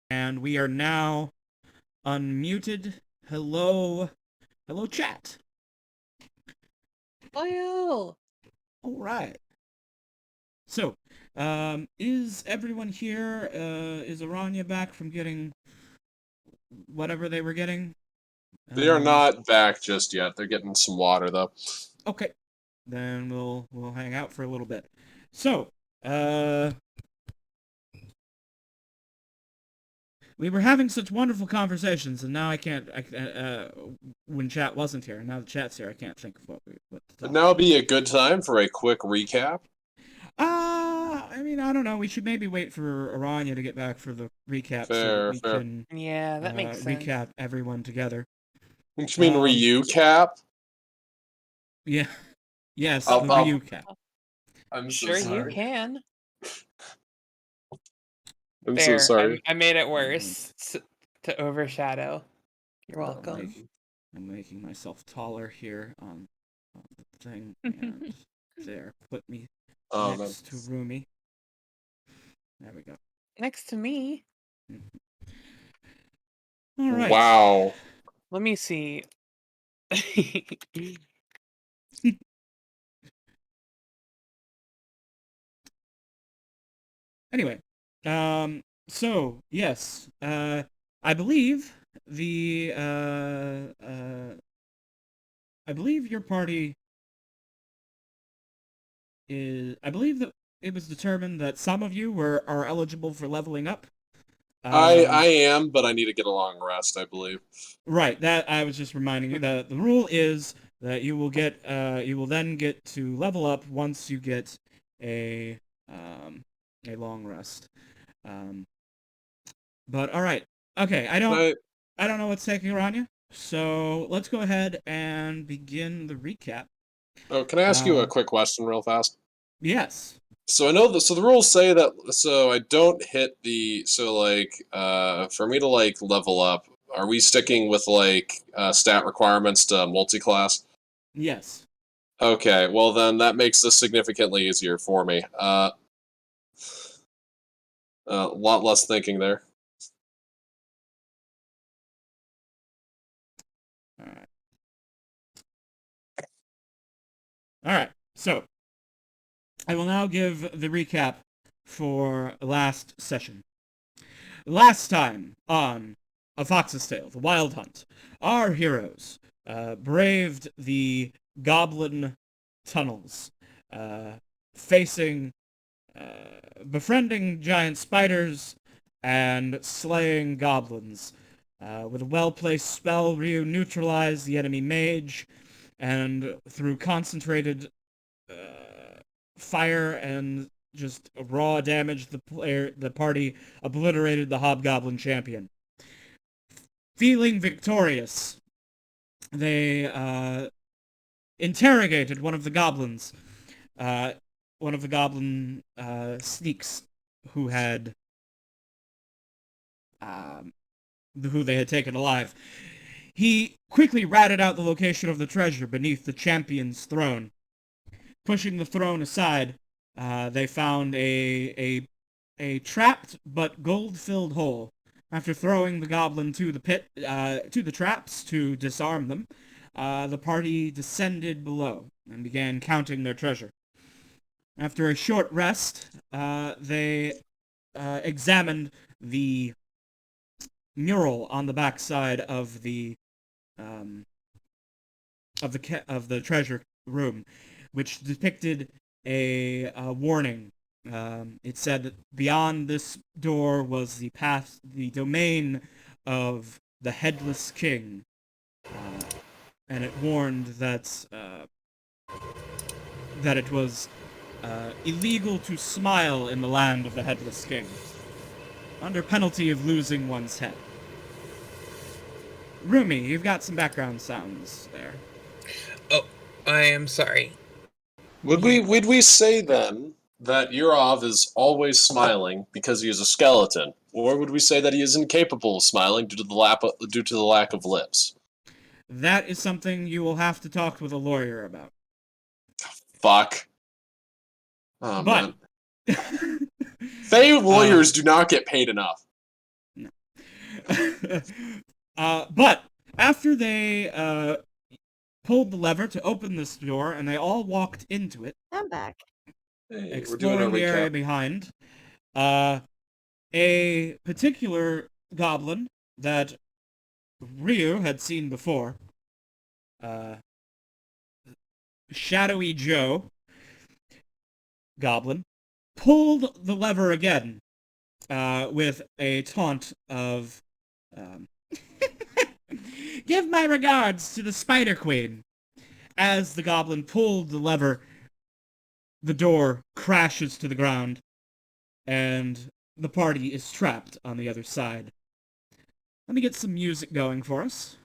And we are now unmuted. Hello. Hello, chat. Wyld. All right. So, is everyone here? Is Aranya back from getting whatever they were getting? They are not back just yet. They're getting some water, though. Okay. Then we'll hang out for a little bit. So, we were having such wonderful conversations, and now I can't. When chat wasn't here, now the chat's here, I can't think of what to But talk now about. would be a good time for a quick recap. I mean, I don't know. We should maybe wait for Aranya to get back for the recap so that Fair, we fair. can Yeah, that makes sense. recap everyone together. Which mean recap? Yeah. Yes, I'll- the I'll- recap. I'm so Sure, sorry. you can. I'm so There, sorry. I made it worse to overshadow. You're I'm welcome. making myself taller here on the thing, and there. Put me next to Rumi. There we go. Next to me. All right. Wow. Let me see. Anyway, so yes, I believe the I believe your party is. I believe that it was determined that some of you are eligible for leveling up. I am, but I need to get a long rest, I believe. Right. That I was just reminding you that the rule is that you will get you will then get to level up once you get a long rest. But all right. Okay. I don't know what's taking Aranya. So let's go ahead and begin the recap. Oh, can I ask you a quick question real fast? Yes. So I know that. So the rules say that. So I don't hit the. So for me to level up, are we sticking with stat requirements to multi-class? Yes. Okay. Well, then that makes this significantly easier for me. A lot less thinking there. All right. All right. So I will now give the recap for last session. Last time on A Fox's Tale, The Wild Hunt, our heroes braved the goblin tunnels, facing, befriending giant spiders and slaying goblins. With a well-placed spell, Ryu neutralized the enemy mage, and through concentrated fire and just raw damage, the party obliterated the Hobgoblin champion. Feeling victorious, they interrogated one of the goblins, one of the goblin sneaks who had who they had taken alive. He quickly ratted out the location of the treasure beneath the champion's throne. Pushing the throne aside, they found a trapped but gold-filled hole. After throwing the goblin to the pit, to the traps to disarm them, the party descended below and began counting their treasure. After a short rest, they examined the mural on the backside of the treasure room, which depicted a warning. It said that beyond this door was the domain of the Headless King, and it warned that it was illegal to smile in the land of the Headless King, under penalty of losing one's head. Rumi, you've got some background sounds there. Oh, I am sorry. Would we say then that Yurov is always smiling because he is a skeleton, or would we say that he is incapable of smiling due to the lack of lips? That is something you will have to talk with a lawyer about. Fuck. Oh, but man. Fae lawyers do not get paid enough. No. But after they pulled the lever to open this door, and they all walked into it, I'm back. Hey, we're doing a exploring the area recap. behind, a particular goblin that Ryu had seen before, Shadowy Joe goblin, pulled the lever again, with a taunt of, give my regards to the Spider Queen. As the goblin pulled the lever, the door crashes to the ground, and the party is trapped on the other side. Let me get some music going for us.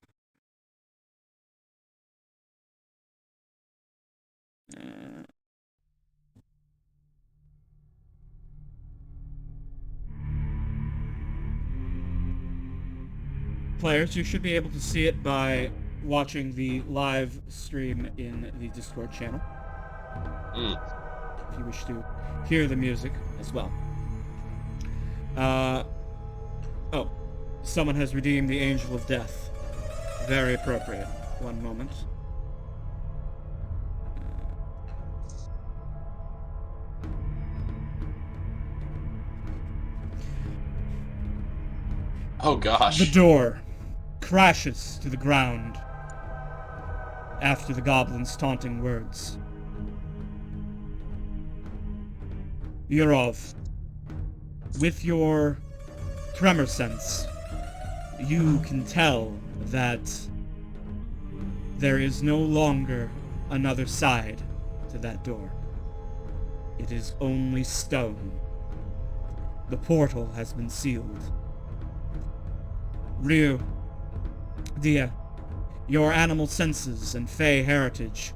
Players, you should be able to see it by watching the live stream in the Discord channel. If you wish to hear the music as well. Oh, someone has redeemed the Angel of Death. Very appropriate. One moment. Oh gosh. The door crashes to the ground after the goblin's taunting words. Yurov, with your tremor sense, you can tell that there is no longer another side to that door. It is only stone. The portal has been sealed. Ryu, Dia, your animal senses and fey heritage,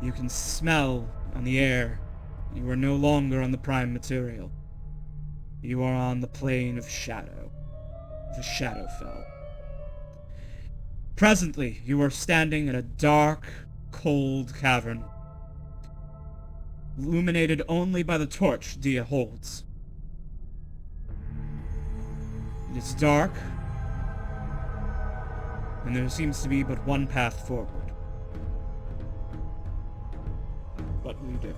you can smell on the air. You are no longer on the prime material. You are on the plane of shadow, the Shadowfell. Presently, you are standing in a dark, cold cavern, illuminated only by the torch Dia holds. It is dark, and there seems to be but one path forward. What will you do?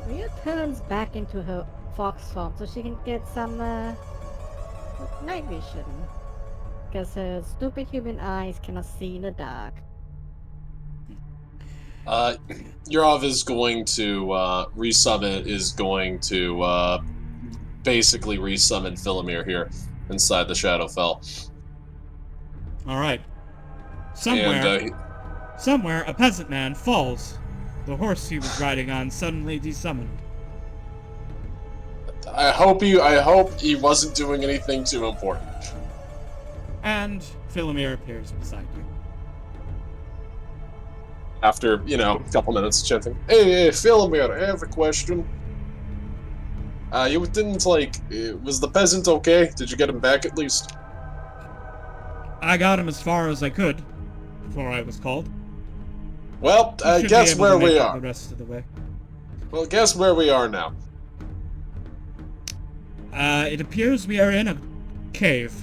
Rhea turns back into her fox form so she can get some night vision. Because her stupid human eyes cannot see in the dark. Yurov is going to resummon. Is going to basically resummon Philemir here inside the Shadowfell. All right. And Somewhere, a peasant man falls. The horse he was riding on suddenly desummoned. I hope he wasn't doing anything too important. And Philemir appears beside you. After, a couple minutes chanting, Hey, Philemir, I have a question. You didn't, was the peasant okay? Did you get him back at least? I got him as far as I could before I was called. Well, You should guess be able where to make we it are. The rest of the way. Well, guess where we are now. It appears we are in a cave.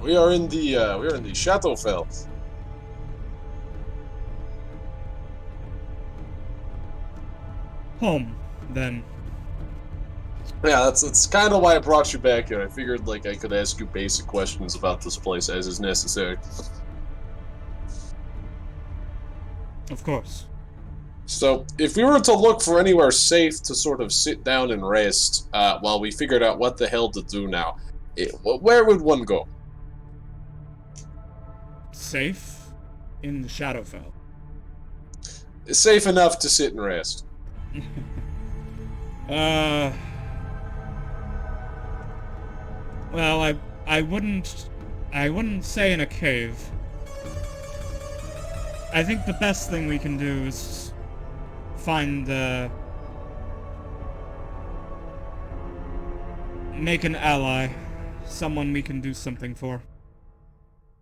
We are in the Shadowfell. Home, then. Yeah, that's kind of why I brought you back here. I figured I could ask you basic questions about this place as is necessary. Of course. So, if we were to look for anywhere safe to sort of sit down and rest while we figured out what the hell to do now, where would one go? Safe in the Shadowfell. Safe enough to sit and rest. Well, I wouldn't say in a cave. I think the best thing we can do is find make an ally, someone we can do something for,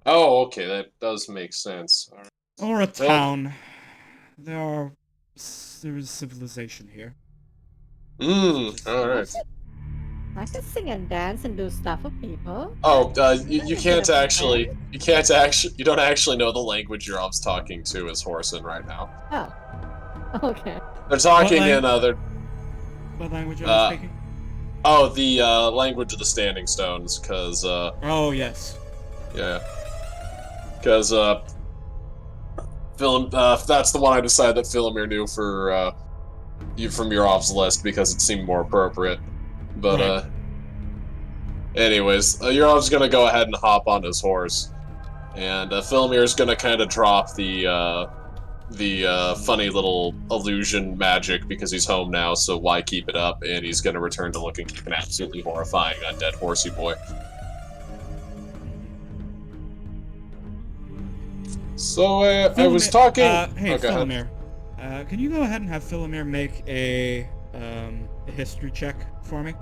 Oh, okay, that does make sense. All right. or a town. There is civilization here. Alright. I can sing and dance and do stuff for people. Oh, you I'm a can't bit of a actually, you don't actually know the language your Ov's talking to is Horson right now. Oh. Okay. They're talking What in What language are Uh, they speaking? the language of the Standing Stones, cause Oh, yes. yeah, cause that's the one I decided that Philomir knew for you from your Ov's list because it seemed more appropriate. But Right. anyways, Yurov's gonna go ahead and hop on his horse, and Philomir's gonna kind of drop the funny little illusion magic because he's home now, so why keep it up? And he's gonna return to looking like an absolutely horrifying undead horsey boy. So I was talking. Hey, Oh, go ahead. Philomir. Can you go ahead and have Philomir make a history check for me?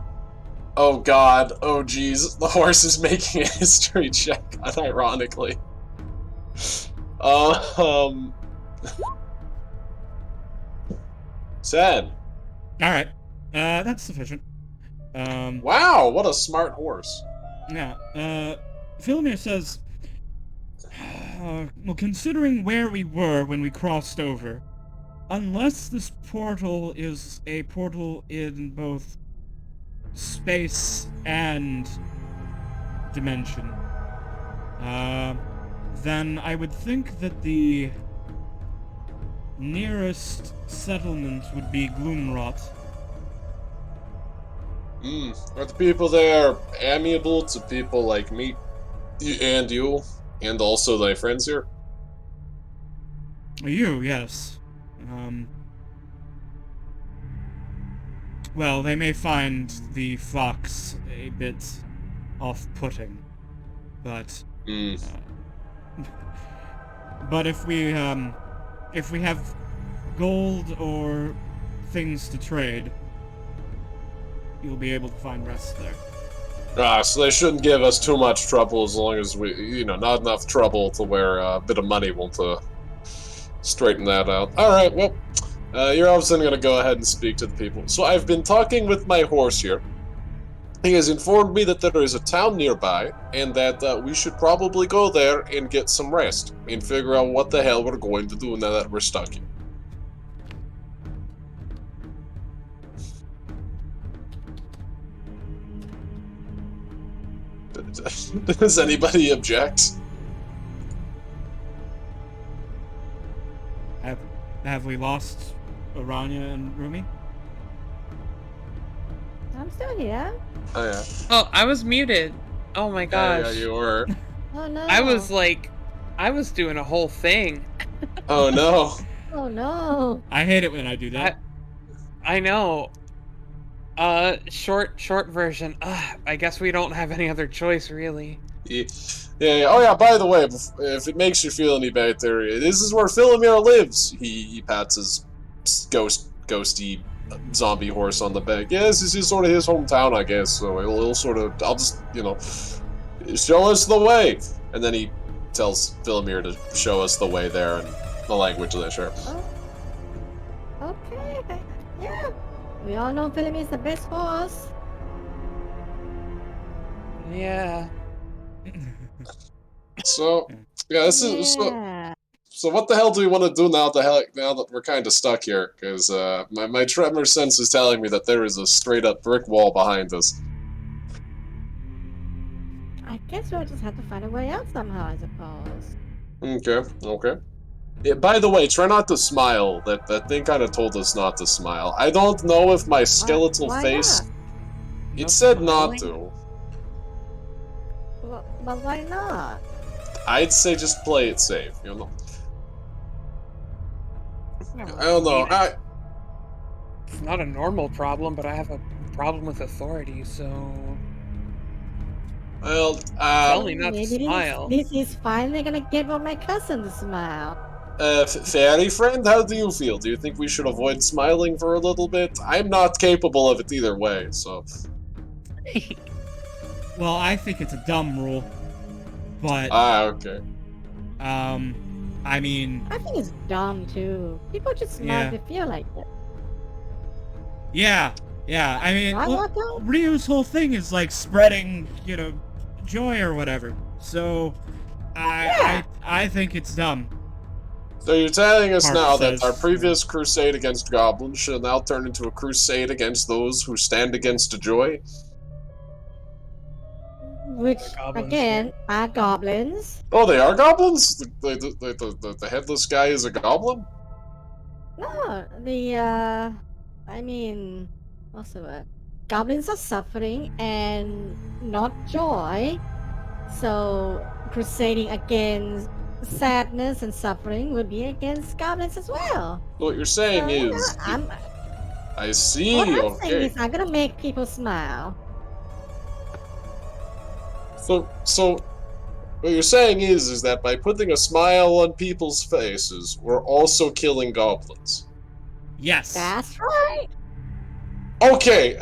Oh god, oh jeez, the horse is making a history check, unironically. 10. Alright. That's sufficient. Wow, what a smart horse. Yeah, Philomir says, well, considering where we were when we crossed over, unless this portal is a portal in both space and dimension, then I would think that the nearest settlement would be Gloomrot. Are the people there amiable to people like me and you, and also thy friends here? You, yes. Well, they may find the fox a bit off-putting, but but if we have gold or things to trade, you'll be able to find rest there. So they shouldn't give us too much trouble as long as we, not enough trouble to where a bit of money won't straighten that out. Alright, well, you're obviously going to go ahead and speak to the people. So I've been talking with my horse here. He has informed me that there is a town nearby, and that we should probably go there and get some rest, and figure out what the hell we're going to do now that we're stuck here. Does anybody object? Have we lost Aranya and Rumi? I'm still here. Oh yeah. Oh, I was muted. Oh my gosh. Yeah, you were. Oh no. I was doing a whole thing. Oh no. Oh no. I hate it when I do that. I know. Short version. I guess we don't have any other choice, really. Yeah. Oh yeah. By the way, if it makes you feel any better, this is where Philomir lives. He pats his ghosty zombie horse on the back. Yeah, this is sort of his hometown, I guess. So he'll sort of, I'll just, show us the way. And then he tells Philomir to show us the way there in the language of the sheriff. Oh. Okay. Yeah. We all know Philip is the best horse. Yeah. So yeah, this is so. Yeah. So what the hell do we want to do now that we're kind of stuck here? Because my tremor sense is telling me that there is a straight up brick wall behind us. I guess we'll just have to find a way out somehow, I suppose. Okay. Yeah, by the way, try not to smile. That thing kind of told us not to smile. I don't know if my skeletal Why face... not? It No said not smiling? to. But why not? I'd say just play it safe, No. I don't know. It's not a normal problem, but I have a problem with authority, so... Well, Tell me not to Maybe smile. This is finally gonna give my cousin to smile. fairy friend, how do you feel? Do you think we should avoid smiling for a little bit? I'm not capable of it either way, so... Well, I think it's a dumb rule, but okay. I mean, I think it's dumb too. People just smile Yeah. if they feel like it. yeah, Yeah, I mean, Right, well, Otto? Ryu's whole thing is like spreading, joy or whatever. So, I think it's dumb. So you're telling us Mark now that our says, previous crusade against goblins should now turn into a crusade against those who stand against joy? Which, goblins again, here. are goblins. Oh, they are goblins? The headless guy is a goblin? No, I mean, what's the word? Goblins are suffering and not joy. So, crusading against sadness and suffering would be against goblins as well. So what you're saying So, is... I what see, I'm saying okay. is I'm gonna make people smile. So what you're saying is that by putting a smile on people's faces, we're also killing goblins. yes. That's right. Okay.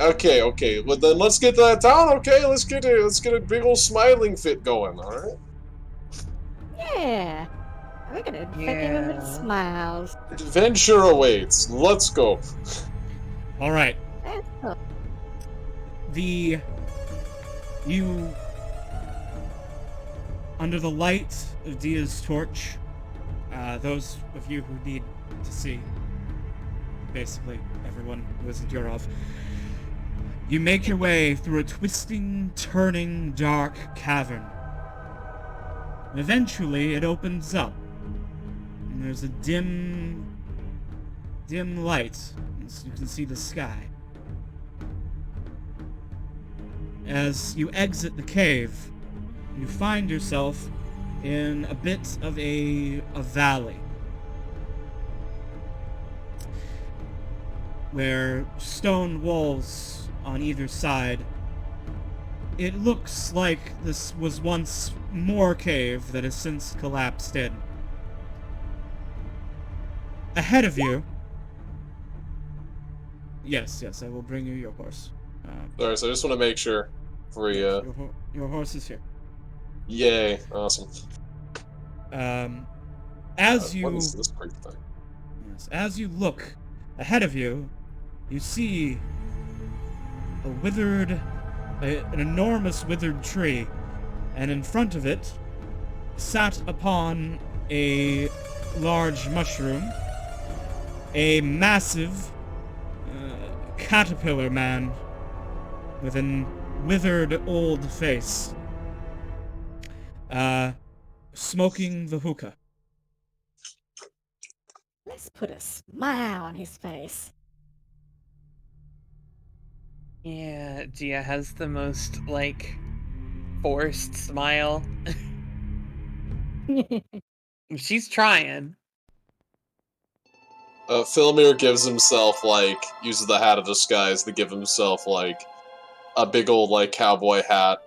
Well then let's get that down, okay? Let's get a big old smiling fit going, alright? Yeah. We're gonna infect everyone with Yeah. smiles. Adventure awaits. Let's go. All right. That's cool. You, under the light of Dia's torch, those of you who need to see, basically everyone who isn't Yurov, you make your way through a twisting, turning, dark cavern. And eventually, it opens up, and there's a dim light, as you can see the sky. As you exit the cave, you find yourself in a bit of a valley, where stone walls on either side. It looks like this was once more cave that has since collapsed in. Ahead of you... Yes, I will bring you your horse. Sorry, so I just want to make sure before we, Your horse is here. Yay, awesome. As you... What is this creep thing? Yes, as you look ahead of you, you see an enormous withered tree, and in front of it, sat upon a large mushroom, a massive caterpillar man with an withered old face, smoking the hookah. Let's put a smile on his face. Yeah, Gia has the most, like, forced smile. She's trying. Philomir gives himself, like, uses the hat of disguise to give himself, like, a big old, like, cowboy hat,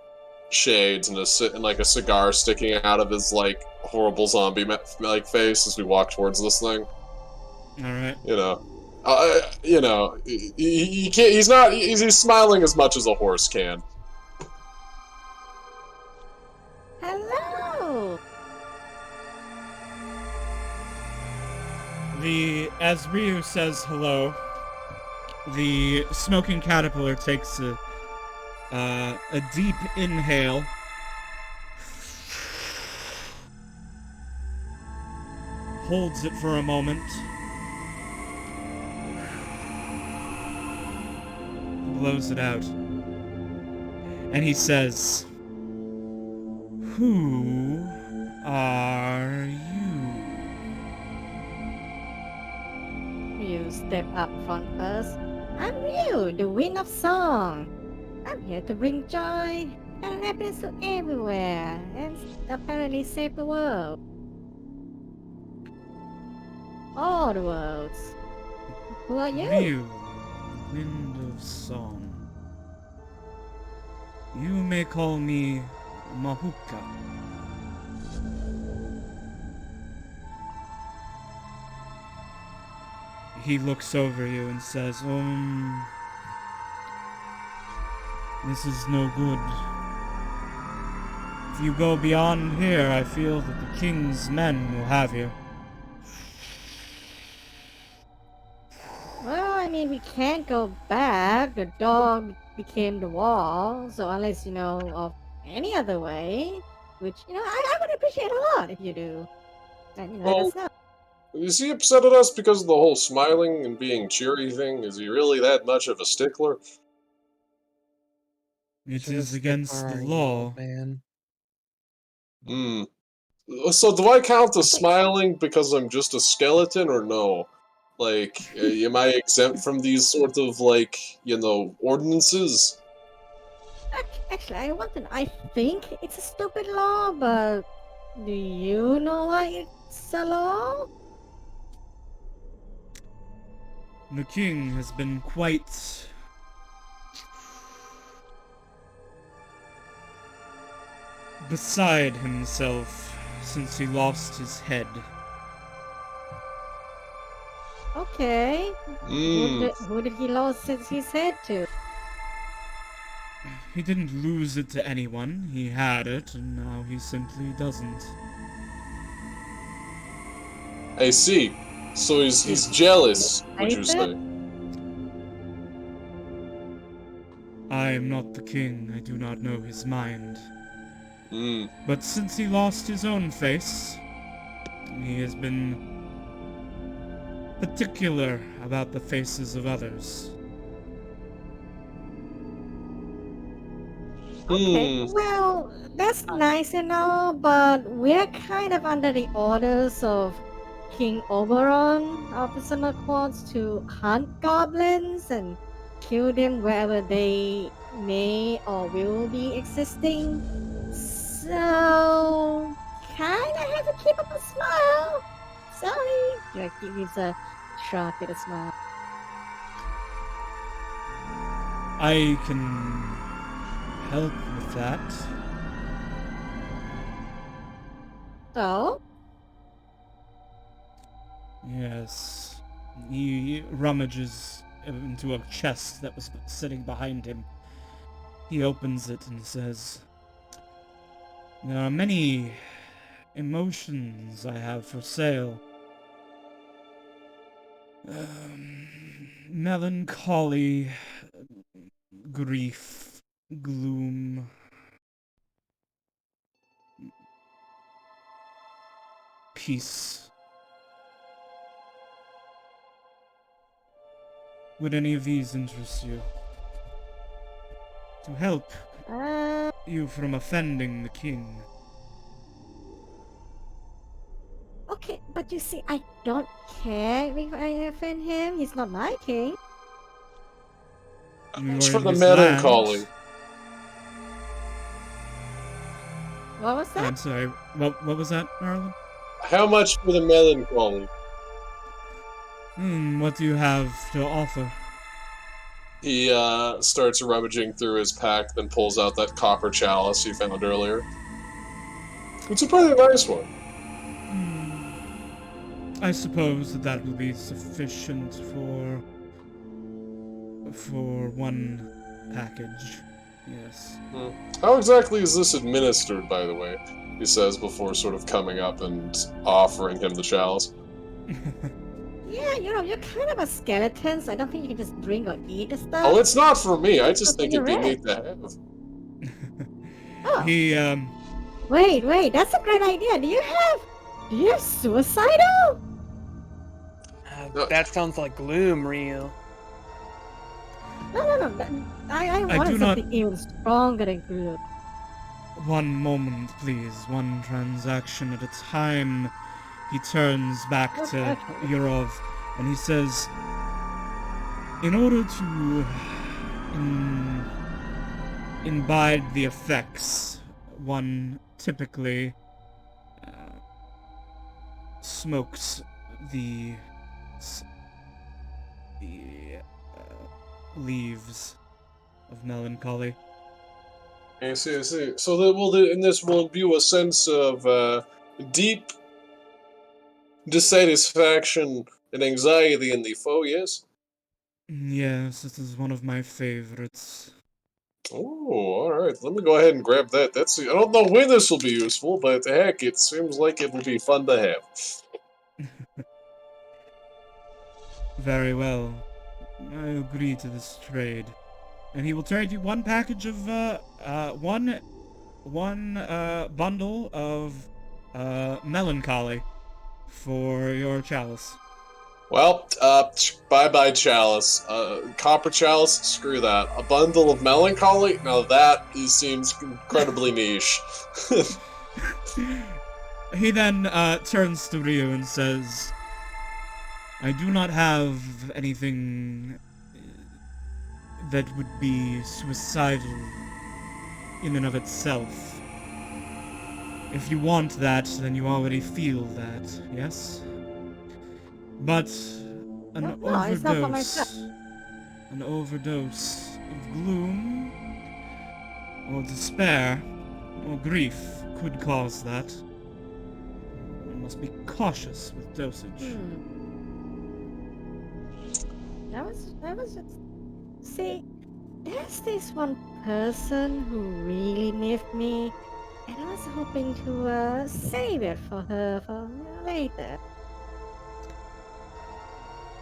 shades, and like a cigar sticking out of his, like, horrible zombie like face as we walk towards this thing. All right. He can't. He's smiling as much as a horse can. Hello! As Ryu says hello, the smoking caterpillar takes a deep inhale, holds it for a moment, blows it out, and he says, "Who are you?" You step up front first. I'm Ryu, the Wind of Song. I'm here to bring joy and happiness to everywhere, and apparently save the world. All the worlds. Who are you? Ryu, Wind of Song. You may call me Mahuka. He looks over you and says, this is no good. If you go beyond here, I feel that the king's men will have you. Well, I mean, we can't go back. The dog became the wall. So unless you know of any other way, which I would appreciate a lot if you do, then let Well, us know. is he upset at us because of the whole smiling and being cheery thing? Is he really that much of a stickler? It Should is stick against the are you, law. old man? Hmm. So do I count as smiling because I'm just a skeleton, or no? Like, am I exempt from these sort of, like, ordinances? Actually, I think it's a stupid law, but do you know why it's a law? The king has been quite beside himself since he lost his head. Okay. Hmm. Who did he lose his head to? He didn't lose it to anyone. He had it, and now he simply doesn't. I see. So he's jealous, would you Save it? say? I am not the king. I do not know his mind. Hmm. But since he lost his own face, he has been particular about the faces of others. Okay, Hmm. well, that's nice and all, but we're kind of under the orders of King Oberon of the Summer Quartz to hunt goblins and kill them wherever they may or will be existing. So, kinda have to keep up a smile. Sorry. Like, he gives a shrug with a smile. I can help with that. So, Yes. He rummages into a chest that was sitting behind him. He opens it and says, "There are many emotions I have for sale. Melancholy, grief, gloom, peace. Would any of these interest you? To help uh, you from offending the king?" okay, but you see, I don't care if I offend him. He's not my king. You As are for in the his melancholy, land. What was that? I'm sorry, what was that, Marlon? how much for the melancholy? What do you have to offer? He starts rummaging through his pack, then pulls out that copper chalice he found earlier. It's a pretty nice one. I suppose that will be sufficient for one package. Yes. Hmm. How exactly is this administered, by the way? He says before sort of coming up and offering him the chalice. Yeah, you're kind of a skeleton, so I don't think you can just drink or eat the Oh, stuff. it's not for me. I It's just supposed to think be it'd be red. neat to have. Oh, He wait, that's a great idea. Do you have suicidal? No, That sounds like gloom, Rio. No. I I do wanted not. something even stronger than glue. One moment, please. One transaction at a time. He turns back to Okay. Yurov and he says, "In order to imbibe the effects, one typically smokes the s- the leaves of melancholy." I see, I see. So that in this will imbue a sense of deep dissatisfaction and anxiety in the foe, yes? Yes, this is one of my favorites. Oh, alright. Let me go ahead and grab that. I don't know when this will be useful, but heck, it seems like it will be fun to have. Very well. I agree to this trade. And he will trade you one package of, one bundle of, melancholy for your chalice. Well, bye-bye chalice. Copper chalice, screw that. A bundle of melancholy? Now seems incredibly niche. He then, turns to Ryu and says, I do not have anything that would be suicidal in and of itself. If you want that, then you already feel that, yes? But an No, it's not for myself. overdose of gloom, or despair, or grief could cause that. One must be cautious with dosage. That was just... See, there's this one person who really miffed me, and I was hoping to, save it for her for later.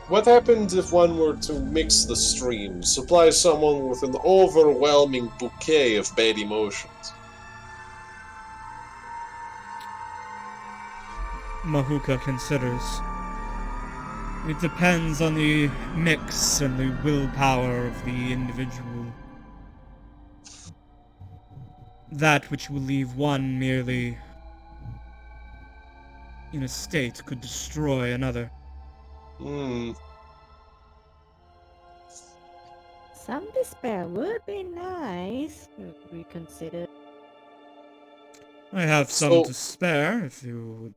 What happens if one were to mix the streams, supply someone with an overwhelming bouquet of bad emotions? Mahuka considers. It depends on the mix and the willpower of the individual. That which will leave one merely in a state could destroy another. Some despair would be nice. Reconsider. I have some So- to spare if you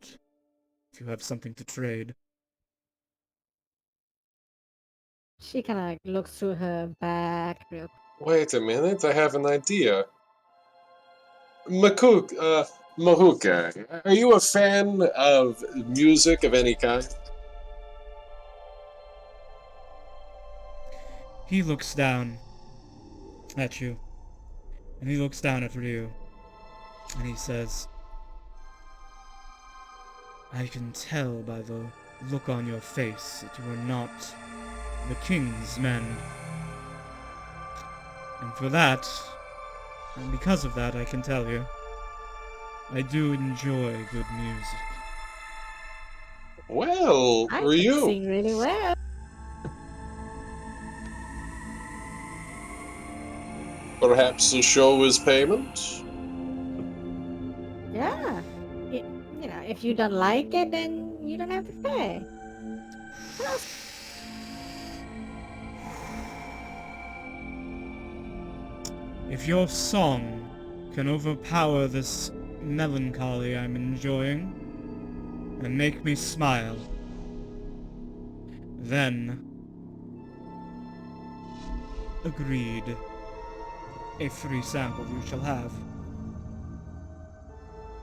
have something to trade. She kind of looks through her bag real quick. Wait a minute, I have an idea. Mahuka, are you a fan of music of any kind? He looks down at you, and he looks down at Ryu, and he says, I can tell by the look on your face that you are not the king's men. And for that, and because of that, I can tell you, I do enjoy good music. Well, I Ryu. can sing really well. Perhaps the show is payment? Yeah. You know, if you don't like it, then you don't have to pay. What else? If your song can overpower this melancholy I'm enjoying, and make me smile, then... agreed. A free sample you shall have.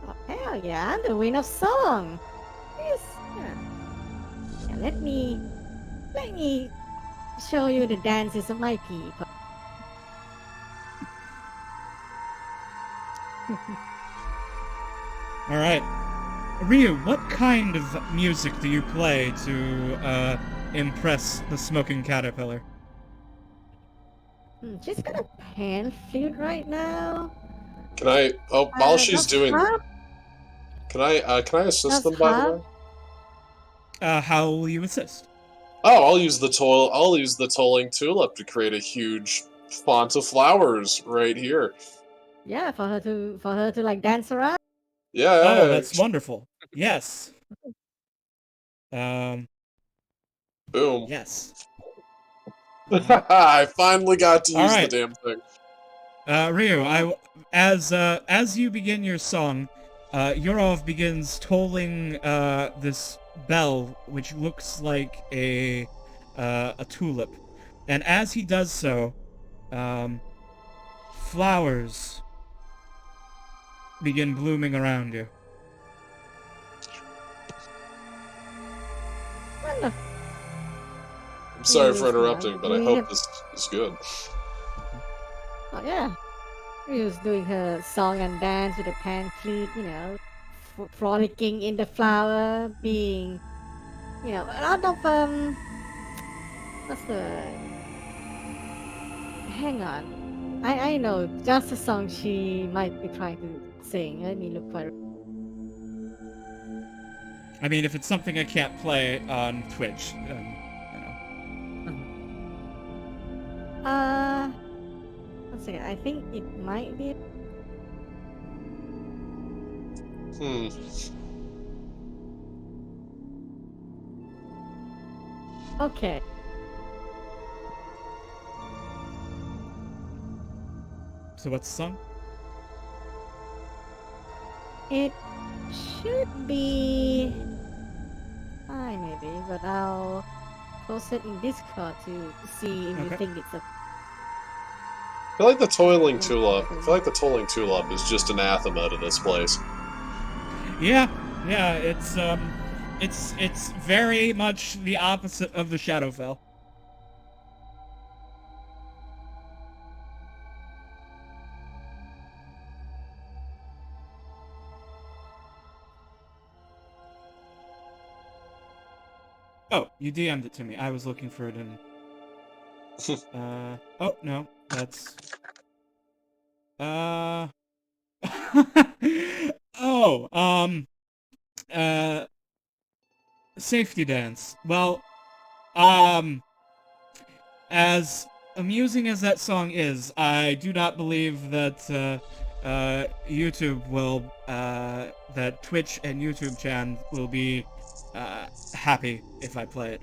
Oh, hell yeah, I'm the winner of song. Yes, yeah. Yeah, let me show you the dances of my people. Alright. Ryu, what kind of music do you play to, impress the smoking caterpillar? She's got a pan flute right now. Can I? Oh, while she's Does doing, Hub- can I assist does them by the Hub- way? How will you assist? Oh, I'll use the tolling tulip to create a huge font of flowers right here. Yeah, for her to like dance around. Yeah. Oh, that's wonderful. Yes. Boom. Yes. I finally got to use Alright. the damn thing. Ryu, as you begin your song, Yurov begins tolling, this bell, which looks like a tulip. And as he does so, flowers begin blooming around you. Wonderful. I'm sorry for Yes, interrupting, but I we hope have- this is good. Oh yeah. She was doing her song and dance with the pan flute, you know, frolicking in the flower, being, you know, a lot of what's the hang on. I know just a song she might be trying to sing. Let me look for it. I mean, if it's something I can't play on Twitch, then, One second. I think it might be. Hmm. Okay. So what's the song? It should be. I maybe, but I'll post it in Discord to see if you Okay. think it's a. I feel like the toiling tulip. I feel like the tolling tulip is just anathema to this place. Yeah, it's very much the opposite of the Shadowfell. Oh, you DM'd it to me. I was looking for it in. Oh no, that's. Oh, safety dance. Well, as amusing as that song is, I do not believe that YouTube will, that Twitch and YouTube channel will be happy if I play it.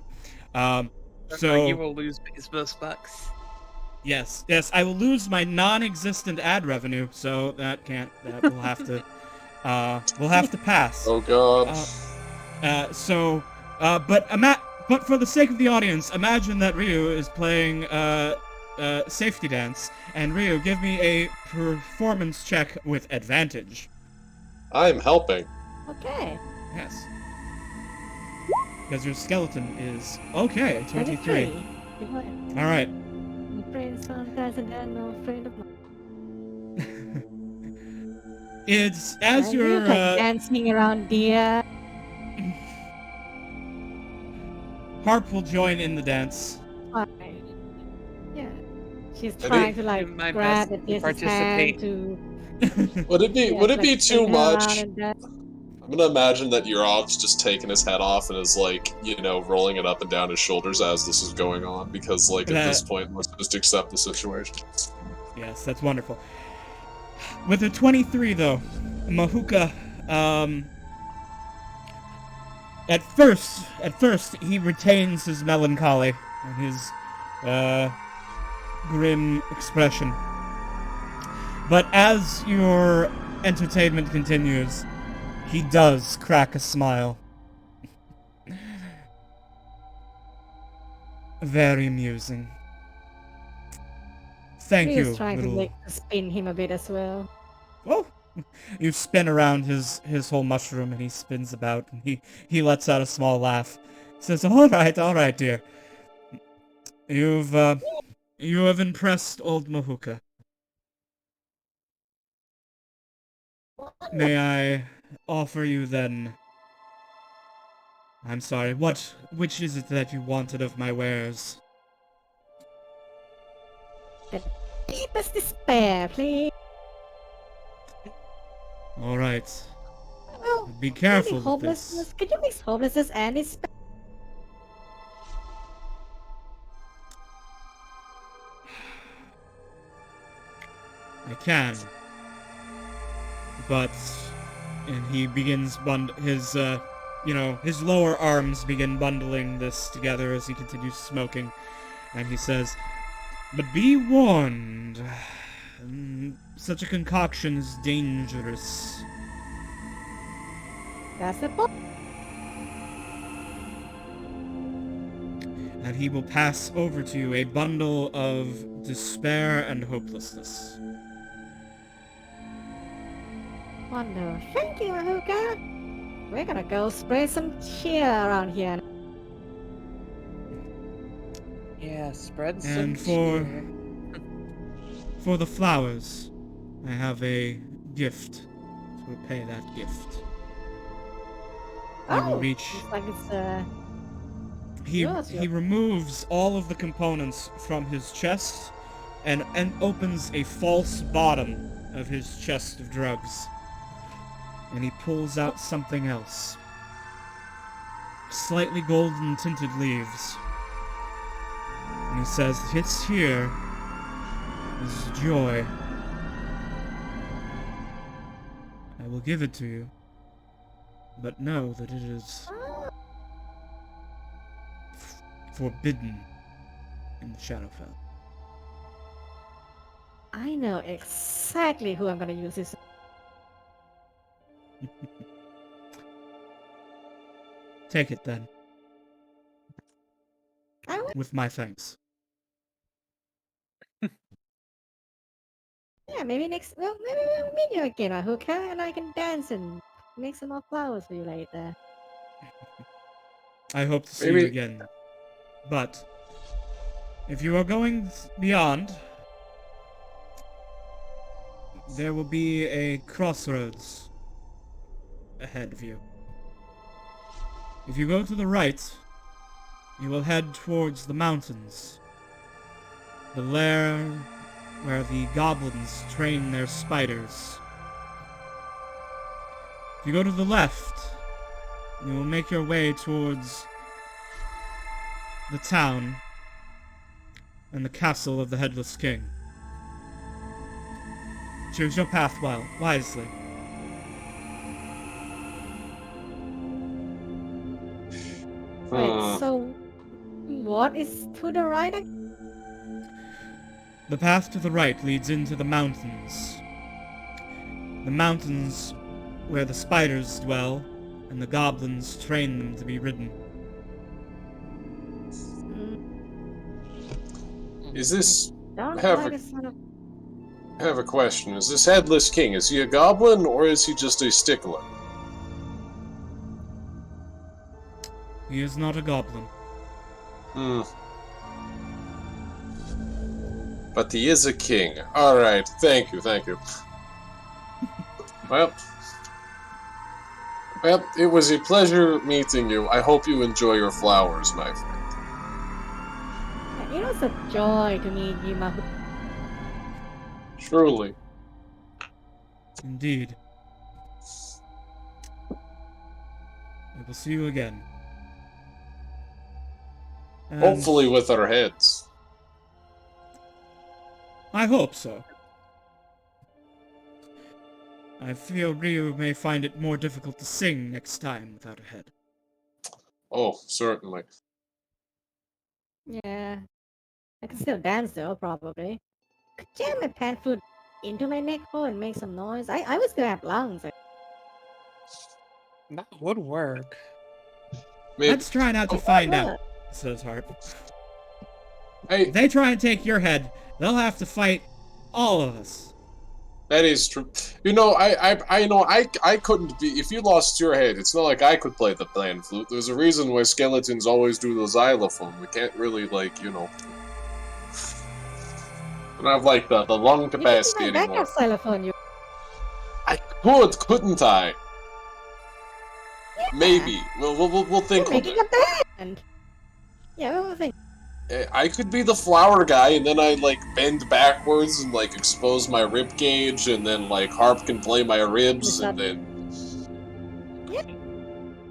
So you will lose those bucks. yes, I will lose my non-existent ad revenue, so that will have to, we'll have to pass. Oh god. But for the sake of the audience, imagine that Ryu is playing safety dance, and Ryu, give me a performance check with advantage. I'm helping. Okay. Yes. Because your skeleton is okay, 23. All right. My friend sometimes and then no friend of mine. It's as you're like dancing around the. Harp will join in the dance. Yeah. She's I trying to do like my grab best at to his participate. hand to. Would it be like, too spin her much? around and that. I'm gonna imagine that Yurok's just taking his head off and is like, rolling it up and down his shoulders as this is going on, because like at this point, let's just accept the situation. Yes, that's wonderful. With a 23 though, Mahuka, at first he retains his melancholy and his grim expression. But as your entertainment continues, he does crack a smile. Very amusing. Thank you, He's trying little... to like spin him a bit as well. Oh! You spin around his whole mushroom, and he spins about, and he lets out a small laugh. Says, all right, dear. You have impressed old Mahuka. May I offer you then... I'm sorry, which is it that you wanted of my wares? The deepest despair, please. Alright. Oh, Be careful maybe with this. hopelessness. Could you mix hopelessness and despair? I can. But... And he begins his lower arms begin bundling this together as he continues smoking. And he says, but be warned. Such a concoction is dangerous. That's the point. And he will pass over to you a bundle of despair and hopelessness. Wonder. Thank you, Mahuka. We're gonna go spray some cheer around here. Yeah, spread some And cheer. for the flowers, I have a gift to repay that gift. I will reach... Looks like it's He removes all of the components from his chest and opens a false bottom of his chest of drugs. And he pulls out something else. Slightly golden tinted leaves. And he says, "This here is joy. I will give it to you, but know that it is forbidden in the Shadowfell." I know exactly who I'm gonna use this. Take it then, I will. with my thanks. Yeah, maybe next. Well, maybe we'll meet you again, Mahuka, and I can dance and make some more flowers for you later. I hope to see you Maybe- again. But if you are going beyond, there will be a crossroads ahead of you. If you go to the right, you will head towards the mountains, the lair where the goblins train their spiders. If you go to the left, you will make your way towards the town and the castle of the Headless King. Choose your path wisely. Wait, so what is to the right? The path to the right leads into the mountains. The mountains where the spiders dwell, and the goblins train them to be ridden. Is this... Don't Have like a- a son of. I have a question. Is this Headless King, is he a goblin, or is he just a stickler? He is not a goblin. But he is a king. Alright, thank you. Well, it was a pleasure meeting you. I hope you enjoy your flowers, my friend. It was a joy to meet you, Mahuka. Truly. Indeed. We will see you again. And Hopefully with our heads. I hope so. I fear Ryu may find it more difficult to sing next time without a head. Oh, certainly. Yeah. I can still dance though, probably. Could jam my pan flute into my neck hole and make some noise. I would still have lungs. That would work. Maybe, Let's try not to Oh, find out, says Harp. hey, If they try and take your head, they'll have to fight all of us. that is true. You know, I couldn't be... If you lost your head, it's not like I could play the pan flute. There's a reason why skeletons always do the xylophone. We can't really, like, you know... I don't have, like, the lung capacity You can anymore. backup xylophone, you. I couldn't I? Maybe. We'll think You're on making it. a band. Yeah, we'll think. I could be the flower guy, and then I like bend backwards and like expose my rib cage, and then like Harp can play my ribs, and then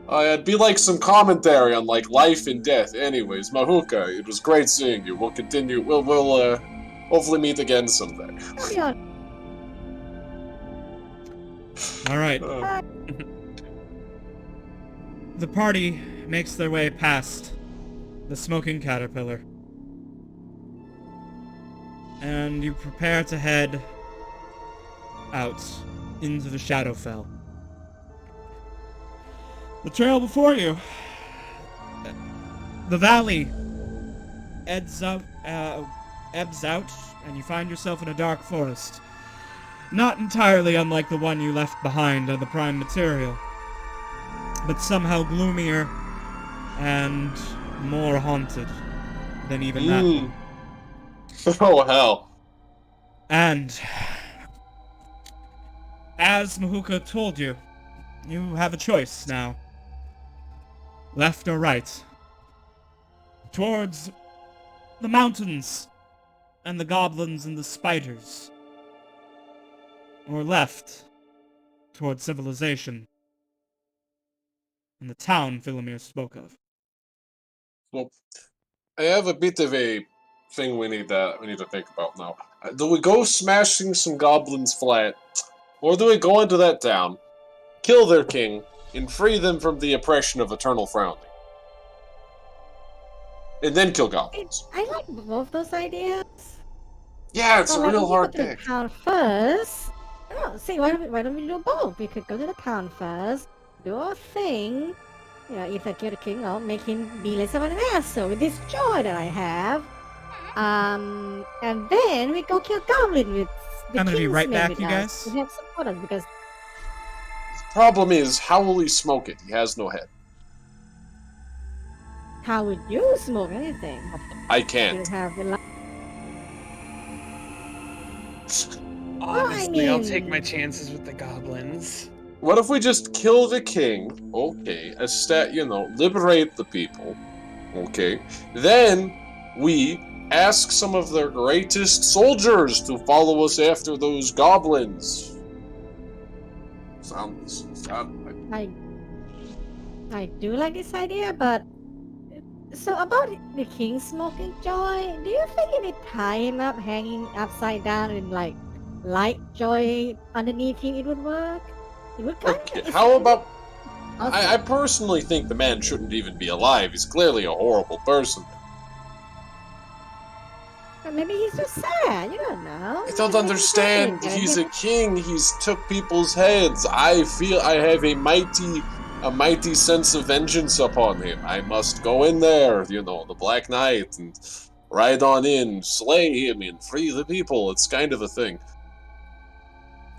it'd be like some commentary on like life and death. Anyways, Mahuka, it was great seeing you. We'll continue. We'll hopefully meet again someday. I'll be on. All right. Uh, The party makes their way past the smoking caterpillar. And you prepare to head out into the Shadowfell. The trail before you. The valley ebbs out, and you find yourself in a dark forest. Not entirely unlike the one you left behind on the Prime Material, but somehow gloomier and more haunted than even that one. Oh hell. And as Mahuka told you, you have a choice now. Left or right. Towards the mountains and the goblins and the spiders were left toward civilization in the town Philomir spoke of. Well, I have a bit of a thing we need to think about now. Do we go smashing some goblins flat, or do we go into that town, kill their king, and free them from the oppression of eternal frowning? And then kill goblins. I like both those ideas. Yeah, it's So, a like, real if we hard go to the pick. town first. Oh, see, why don't we do both? We could go to the town first, do our thing. You know, if I kill the king, I'll make him be less of an asshole with this joy that I have. And then we go kill goblin with the I'm gonna be right Kingsman back, with you us guys. to help support us because Problem is, how will he smoke it? He has no head. how would you smoke anything? I You can't. have the Honestly, I'll take mean- my chances with the goblins. What if we just kill the king? Okay, liberate the people. Okay, then we ask some of their greatest soldiers to follow us after those goblins. Sounds I do like this idea, but so about the king smoking joy, do you think if we tie him up hanging upside down and like light joy underneath him, it would work? It would kind okay. of. How about? Also, I personally think the man shouldn't even be alive. He's clearly a horrible person. maybe he's just sad. You don't know. I don't Maybe understand. he's He's a king. He's took people's heads. I feel I have a mighty sense of vengeance upon him. I must go in there, the Black Knight, and ride on in, slay him, and free the people. It's kind of a thing.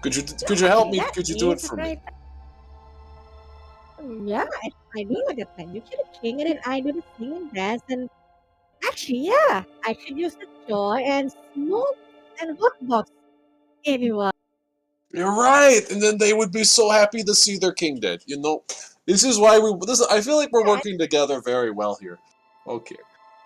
Could you help me? That Could you do it is a for me? great- Yeah, I do like that plan. You kill the king and then I do the sing and dance and actually, yeah, I should use the joy and smoke and hotbox everyone. You're right, and then they would be so happy to see their king dead. This is why I feel like we're working together very well here. Okay,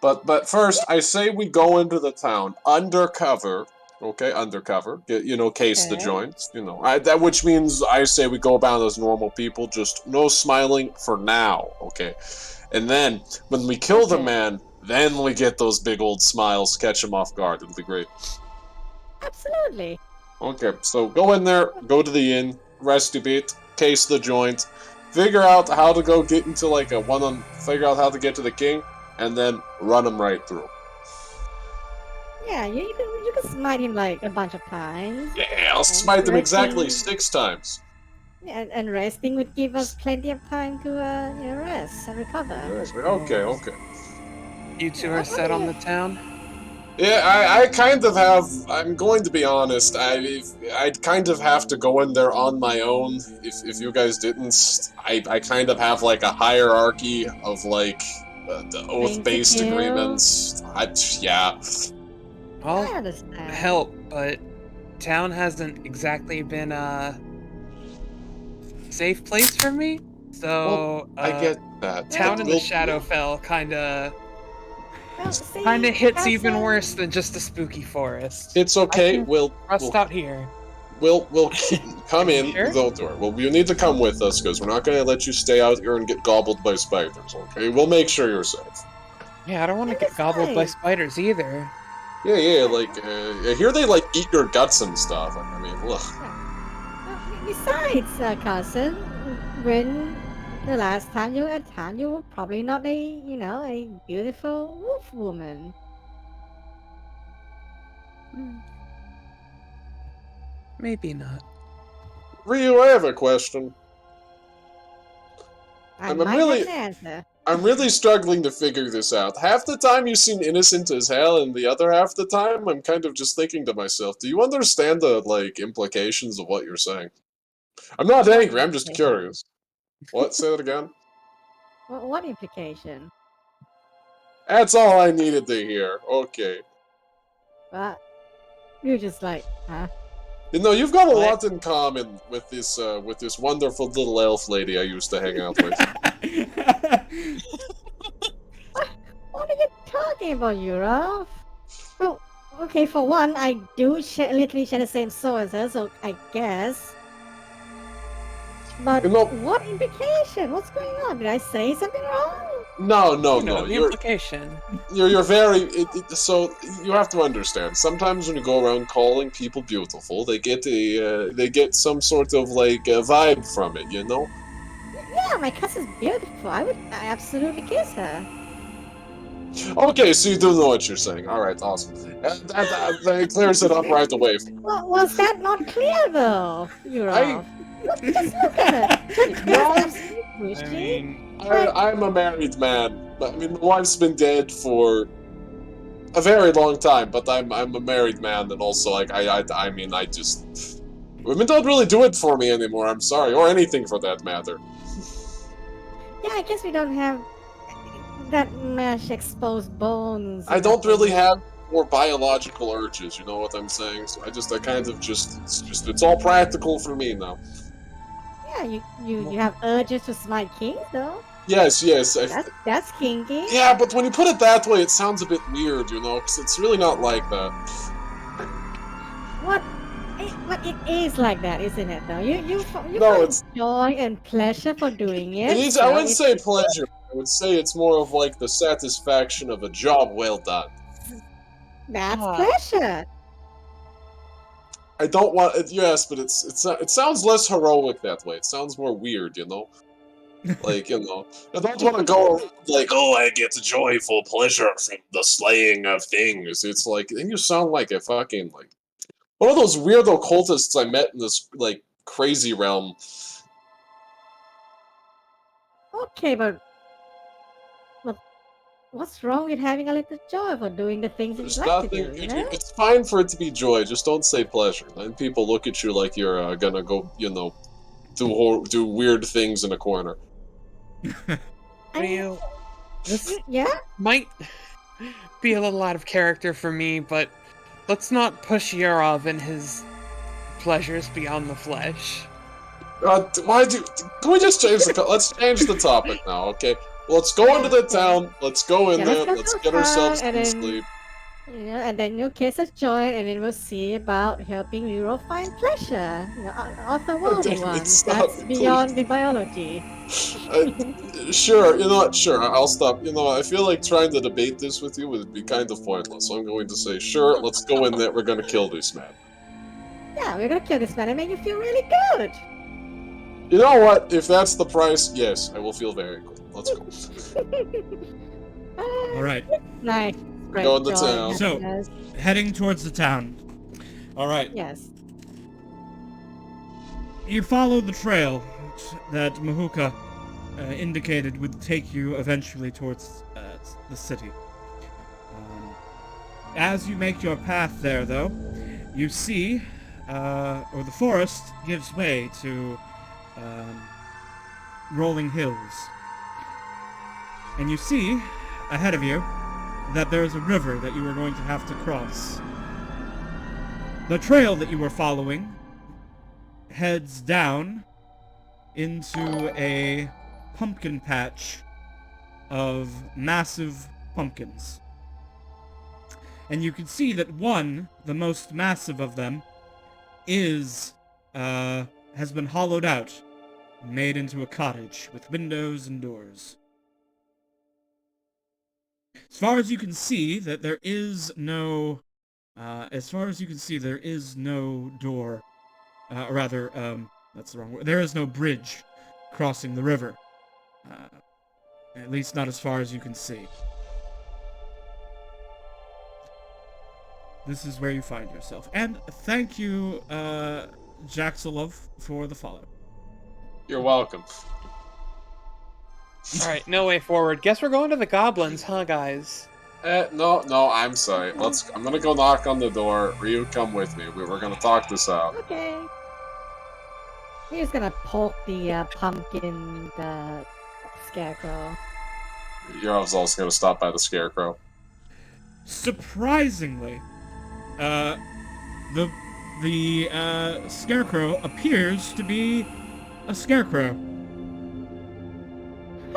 but first, I say we go into the town undercover. Okay, undercover. Case the Okay. joints. Which means I say we go about as normal people, just no smiling for now. Okay, and then when we kill the Okay. man, then we get those big old smiles, catch him off guard. It'll be great. Absolutely. Okay, so go in there, go to the inn, rest a bit, case the joint, figure out how to go get into figure out how to get to the king, and then run him right through. Yeah, you can smite him like a bunch of times. Yeah, I'll smite them exactly resting- 6 times. And resting would give us plenty of time to rest and recover. Okay. You two are set on the town? Yeah, I kind of have. I'm going to be honest. I'd kind of have to go in there on my own. If you guys didn't, I kind of have like a hierarchy of the oath-based Thing to do. agreements. Yeah. I I'll understand. help, but town hasn't exactly been a safe place for me. So I get that. town in the We'll- Shadowfell kinda Well, see, hits even Cousin, worse than just a spooky forest. It's okay. I can We'll out here. we'll come in. Sure. Don't worry. Well, you need to come with us because we're not going to let you stay out here and get gobbled by spiders. Okay? We'll make sure you're safe. Yeah, I don't want to That's get gobbled by fine. spiders either. Yeah. I hear they eat your guts and stuff. I mean, ugh. Besides, cousin, when the last time you were at town, you were probably not a beautiful wolf woman. Maybe not. Ryu, I have a question. I I'm might really- have an answer. I'm really struggling to figure this out. Half the time you seem innocent as hell, and the other half the time I'm kind of just thinking to myself, do you understand the, implications of what you're saying? I'm not angry, I'm just curious. What? Say that again? What implication? That's all I needed to hear. Okay. Well, you're just like, huh? You've got a What? lot in common with this wonderful little elf lady I used to hang out with. What are you talking about, Yurov? Well, Okay, for one, I do literally share the same soul as her, so I guess. But You know, what implication? What's going on? Did I say something wrong? no, no, You know, no. the implication. You're very. So you have to understand. Sometimes when you go around calling people beautiful, they get some sort of like vibe from it. You know. Yeah, my cousin's beautiful. I absolutely kiss her. Okay, so you do know what you're saying. All right, awesome. That clears it up right away. Well, was that not clear though, I Yurov? Just look at her. She's no, absolutely I bushy. mean, I'm a married man. I mean, my wife's been dead for a very long time, but I'm a married man, and also like I mean I just women don't really do it for me anymore. I'm sorry, or anything for that matter. Yeah, I guess we don't have that much exposed bones. I and don't really nothing. have more biological urges. You know what I'm saying? So I kind of just it's all practical for me now. Yeah, you have urges to smite kings though. Yes, yes. That's kinky. Yeah, but when you put it that way, it sounds a bit weird, you know, because it's really not like that. What? But it is like that, isn't it? Though you No, find it's joy and pleasure for doing it it. is. I So wouldn't say pleasure. I would say it's more of like the satisfaction of a job well done. that's ah, pleasure. I don't want it. Yes, but it sounds less heroic that way. It sounds more weird, you know. Like I don't want to go around like, oh, I get joyful pleasure from the slaying of things. It's like then you sound like a fucking like one of those weird occultists I met in this like crazy realm. Okay, but what's wrong with having a little joy for doing the things that you There's like to nothing. do? You know? It's fine for it to be joy. Just don't say pleasure. Then people look at you like you're gonna go, do weird things in a corner. I mean, Real. This yeah. might be a little out of character for me, but let's not push Yurov and his pleasures beyond the flesh. Can we just change let's change the topic now, okay? Let's go into the town. Let's go in Yeah, there. let's go Let's to get town ourselves and some then sleep. and then you'll kiss us joy, and then we'll see about helping Euro find pleasure. Otherworldly Damn it, ones. stop That's it, beyond please. the biology. Sure, you know what? Sure, I'll stop. I feel like trying to debate this with you would be kind of pointless. So I'm going to say, sure, let's go in there. We're going to kill this man. Yeah, we're gonna kill this man and make you feel really good. You know what? If that's the price, yes, I will feel very good. Let's go. All right. Nice. We're going to Joy town. and So- happiness. Heading towards the town. All right. Yes. You follow the trail that Mahuka indicated would take you eventually towards the city. As you make your path there, though, you see, or the forest gives way to rolling hills. And you see, ahead of you, that there's a river that you are going to have to cross. The trail that you were following heads down into a pumpkin patch of massive pumpkins. And you can see that one, the most massive of them, has been hollowed out, made into a cottage with windows and doors. As far as you can see, there is no door. That's the wrong word. There is no bridge crossing the river. At least not as far as you can see. This is where you find yourself. And thank you, Jaxalov, for the follow. You're welcome. Alright, no way forward. Guess we're going to the goblins, huh, guys? No, I'm sorry. I'm gonna go knock on the door. Ryu, come with me. We're gonna talk this out. Okay. He's gonna poke the pumpkin, the scarecrow. Yurov's also gonna stop by the scarecrow. Surprisingly, the scarecrow appears to be a scarecrow.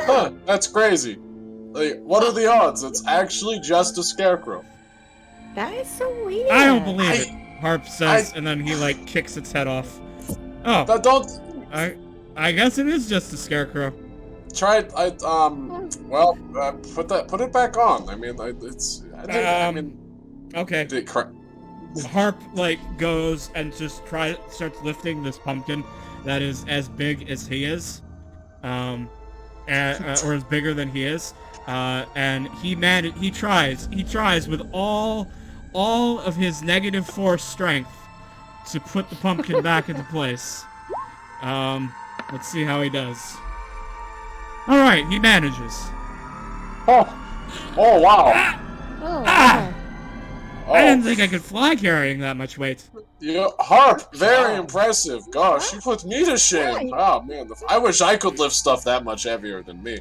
Huh, that's crazy. Like, what are the odds? It's actually just a scarecrow. That is so weird. I don't believe it, Harp says, and then he, like, kicks its head off. Oh, Don't I guess it is just a scarecrow. try it. Well, put it back on. I mean, Okay. Harp, like, goes and just starts lifting this pumpkin that is as big as he is, or is bigger than he is, and he tries with all of his negative force strength to put the pumpkin back into place. Let's see how he does. Alright, he manages. Oh wow. Oh, Ah! Oh. I didn't think I could fly carrying that much weight. Yeah, Harp, very impressive. Gosh, you put me to shame. Oh man, I wish I could lift stuff that much heavier than me.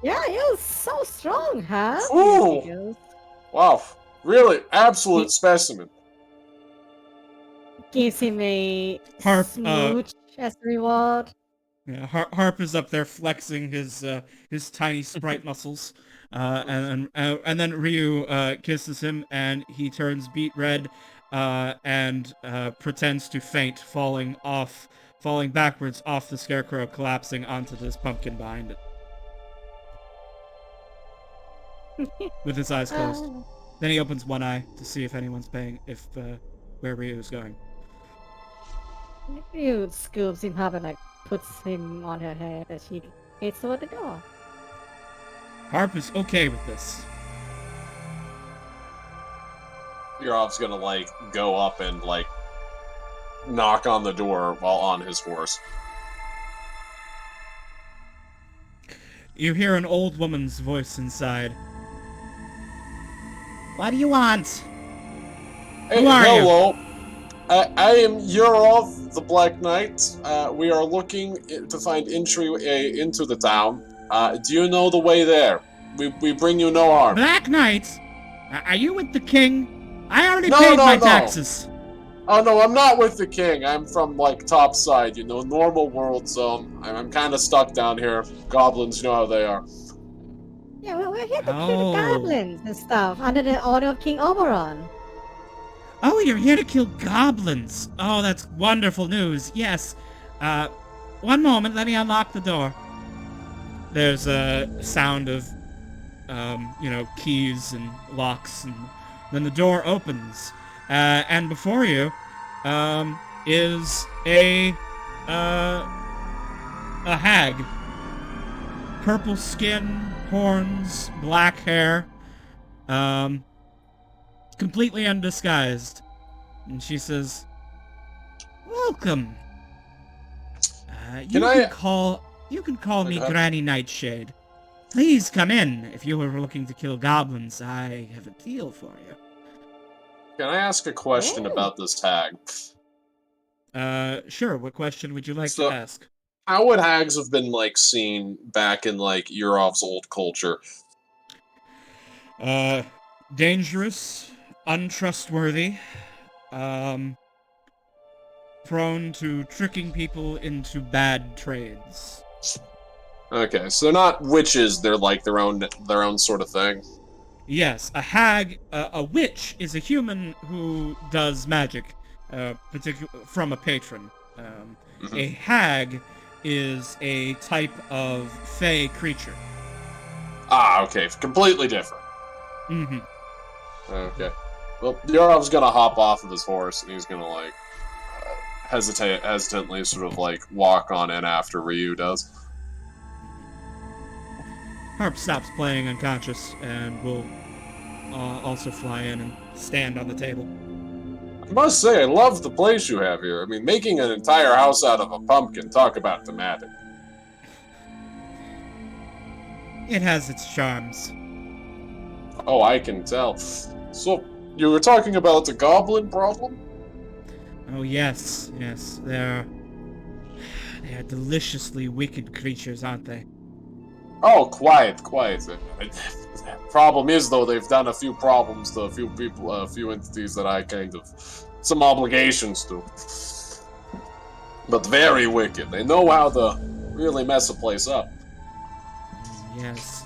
yeah, you're so strong, huh? Ooh. Wow, really, absolute specimen. Gives him a Harp, smooch as reward. Yeah, Harp is up there flexing his tiny sprite muscles, and then Ryu kisses him, and he turns beet red, and pretends to faint, falling backwards off the scarecrow, collapsing onto this pumpkin behind it, with his eyes closed. Then he opens one eye to see if anyone's where Ryu is going. Ryu scoops him up and like puts him on her head as she heads toward the door. Harp is okay with this. Yurov's gonna like go up and like knock on the door while on his horse. You hear an old woman's voice inside. What do you want? Hey, Who are you? hello. I am Yurov, the Black Knight. We are looking to find entry into the town. Do you know the way there? We bring you no harm. Black Knight? Are you with the king? I already paid my taxes. Oh no, I'm not with the king. I'm from like top side, normal world zone. I'm kind of stuck down here. Goblins, you know how they are. Yeah, well, we're here to kill the goblins and stuff under the order of King Oberon. Oh, you're here to kill goblins. Oh, that's wonderful news. Yes. One moment, let me unlock the door. There's a sound of, keys and locks, and then the door opens. And before you, is a hag. Purple skin, horns, black hair, completely undisguised. And she says, "Welcome. You can call me Granny Nightshade. Please come in. If you were looking to kill goblins, I have a deal for you." Can I ask a question about this hag? Sure. What question would you like to ask? How would hags have been, like, seen back in, like, Yurov's old culture? Dangerous, untrustworthy, prone to tricking people into bad trades. Okay, so they're not witches, they're, like, their own sort of thing. Yes, a hag, a witch is a human who does magic, from a patron. A hag is a type of fey creature. Ah, okay, completely different. Mm-hmm. Okay. Well, Yurov's gonna hop off of his horse, and he's gonna, like, hesitantly sort of, like, walk on in after Ryu does. Harp stops playing unconscious and will also fly in and stand on the table. I must say, I love the place you have here. I mean, making an entire house out of a pumpkin, talk about thematic. It has its charms. Oh, I can tell. So, you were talking about the goblin problem? Oh, yes. They're deliciously wicked creatures, aren't they? Oh, quite. Problem is, though, they've done a few problems to a few people, a few entities that I kind of... some obligations to. But very wicked. They know how to really mess a place up. Yes.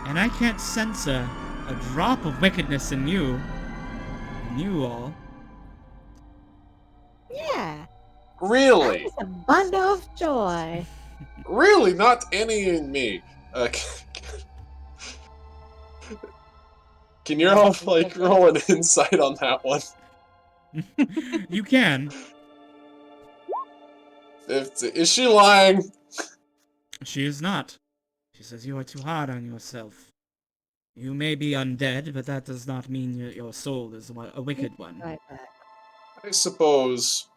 And I can't sense a drop of wickedness in you. In you all. Yeah, Really? it's a bundle of joy. Really? Not any in me. Can you all, like, roll an insight on that one? You can. Is she lying? She is not. She says you are too hard on yourself. You may be undead, but that does not mean your soul is a wicked one. Right back. I suppose.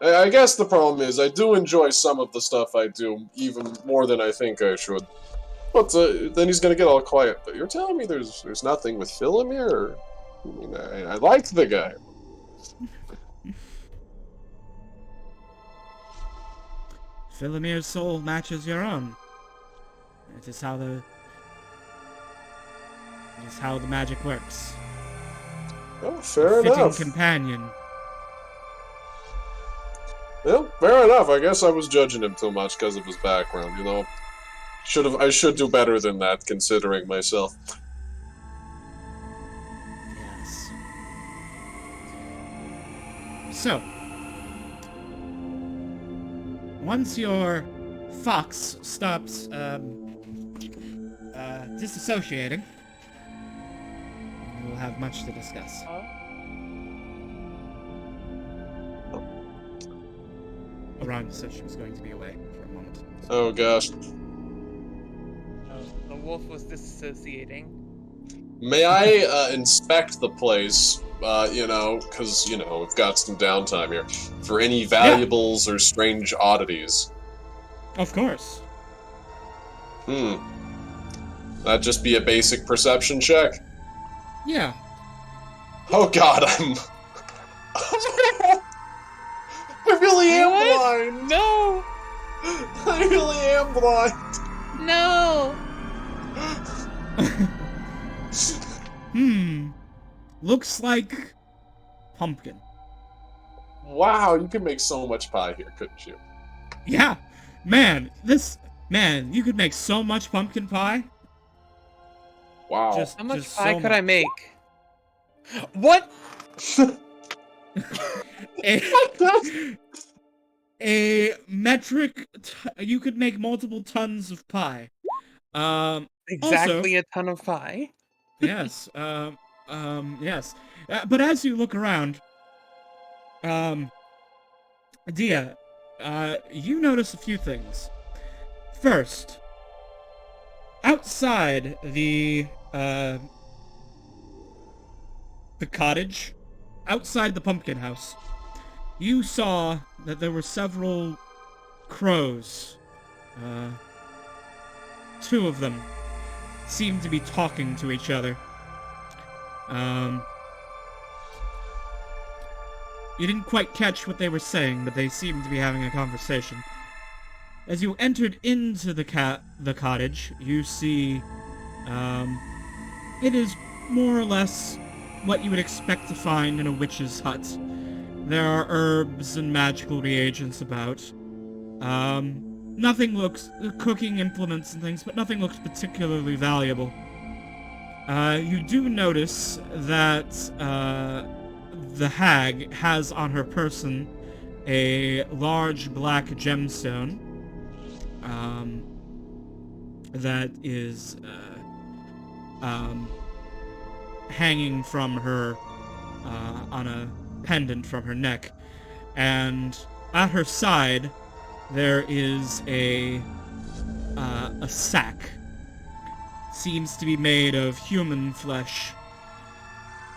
I guess the problem is I do enjoy some of the stuff I do, even more than I think I should. But then he's gonna get all quiet. But you're telling me there's nothing with Philomir? Or, I mean, I liked the guy. Philomir's soul matches your own. It is how the magic works. Oh, fair Fitting enough. companion. Well, fair enough. I guess I was judging him too much because of his background. You know, I should do better than that, considering myself. Yes. So, once your fox stops disassociating, we will have much to discuss. Around decision is going to be away for a moment. Oh gosh. The wolf was disassociating. May I inspect the place? You know, because we've got some downtime here. For any valuables or strange oddities. Of course. That'd just be a basic perception check. Yeah. Oh god, I really am blind! No! I really am blind! No! Looks like pumpkin. Wow, you could make so much pie here, couldn't you? Yeah. Man, you could make so much pumpkin pie. Wow. How much just pie so could I make? What? a metric. You could make multiple tons of pie. Exactly Also, a ton of pie. yes. Yes. But as you look around, Dia, you notice a few things. First, outside the cottage, outside the pumpkin house, you saw that there were several crows. Two of them seemed to be talking to each other. You didn't quite catch what they were saying, but they seemed to be having a conversation. As you entered into the cottage, you see, it is more or less what you would expect to find in a witch's hut. There are herbs and magical reagents about. Nothing looks... cooking implements and things, but nothing looks particularly valuable. You do notice that, the hag has on her person a large black gemstone, that is, hanging from her, on a pendant from her neck, and at her side there is a sack. Seems to be made of human flesh,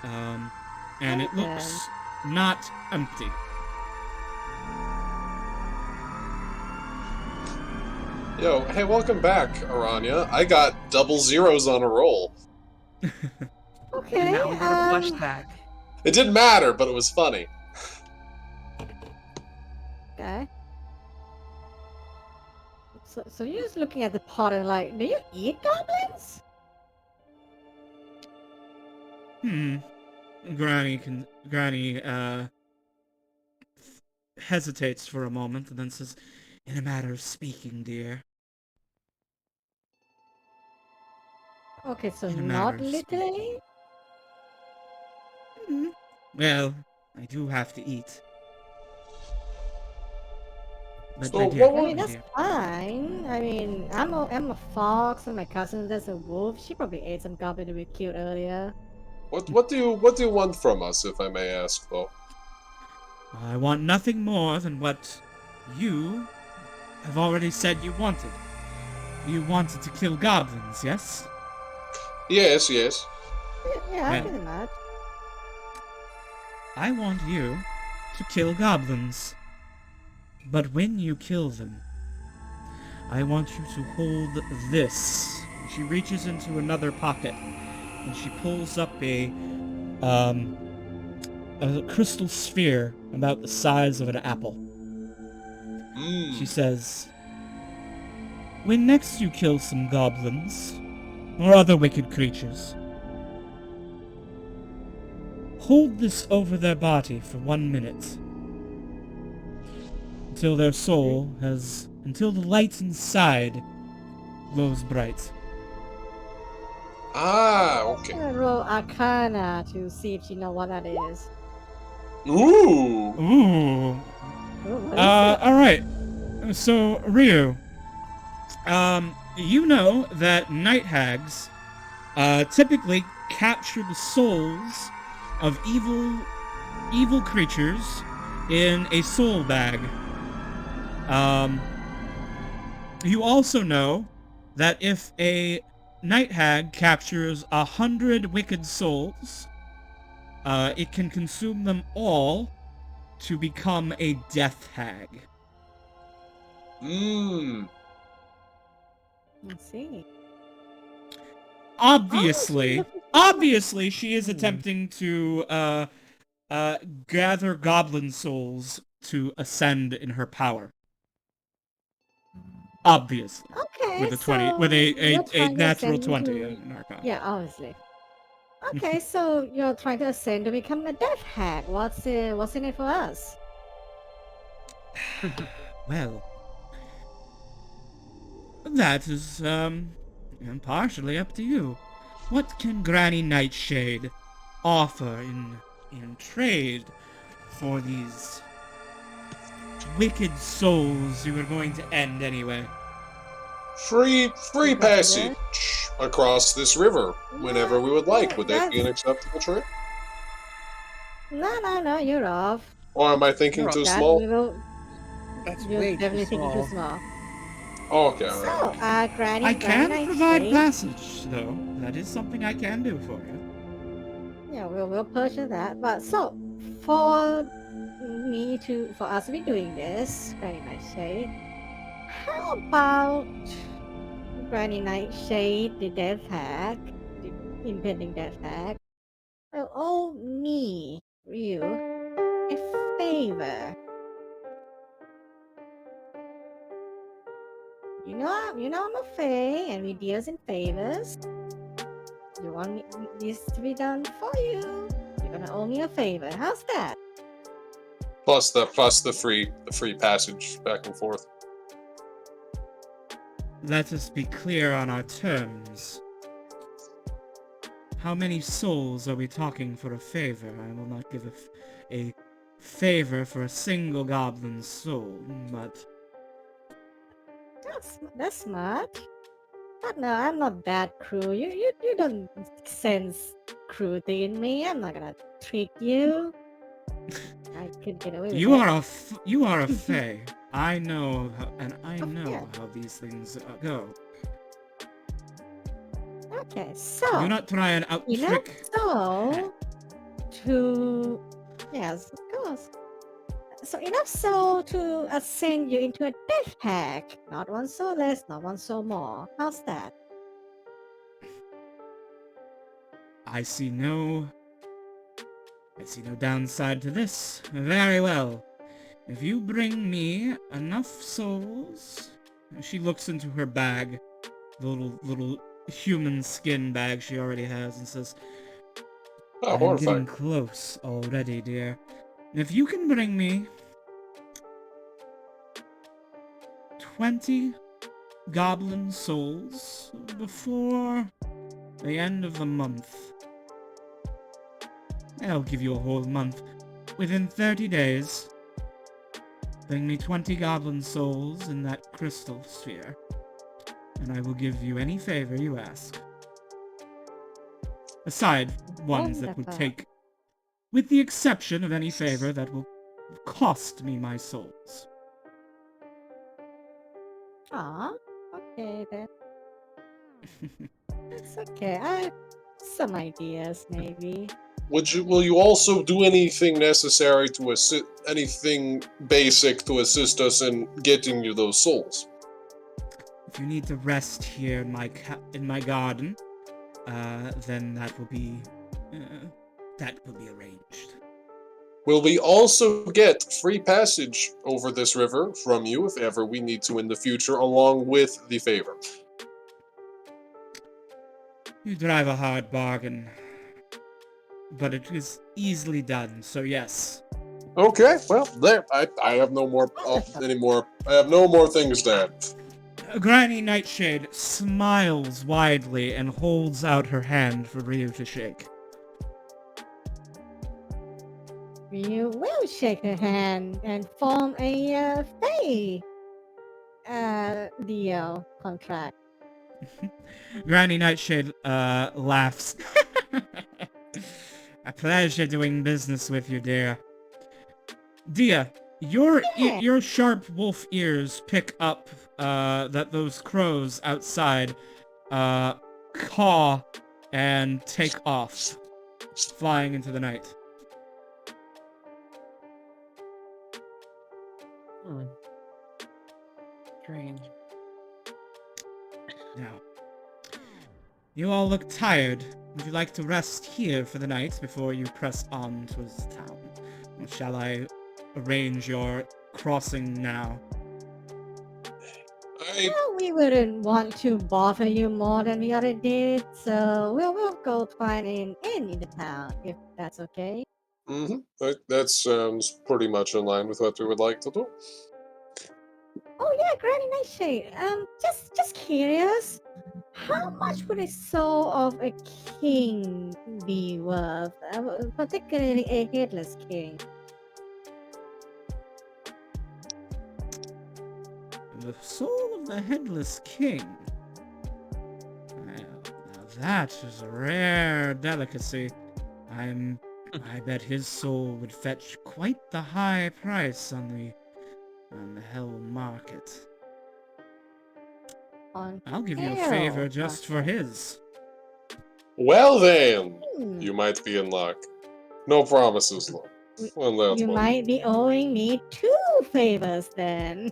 and it looks not empty. Yo, hey, welcome back, Aranya. I got double zeros on a roll. Okay. Now we got a flashback. It didn't matter, but it was funny. Okay. So you're just looking at the pot and like, do you eat goblins? Granny hesitates for a moment and then says, "In a matter of speaking, dear." Okay, so In a manner not of speaking. literally? Well, I do have to eat. But So my dear, what I mean, would my that's dear, fine. I mean, I'm a fox and my cousin there's a wolf. She probably ate some goblin we killed earlier. what do you want from us, if I may ask, though? I want nothing more than what you have already said you wanted. You wanted to kill goblins, yes? Yes, yes. Yeah, Well, pretty much. I want you to kill goblins. But when you kill them, I want you to hold this. She reaches into another pocket and she pulls up a crystal sphere about the size of an apple. She Mmm. says, when next you kill some goblins, or other wicked creatures, hold this over their body for 1 minute, until the light inside glows bright. Ah, I'm okay. gonna roll Arcana to see if you know what that is. Ooh. Ooh. Oh, what is it? Alright. So, Ryu, you know that night hags, typically capture the souls of evil creatures in a soul bag. You also know that if a night hag captures 100 wicked souls, it can consume them all to become a death hag. Mmm. Let's see. Obviously, Looking obviously, she is attempting to gather goblin souls to ascend in her power. Obviously, Okay, with a 20, with so you're a trying to natural ascend 20 into... in Arcana. Yeah, obviously. Okay, so you're trying to ascend to become a death hag. What's in it for us? Well, that is partially up to you. What can Granny Nightshade offer in trade for these wicked souls you were going to end anyway? Free Consider. passage across this river whenever we would like. Would that be an That's... acceptable trade? No, you're off. Or am I thinking You're too That small? little... That's You're way too definitely thinking too small. small. Oh, okay, So, alright. I Granny can provide Nightshade. passage, though. That is something I can do for you. Yeah, we'll purchase that. But so, for for us to be doing this, Granny Nightshade, how about Granny Nightshade, the death hag, the impending death hag, will owe me, Ryu, a favor. You know I'm a fae, and we deals in favors. You want this to be done for you? You're gonna owe me a favor. How's that? Plus the free passage back and forth. Let us be clear on our terms. How many souls are we talking for a favor? I will not give a favor for a single goblin soul, but... That's smart. But no, I'm not that cruel. You don't sense cruelty in me. I'm not gonna trick you. I could get away with You it. are you are a fae. I know, I know yeah. how these things go. Okay, so Do not try and enough out-trick... so to... Yes, of course. So enough so to ascend you into a death hag. Not one soul less, not one soul more. How's that? I see no downside to this. Very well. If you bring me enough souls... She looks into her bag, the little human skin bag she already has, and says, Oh, I'm horrifying. getting close already, dear. If you can bring me 20 goblin souls before the end of the month. I'll give you a whole month. Within 30 days, bring me 20 goblin souls in that crystal sphere, and I will give you any favor you ask. Aside ones that would Wonderful. take, with the exception of any favor that will cost me my souls. Aw, okay then. It's okay. I have some ideas, maybe. Will you also do anything necessary to assist, anything basic to assist us in getting you those souls? If you need to rest here in my garden, then that will be arranged. Will we also get free passage over this river from you if ever we need to in the future, along with the favor? You drive a hard bargain, but it is easily done, so yes. Okay, well, there. I have no more anymore. I have no more things to add. Granny Nightshade smiles widely and holds out her hand for Ryu to shake. You will shake her hand and form a Fey deal contract. Granny Nightshade laughs. A pleasure doing business with you, dear. Dia, your sharp wolf ears pick up that those crows outside caw and take off, flying into the night. Strange. Now, you all look tired. Would you like to rest here for the night before you press on towards the town? Or shall I arrange your crossing now? Well, we wouldn't want to bother you more than we already did, so we'll go find an inn in the town, if that's okay. That sounds pretty much in line with what we would like to do. Oh yeah, Granny Nightshade. Just curious. How much would a soul of a king be worth? Particularly a headless king. The soul of the headless king. Well, now that is a rare delicacy. I bet his soul would fetch quite the high price on the hell market. I'll give you a favor just for his. Well then, Hmm. you might be in luck. No promises, though. Well, that's You one. might be owing me 2 favors then.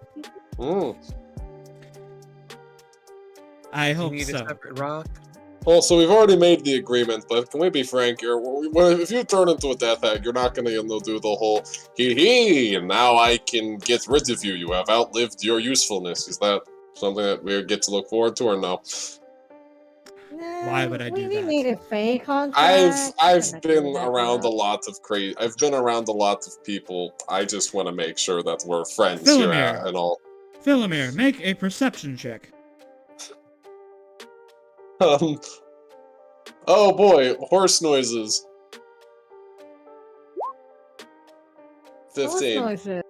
I You hope need a so. separate rock. Also, we've already made the agreement, but can we be frank here? If you turn into a death hag, you're not going to do the whole hee and now I can get rid of you. You have outlived your usefulness. Is that something that we get to look forward to, or no? Why would I do We that? made a fake contract. I've been around a lot of I've been around a lot of people. I just want to make sure that we're friends here Philomere. and all. Philomere, make a perception check. Oh boy, horse noises. 15. noises.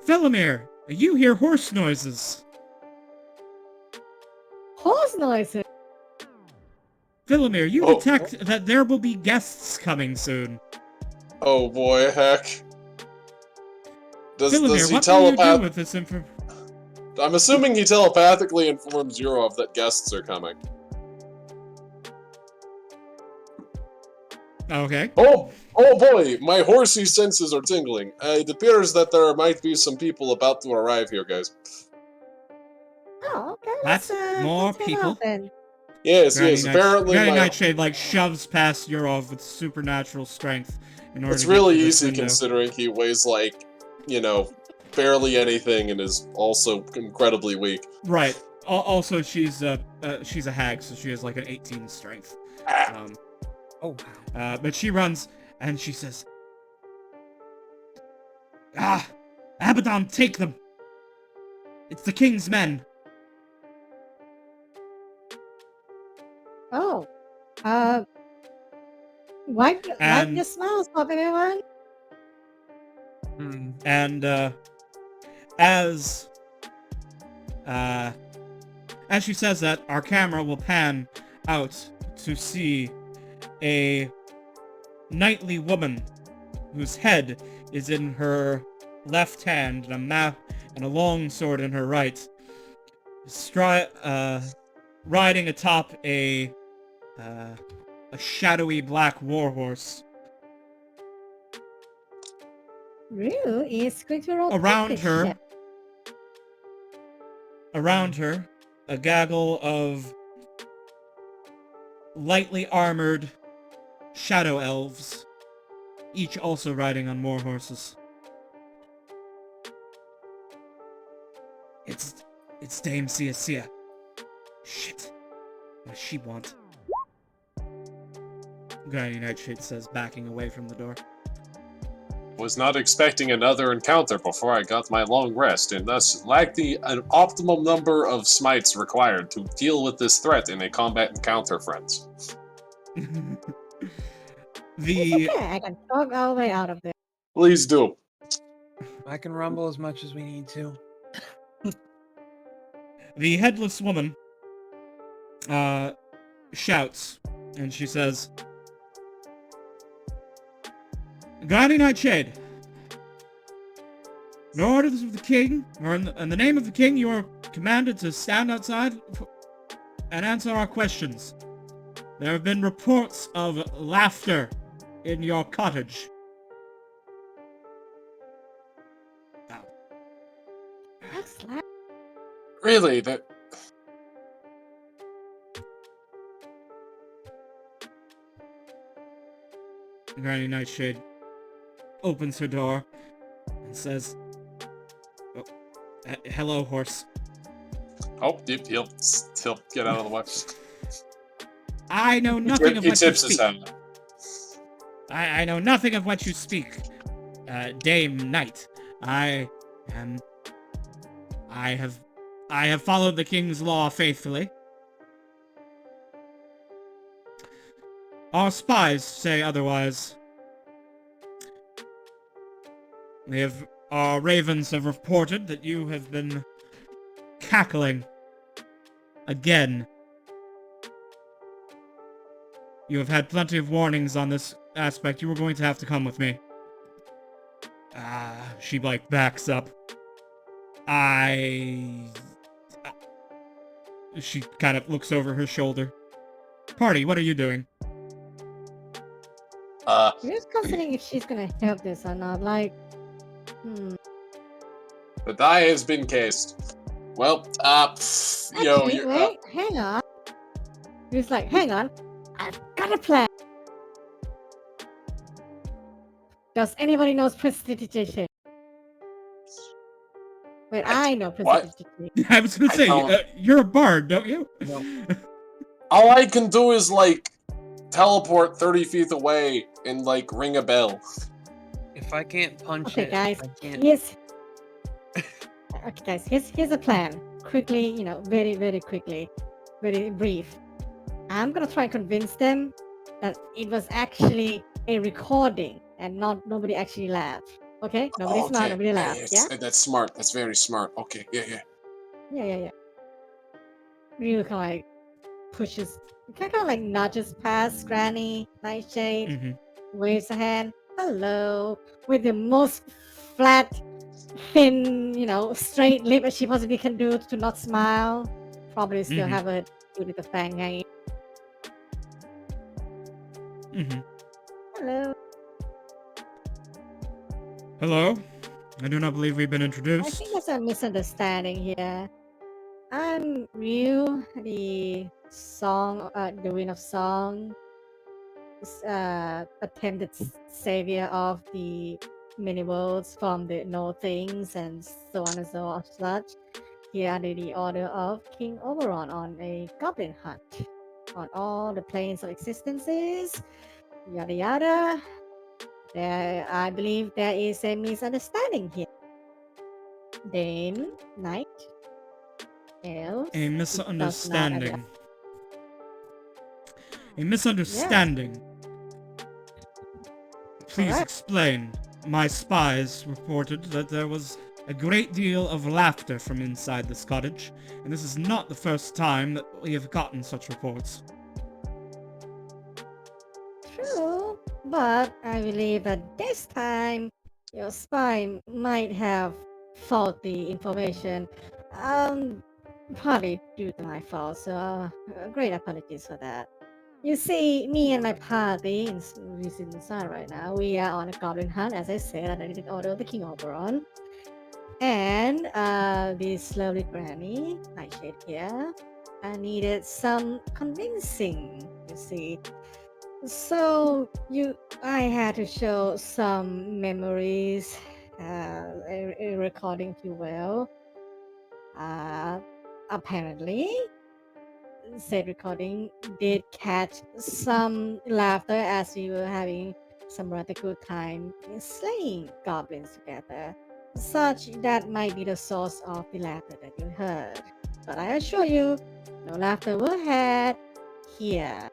Philomere, you hear horse noises. Horse noises. Philomere, you Oh. detect that there will be guests coming soon. Oh boy, heck. Does Philomere, he what will you do telepath? with this info? I'm assuming he telepathically informs Yurov that guests are coming. Okay. Oh boy, my horsey senses are tingling. It appears that there might be some people about to arrive here, guys. Oh, okay. That's more let's head people. out then. Yes, apparently Granny my... Nightshade shoves past Yurov with supernatural strength in order It's to get really to this easy window. considering he weighs barely anything and is also incredibly weak. Right. Also, she's a hag, so she has an 18 strength. Oh, wow. But she runs and she says, Abaddon, take them! It's the king's men! Oh, Uh, wipe And- the smiles off, everyone. And as she says that, our camera will pan out to see a knightly woman whose head is in her left hand and a map and a long sword in her right, riding atop a shadowy black warhorse. Rue is going to roll Around tactics her, check. a gaggle of lightly armored shadow elves, each also riding on war horses. It's Dame Sia. Shit. What does she want? Granny Nightshade says, backing away from the door. Was not expecting another encounter before I got my long rest, and thus lacked an optimum number of smites required to deal with this threat in a combat encounter, friends. Okay, I can talk our way out of there. Please do. I can rumble as much as we need to. The headless woman shouts, and she says, Granny Nightshade, in orders of the king, or in the name of the king, you are commanded to stand outside and answer our questions. There have been reports of laughter in your cottage. That's like Really? That... Granny Nightshade opens her door and says, oh, hello, horse. Oh, he'll get out of the way. I know nothing of He what you tips his speak. head. I know nothing of what you speak, Dame Knight. I have followed the king's law faithfully. Our spies say otherwise. Our ravens have reported that you have been cackling again. You have had plenty of warnings on this aspect. You were going to have to come with me. She, backs up. She kind of looks over her shoulder. Party, what are you doing? I'm just considering if she's gonna help this or not. The die has been cased. Well, Actually, wait, hang on. He's like, hang on, I've got a plan. Does anybody know prestidigitation? Wait, I know prestidigitation. I was gonna say, you're a bard, don't you? No. all I can do is, teleport 30 feet away and, ring a bell. If I can't punch Okay, it, guys, I can't. Okay, guys, here's a plan. Quickly, very, very quickly. Very brief. I'm gonna try and convince them that it was actually a recording and nobody actually laughed. Okay? Nobody smiled, nobody laughed. Yeah? That's smart. That's very smart. Okay, yeah. Yeah. Ryu kind of pushes, kind of nudges past Granny Nightshade, Mm-hmm. waves a hand, hello, with the most flat, thin, straight lip as she possibly can do to not smile. Probably still have a with the fang hanging. Mm-hmm. Hello. Hello? I do not believe we've been I introduced. think there's a misunderstanding here. I'm Ryu, the Wind of Song, attempted savior of the many worlds from the no things and so on and so on such. Here under the order of King Oberon on a goblin hunt on all the planes of existences, yada yada. I believe there is a misunderstanding here. Dame, Knight, Elves. A misunderstanding. A misunderstanding. Please Correct. explain. My spies reported that there was a great deal of laughter from inside this cottage, and this is not the first time that we have gotten such reports. True, but I believe that this time your spy might have faulty information. Partly due to my fault, so great apologies for that. You see, me and my party, who's inside right now, we are on a goblin hunt, as I said, under the order of the King Oberon. And this lovely granny, Nightshade here, I needed some convincing, you see. So I had to show some memories, a recording, if you will. Apparently, said recording did catch some laughter as we were having some rather good time in slaying goblins together. Such that might be the source of the laughter that you heard. But I assure you, no laughter were had here.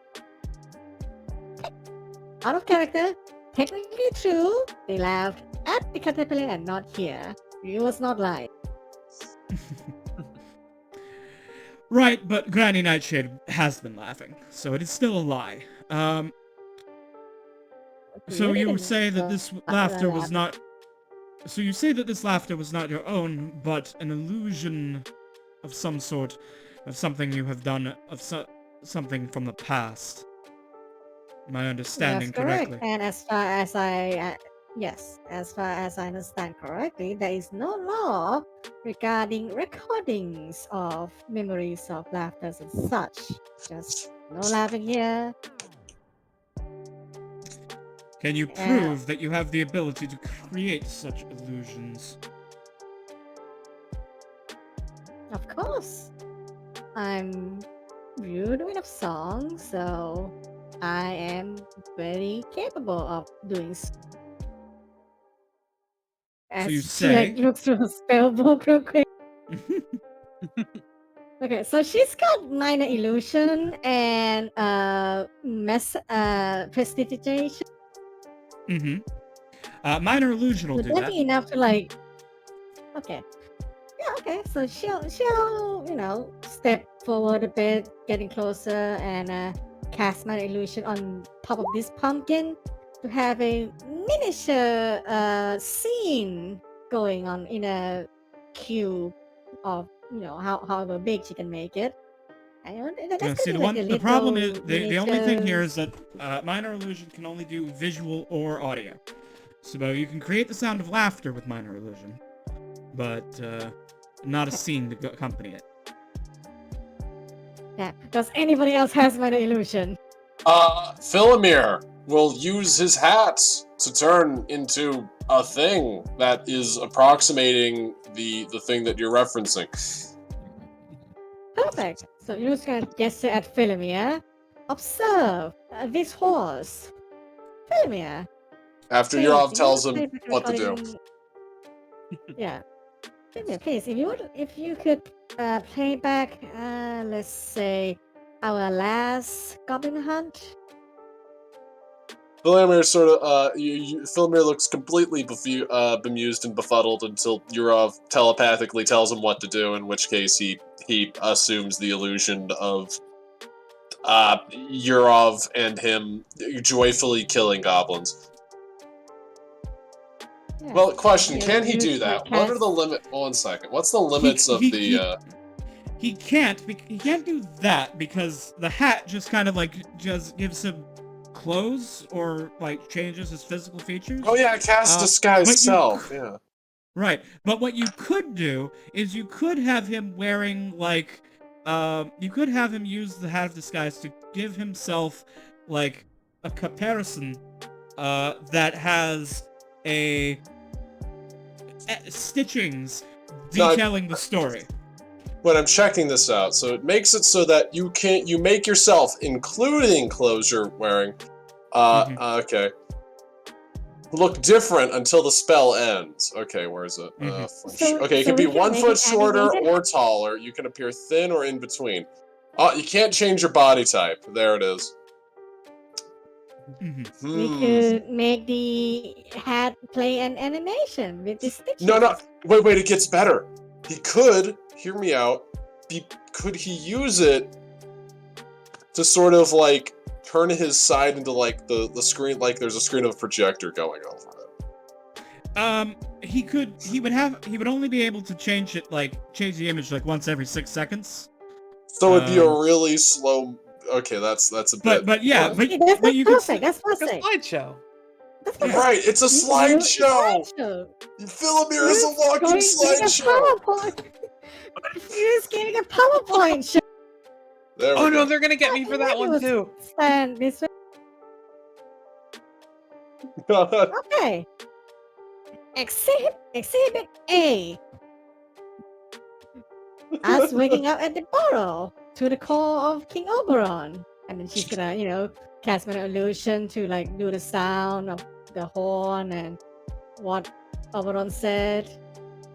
Out of character, technically true, they laughed at the caterpillar and not here. You was not lying. Right, but Granny Nightshade has been laughing, so it is still a lie. So you say that this laughter was not... So you say that this laughter was not your own, but an illusion of some sort, of something you have done, of something from the past. Am I understanding That's correct. correctly? And as far as as far as I understand correctly, there is no law regarding recordings of memories of laughter and such. Just no laughing here. Can you prove that you have the ability to create such illusions? Of course. I'm rude enough song, so I am very capable of doing so. So you She, say... like, looks through her spell book real quick. Okay, so she's got minor illusion and prestidigitation. Minor illusion will So do that'd that. be enough to like. Okay. Yeah. Okay. So she'll step forward a bit, getting closer, and cast minor illusion on top of this pumpkin to have a miniature scene going on in a cube of however big she can make it. That's See, gonna be like a the problem is little the only thing here miniatures. is that minor illusion can only do visual or audio. So you can create the sound of laughter with minor illusion, but not a scene to accompany it. Yeah. Does anybody else has minor illusion? Philomir will use his hat to turn into a thing that is approximating the thing that you're referencing. Perfect. So you're just gonna gesture at Philomir. Observe this horse. Philomir. After Please, Yurov if you tells would him play back what to do. recording- Yeah. Philomir, please, if you could play back, let's say, our last goblin hunt. Philomir Philomir looks completely bemused and befuddled until Yurov telepathically tells him what to do, in which case he assumes the illusion of Yurov and him joyfully killing goblins. Yeah. Well, question, You can he use do the that? What are cast- the limit? 1 second. What's the limits of the... He can't do that because the hat just kind of just gives him clothes or like changes his physical features. Oh yeah, cast disguise self, yeah. Right, but what you could do is you could have him wearing you could have him use the hat of disguise to give himself like a caparison that has stitchings detailing the story. When I'm checking this out, so it makes it so that you make yourself, including clothes you're wearing, okay, look different until the spell ends. Okay, where is it? Okay, it can be 1 foot shorter or taller. You can appear thin or in between. Oh, you can't change your body type. There it is. We could make the hat play an animation with the stitches. No. Wait. It gets better. He could hear me out. Could he use it to sort of like turn his side into like the screen, like there's a screen of a projector going over it? He would only be able to change the image like once every 6 seconds. So it'd be a really slow. Okay, that's a bit. But yeah, but that's you perfect. That's Like a perfect. slideshow. That's Yeah. Right, it's a slideshow. slideshow. Philomere is a walking slideshow. You're getting a PowerPoint show. There we Oh go. no, they're gonna get me for that one too. Stand this way. Okay. Exhibit A. Us waking up at the borough to the call of King Oberon. And then she's gonna, cast an illusion to like do the sound of the horn and what Oberon said.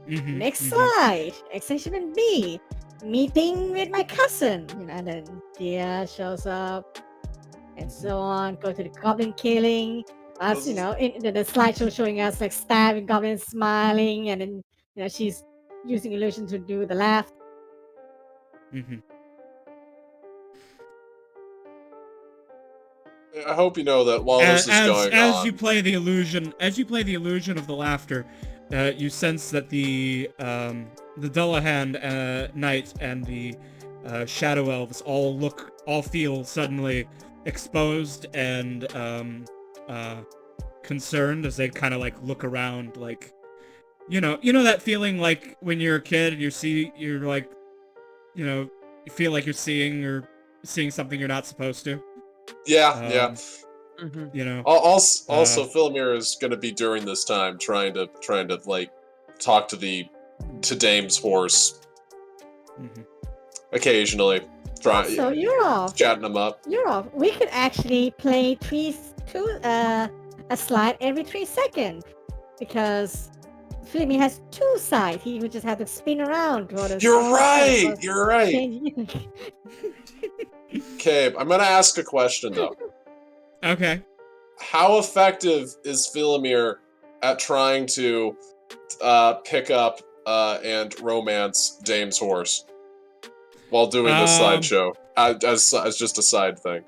Next slide. Exhibit B. Meeting with my cousin. And then Dia shows up and so on. Go to the goblin killing. Us, in the slideshow showing us like stabbing goblins smiling, and then she's using illusion to do the laugh. I hope you know that while this is going as on, you play the illusion of the laughter, you sense that the Dullahan Knight and the Shadow Elves all feel suddenly exposed and concerned as they kind of like look around, like you know that feeling like when you're a kid and you feel like you're seeing something you're not supposed to. yeah. Also, Uh, Philomere is going to be during this time trying to like talk to Dame's horse occasionally. So you're off. Chatting him up. You're off. We could actually play a slide every 3 seconds because Flimmy has 2 sides. He would just have to spin around. You're right. Okay, I'm gonna ask a question though. Okay. How effective is Philomere at trying to pick up and romance Dame's horse while doing this slideshow as just a side thing?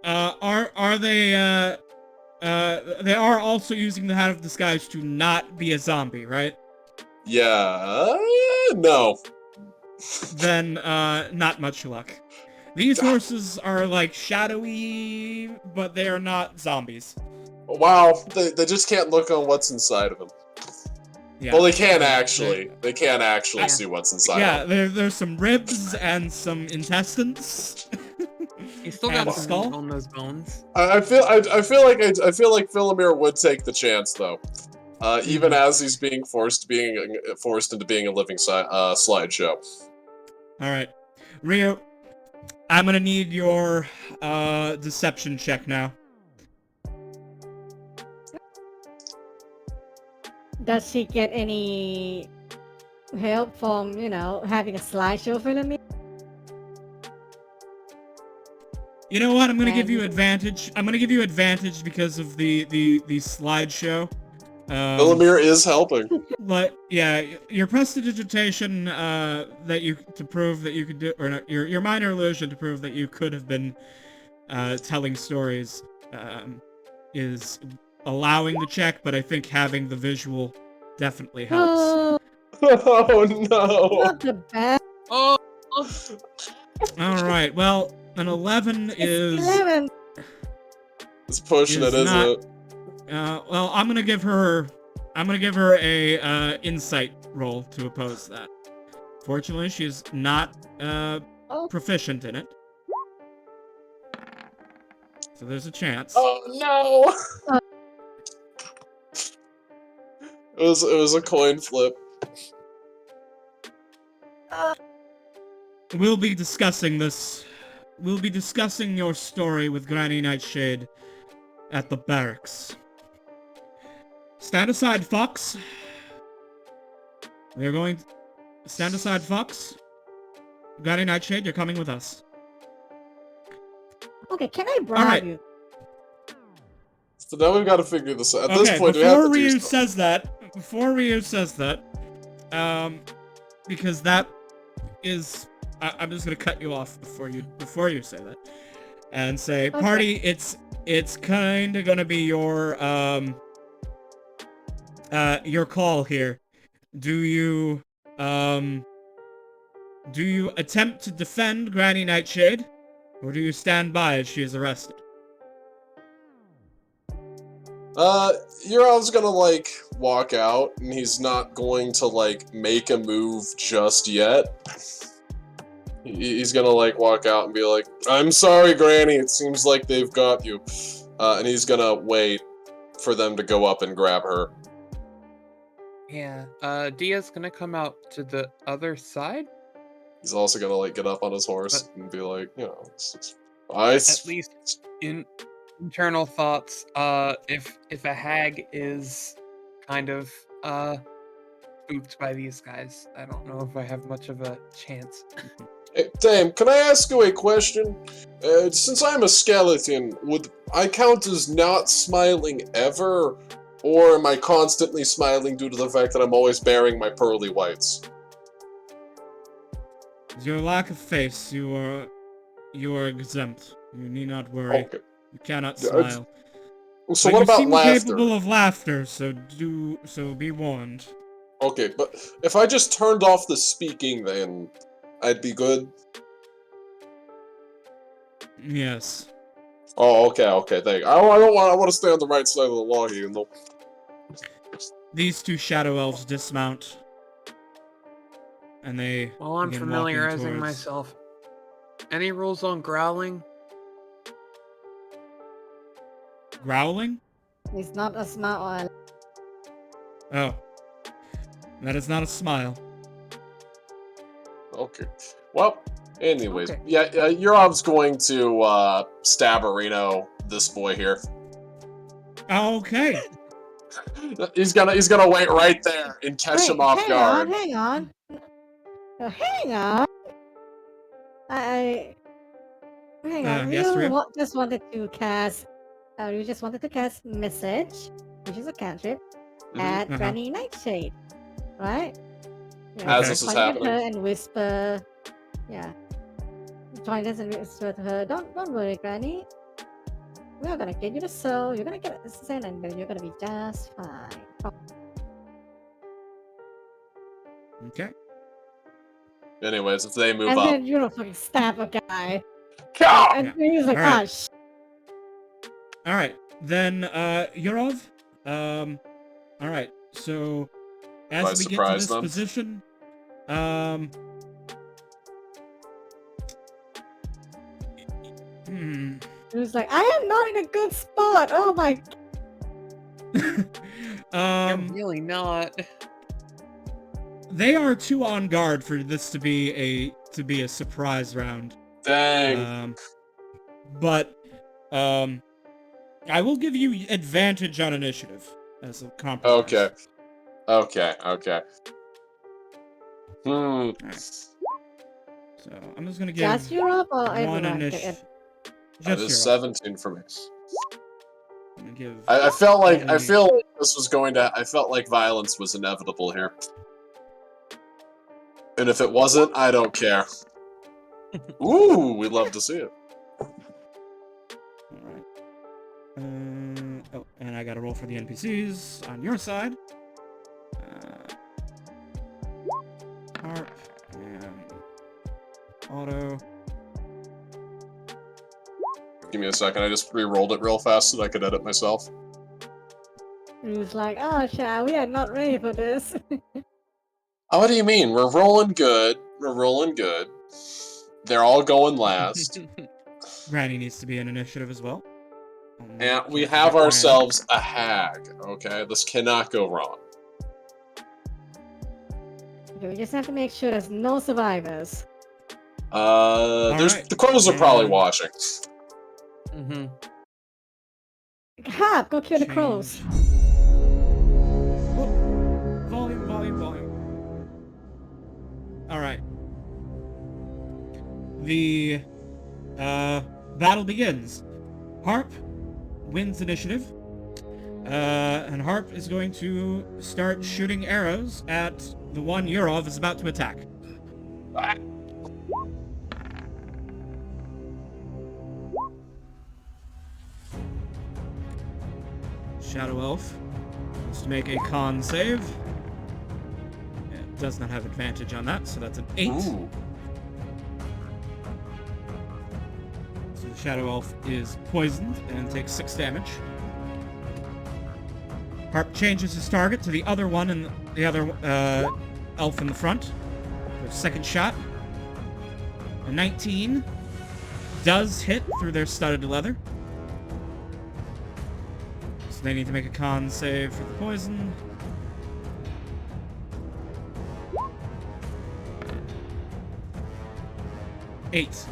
Are they they are also using the Hat of Disguise to not be a zombie, right? Yeah, no. Then not much luck. These horses are like shadowy, but they are not zombies. Wow, they just can't look on what's inside of them. Yeah. Well, they can actually. They can actually see what's inside. Yeah, there's some ribs and some intestines. You still got some meat on those bones. I feel like Philomere would take the chance though, even as he's being forced into being a living slideshow. All right, Rio, I'm gonna need your deception check now. Does she get any help from, having a slideshow for me? You know what? I'm gonna give you advantage. I'm gonna give you advantage because of the slideshow. Philomere is helping. But yeah, your prestidigitation to prove that you could do, or no, your minor illusion to prove that you could have been telling stories is allowing the check, but I think having the visual definitely helps. Oh no! Not the best. Oh. All right. Well, an 11 is 11. It's pushing it, isn't it? Well, I'm gonna give her a insight roll to oppose that. Fortunately, she's not proficient in it, so there's a chance. Oh no! It was a coin flip. We'll be discussing this. We'll be discussing your story with Granny Nightshade at the barracks. Stand aside, Fox. We are going... Stand aside, Fox. Granny Nightshade, you're coming with us. Okay, can I bribe you? So now we've got to figure this out. At Okay, this point, we have before to do Ryu stuff. says that, because that is, I'm just gonna cut you off before you say that, and say, Okay. party, it's kind of gonna be your call here. Do you attempt to defend Granny Nightshade, or do you stand by as she is arrested? Yurov's gonna, like, walk out, and he's not going to, like, make a move just yet. He's gonna, like, walk out and be like, I'm sorry, Granny, it seems like they've got you. And he's gonna wait for them to go up and grab her. Yeah. Dia's gonna come out to the other side. He's also gonna, like, get up on his horse and be like, you know, At least in internal thoughts. If a hag is kind of spooked by these guys, I don't know if I have much of a chance. Hey, Dame, can I ask you a question? Since I'm a skeleton, would I count as not smiling ever? Or am I constantly smiling due to the fact that I'm always bearing my pearly whites? Your lack of face, you are exempt. You need not worry. Okay. You cannot Yeah, smile. So But what you about seem laughter? capable of laughter, so be warned. Okay, but if I just turned off the speaking, then I'd be good? Yes. Oh, okay, thank you. I want to stay on the right side of the law here, you know. These two shadow elves dismount, and they Well, I'm begin walking familiarizing towards... myself. Any rules on growling? Growling? It's not a smile. Oh. That is not a smile. Okay. Well, anyways, Okay. yeah, Yurov's going to stab Arino, this boy here. Okay. He's gonna wait right there and catch him off guard. Hang on. Hang on. Hang on. yes, Rhea? Just wanted to cast. You just wanted to cast message, which is a cantrip, at Granny Nightshade, right? Yeah, As Okay. this is point at happening. her and whisper. Yeah. Point us and whisper to her. Don't worry, Granny. We are gonna get you the soul. You're gonna get the sin, and then you're gonna be just fine. Oh, Okay. Anyways, if they move and up. then you don't fucking stab a guy. God! And he's like, Alright. ah, sh. Alright. Then, Yurov? Alright. So, I as we get to surprise this them? position, He was like, I am not in a good spot. Oh my. You're really not. They are too on guard for this to be a surprise round. Dang. But I will give you advantage on initiative as a compromise. Okay. So I'm just gonna give Just Europe or one everyone? initiative. That Just is Europe. 17 for me. I'm gonna give. I felt like only- this was going to. I felt like violence was inevitable here. And if it wasn't, I don't care. Ooh, we'd love to see it. Alright. Oh, and I gotta roll for the NPCs on your side. Harp and auto. Give me a second. I just re-rolled it real fast so that I could edit myself. He was like, oh, Sha, we are not ready for this. Oh, what do you mean? We're rolling good. They're all going last. Granny needs to be in initiative as well. And we have ourselves a hag, okay? This cannot go wrong. Okay, we just have to make sure there's no survivors. Alright. The crows are probably And- watching. Mm-hmm. Hop, go kill the crows. Volume. Alright. The battle begins. Harp wins initiative And Harp is going to start shooting arrows at the one Yurov is about to attack. Ah. Shadow Elf wants to make a con save. It does not have advantage on that, so that's an 8. Ooh. So the Shadow Elf is poisoned and takes 6 damage. Harp changes his target to the other one and the other elf in the front. For a second shot. A 19 does hit through their studded leather. So they need to make a con save for the poison. Eight.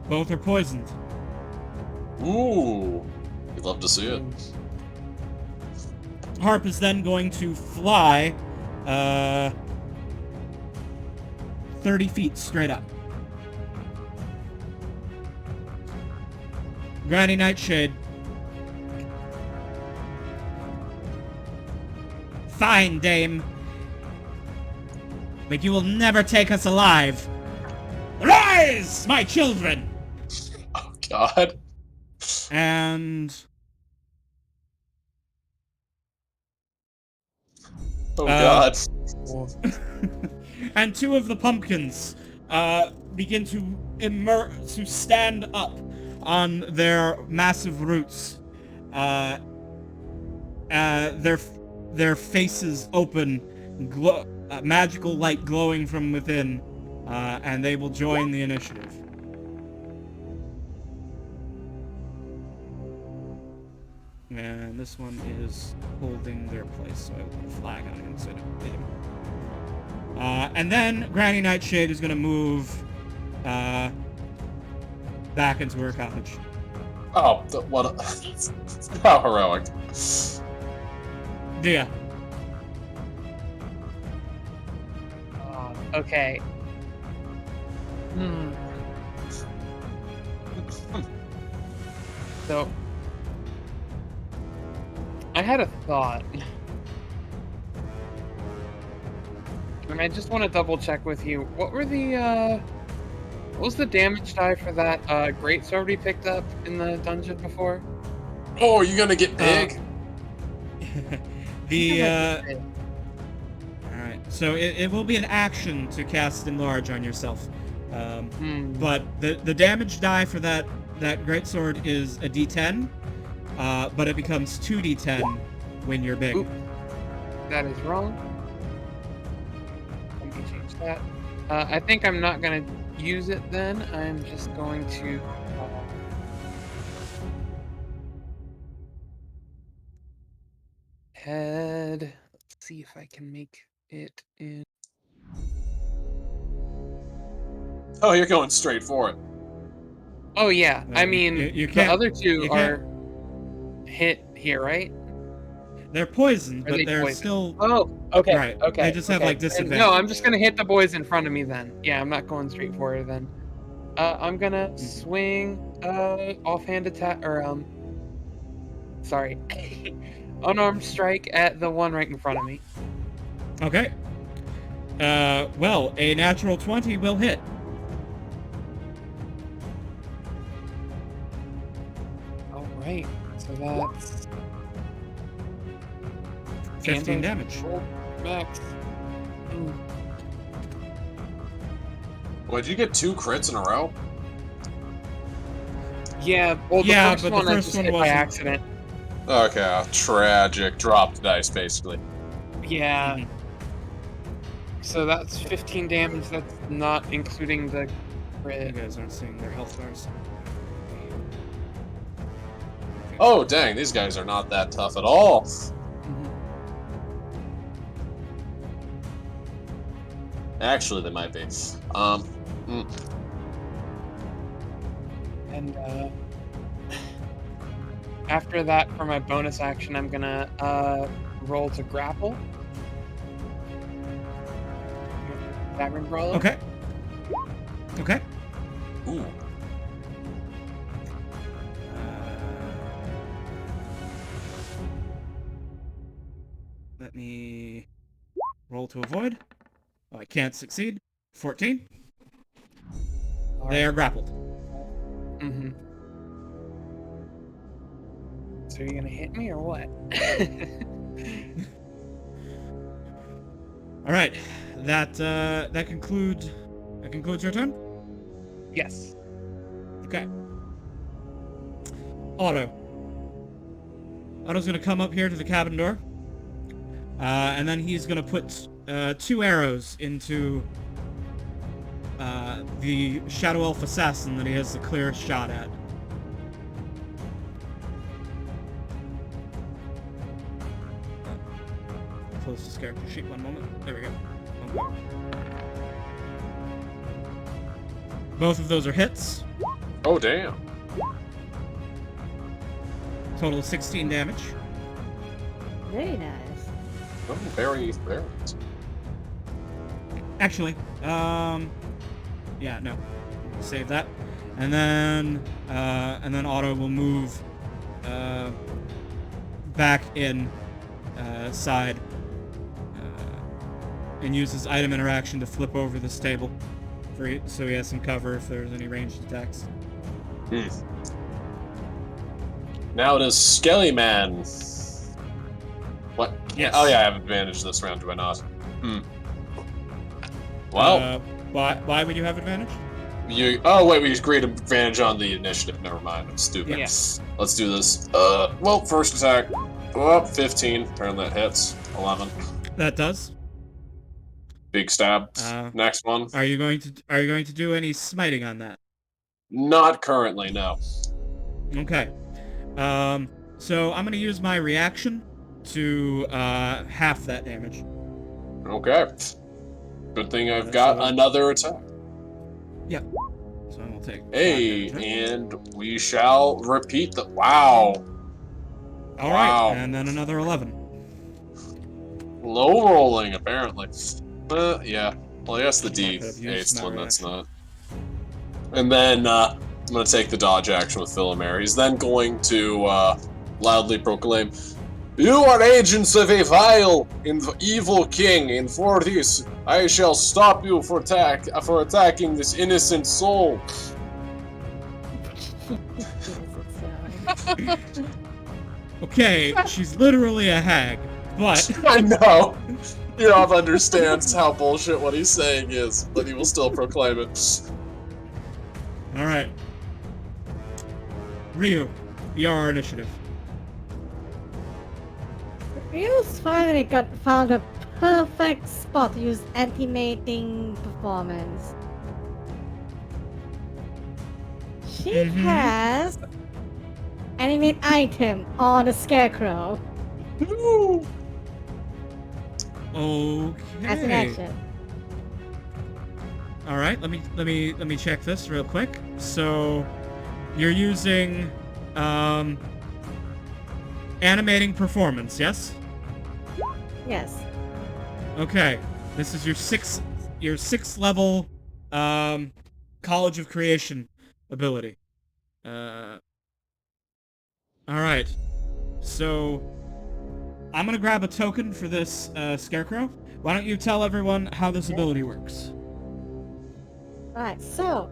Both are poisoned. Ooh. You'd love to see it. Harp is then going to fly 30 feet straight up. Granny Nightshade. Fine, dame. But you will never take us alive. Rise, my children! Oh, God. And... Oh, God. and 2 of the pumpkins begin to stand up on their massive roots. Their faces open, magical light glowing from within, and they will join the initiative. And this one is holding their place, so I will put a flag on it instead of him. And then Granny Nightshade is going to move back into her cottage. Oh, what? How heroic. Yeah. Okay. So, I had a thought. And I just want to double check with you. What were the, what was the damage die for that, greatsword we picked up in the dungeon before? Oh, are you gonna get big? Alright, so it will be an action to cast Enlarge on yourself. But the damage die for that greatsword is a d10, but it becomes 2d10 when you're big. Oop. That is wrong. Let me change that. I think I'm not going to use it then. I'm just going to... head... Let's see if I can make it in... Oh, you're going straight for it. Oh, yeah. I mean, you the can't, other 2 are hit here, right? They're poisoned, but they're poisoned? still... Oh, okay, Right. okay. They just have, like, disadvantage. No, I'm just gonna hit the boys in front of me then. Yeah, I'm not going straight for it then. I'm gonna swing, offhand attack, or, sorry. Unarmed strike at the one right in front of me. Okay. Well, a natural 20 will hit. Alright, so that's... 15 damage. Max. What, did you get 2 crits in a row? Yeah, well, the Yeah, first but the one I first just one hit by wasn't. accident. Okay, tragic. Dropped dice, basically. Yeah. Mhm. So that's 15 damage, that's not including the You crit. guys aren't seeing their health bars. Oh, dang, these guys are not that tough at all. Actually, they might be. And after that, for my bonus action, I'm gonna roll to grapple. Tavern Brawler. Okay. Okay. Ooh. Let me roll to avoid. Oh, I can't succeed. 14. They are grappled. Mm-hmm. So you're gonna hit me or what? All right. That concludes your turn. Yes. Okay. Otto's gonna come up here to the cabin door, and then he's gonna put 2 arrows into the Shadow Elf assassin that he has the clearest shot at. Close this character sheet 1 moment. There we go. Okay. Both of those are hits. Oh, damn. Total of 16 damage. Very nice. Oh, very, very nice. Actually, yeah, no. Save that. And then Otto will move back in side and use his item interaction to flip over this table so he has some cover if there's any ranged attacks. Now it is Skelly Man. What? Yes. Oh yeah, I have advantage this round, do I not? Well, why would you have advantage? oh wait, we agreed advantage on the initiative. Never mind, I'm stupid. Yes. Let's do this. Well, first attack. 15. Turn that hits. 11. That does. Big stab. Next one. Are you going to do any smiting on that? Not currently, no. Okay. So I'm gonna use my reaction to half that damage. Okay. Good thing I've got another attack. Yep. So I will take. Hey, and we shall repeat the. Wow. All right, and then another 11. Low rolling, apparently. Yeah. Well, I guess the D8's one that's not. And then I'm going to take the dodge action with Philomere. He's then going to loudly proclaim, "You are agents of a vile and evil king, and for this I shall stop you for attacking this innocent soul." Okay, she's literally a hag, but I know. Yov understands how bullshit what he's saying is, but he will still proclaim it. all right. Ryu, your initiative. Ryu's finally found a perfect spot to use anti-mating performance. She has animate item on the scarecrow. Okay. As an action. All right, let me check this real quick. So, you're using animating performance, yes? Yes. Okay. This is your sixth level College of Creation ability. All right. So, I'm gonna grab a token for this scarecrow. Why don't you tell everyone how this ability works? Alright, so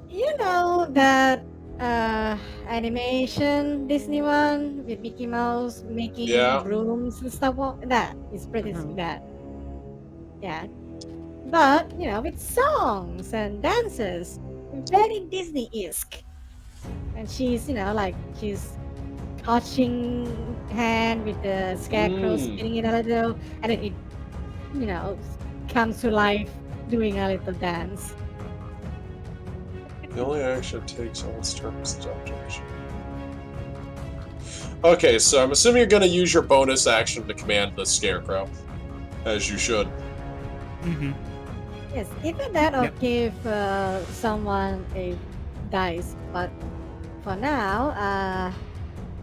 you know that animation Disney one with Mickey Mouse making brooms and stuff. Well, that is pretty that. Yeah. But, you know, with songs and dances, very Disney-esque. And she's, you know, like she's touching hand with the scarecrow spinning it a little, and then it, you know, comes to life doing a little dance. The only action takes all its turns is observation. Okay, so I'm assuming you're going to use your bonus action to command the scarecrow, as you should. Mm-hmm. Yes, either that or give someone a dice, but for now,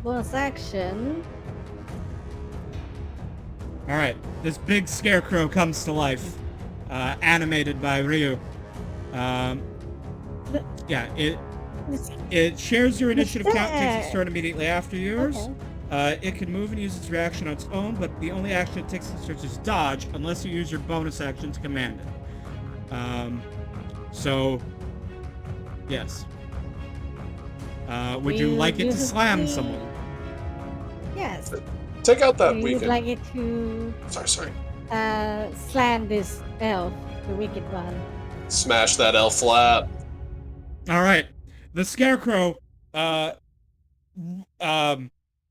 bonus action. Alright, this big scarecrow comes to life, animated by Ryu. Yeah, it shares your initiative count, takes its turn immediately after yours. It can move and use its reaction on its own, but the only action it takes in search is dodge, unless you use your bonus action to command it. So, yes. Would you like it to slam someone? Yes. Take out that You'd weekend. like it to Sorry. slam this elf, the wicked one. Smash that L flat. All right. The scarecrow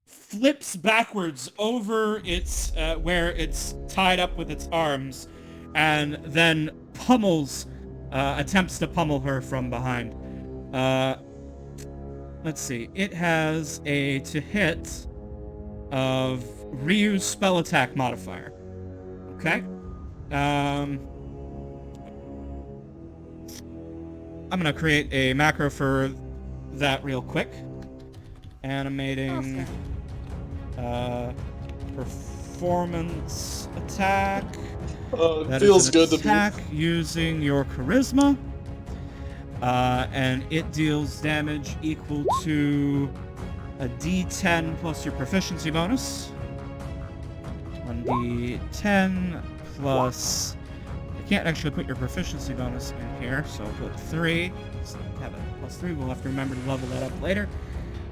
flips backwards over its where it's tied up with its arms, and then attempts to pummel her from behind. Let's see. It has a to hit of reuse spell attack modifier. Okay. I'm gonna create a macro for that real quick. Animating performance attack. It feels good to be. Attack using your charisma. And it deals damage equal to a D10 plus your proficiency bonus. 1D10 plus... I can't actually put your proficiency bonus in here, so I'll put 3. Have it plus 3. We'll have to remember to level that up later.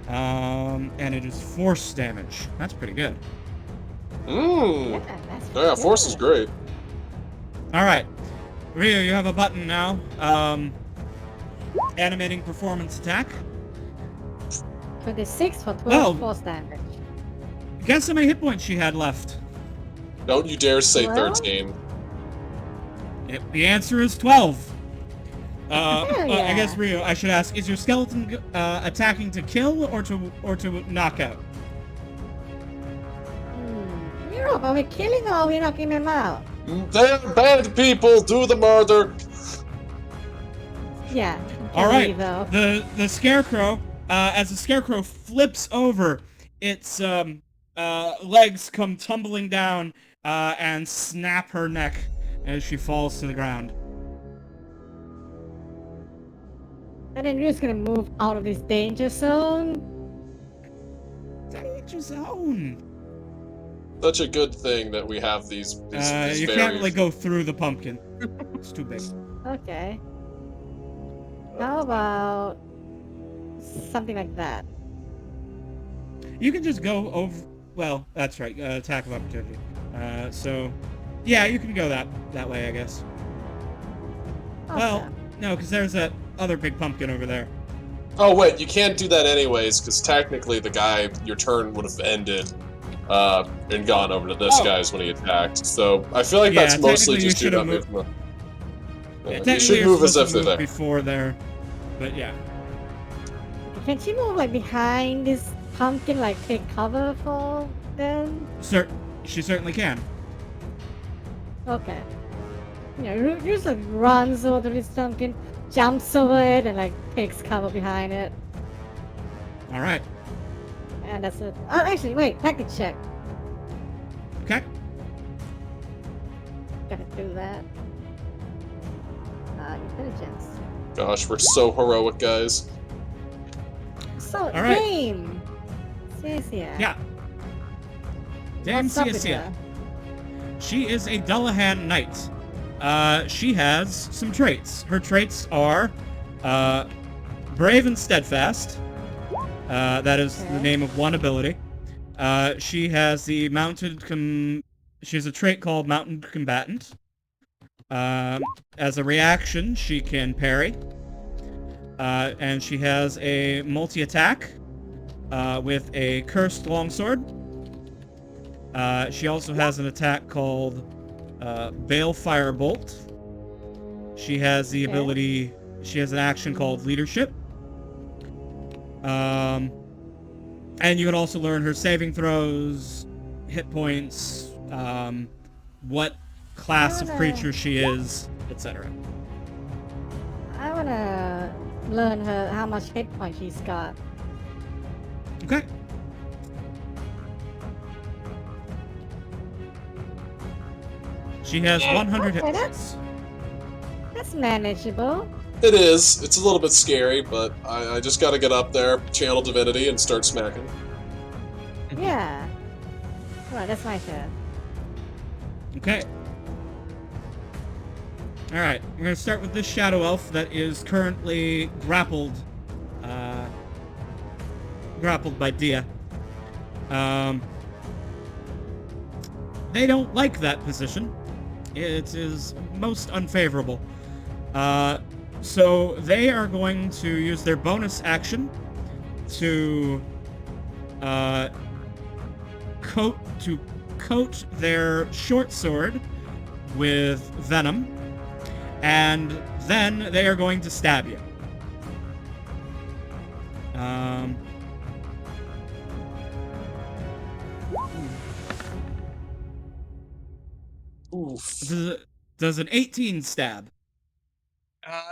And it is force damage. That's pretty good. Yeah, force is great. Alright. Ryu, you have a button now. Animating performance attack. 26 for 12 force damage. Guess how many hit points she had left? Don't you dare say Well? 13. The answer is 12. Hell yeah. I guess, Ryu, I should ask, is your skeleton attacking to kill or to knock out? Europe, are we killing or are we knocking them out? They're bad people, do the murder. Yeah. All right. Though. The scarecrow, as the scarecrow flips over, its legs come tumbling down and snap her neck as she falls to the ground. And then you're just gonna move out of this danger zone. Danger zone. Such a good thing that we have these You barriers. can't really go through the pumpkin. It's too big. Okay. How about something like that? You can just go over... Well, that's right. Attack of opportunity. So... Yeah, you can go that way, I guess. Awesome. Well, no, because there's that other big pumpkin over there. Oh wait, you can't do that anyways, because technically the guy, your turn would have ended and gone over to this guy's when he attacked. So I feel like that's mostly just do that movement. You should move as if they're there. Before there, but yeah. Can she move like behind this pumpkin, like take cover for them? She certainly can. Okay. You know, just like runs over this pumpkin, jumps over it, and like takes cover behind it. All right. And that's it. Oh, actually, wait, tactic check. Okay. Gotta do that. Intelligence. Gosh, we're so heroic, guys. So, All right. Dame. Cecia. Yeah. Dame What's up with Cecia. her? She is a Dullahan knight. She has some traits. Her traits are brave and steadfast. That is the name of one ability. She has the she has a trait called Mounted Combatant. As a reaction, she can parry. And she has a multi-attack with a cursed longsword. She also has an attack called Balefire Bolt. She has the ability... She has an action called Leadership. And you can also learn her saving throws, hit points, what class of creature she is, etc. I wanna learn her how much hit points she's got. Okay. She has 100 hit points. That's manageable. It is. It's a little bit scary, but I just gotta get up there, channel divinity, and start smacking. Yeah. Right, that's my turn. Okay. Alright, we're gonna start with this shadow elf that is currently grappled by Dia. They don't like that position. It is most unfavorable. So they are going to use their bonus action to coat their short sword with venom, and then they are going to stab you. Oof. Does an 18 stab?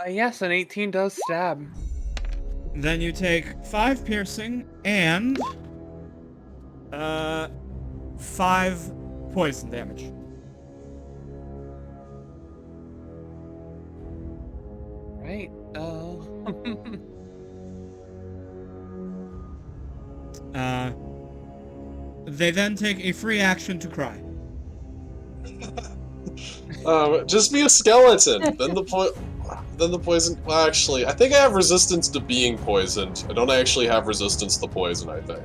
Yes, an 18 does stab. Then you take 5 piercing and 5 poison damage. Right. They then take a free action to cry. Just be a skeleton. Then the poison. Well, actually, I think I have resistance to being poisoned. I don't actually have resistance to poison, I think.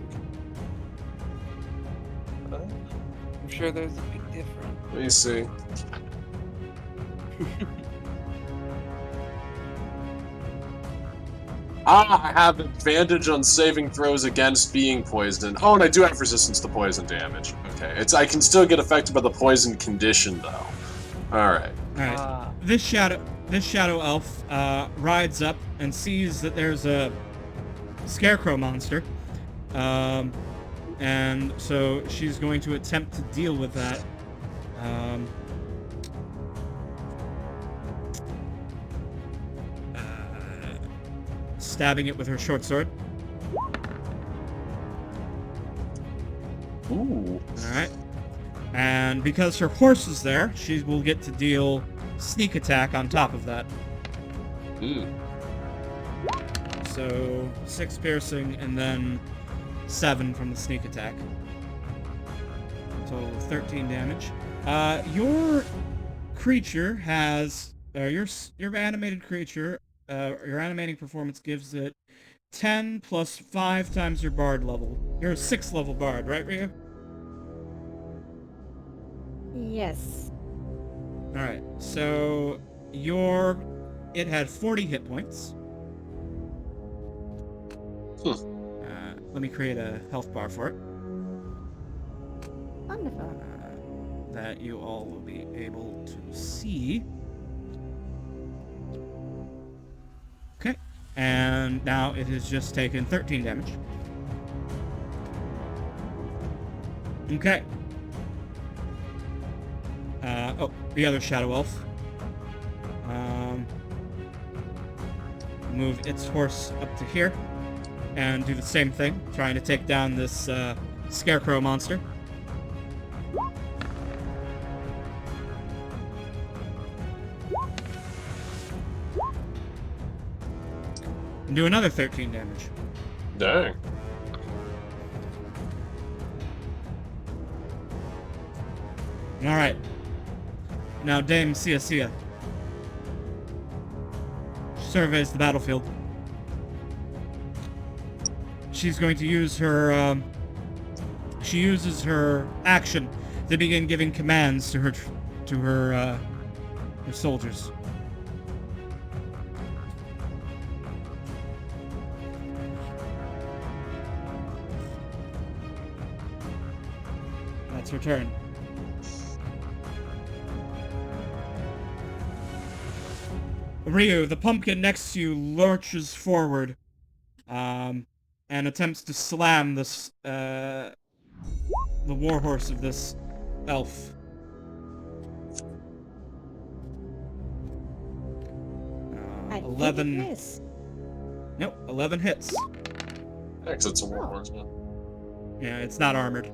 I'm sure there's a big difference. Let me see. I have advantage on saving throws against being poisoned. Oh, and I do have resistance to poison damage. Okay, I can still get affected by the poison condition, though. Alright. Alright. This shadow elf rides up and sees that there's a scarecrow monster. And so she's going to attempt to deal with that. Stabbing it with her short sword. Ooh. Alright. And because her horse is there, she will get to deal sneak attack on top of that. So 6 piercing and then 7 from the sneak attack. Total of 13 damage. Your creature has your animated creature. Your animating performance gives it 10 plus 5 times your bard level. You're a 6th level bard, right, Ryu? Yes. Alright, so it had 40 hit points. Let me create a health bar for it. Wonderful. That you all will be able to see. Okay, and now it has just taken 13 damage. Okay. The other shadow elf. Move its horse up to here and do the same thing, trying to take down this scarecrow monster. And do another 13 damage. Dang. Alright. Now Dame Sia. She surveys the battlefield. She's going to use her, she uses her action to begin giving commands to her soldiers. That's her turn. Ryu, the pumpkin next to you, lurches forward, and attempts to slam this, the warhorse of this elf. I 11. think it is. Nope, 11 hits. Because it's a warhorse. Yeah, it's not armored.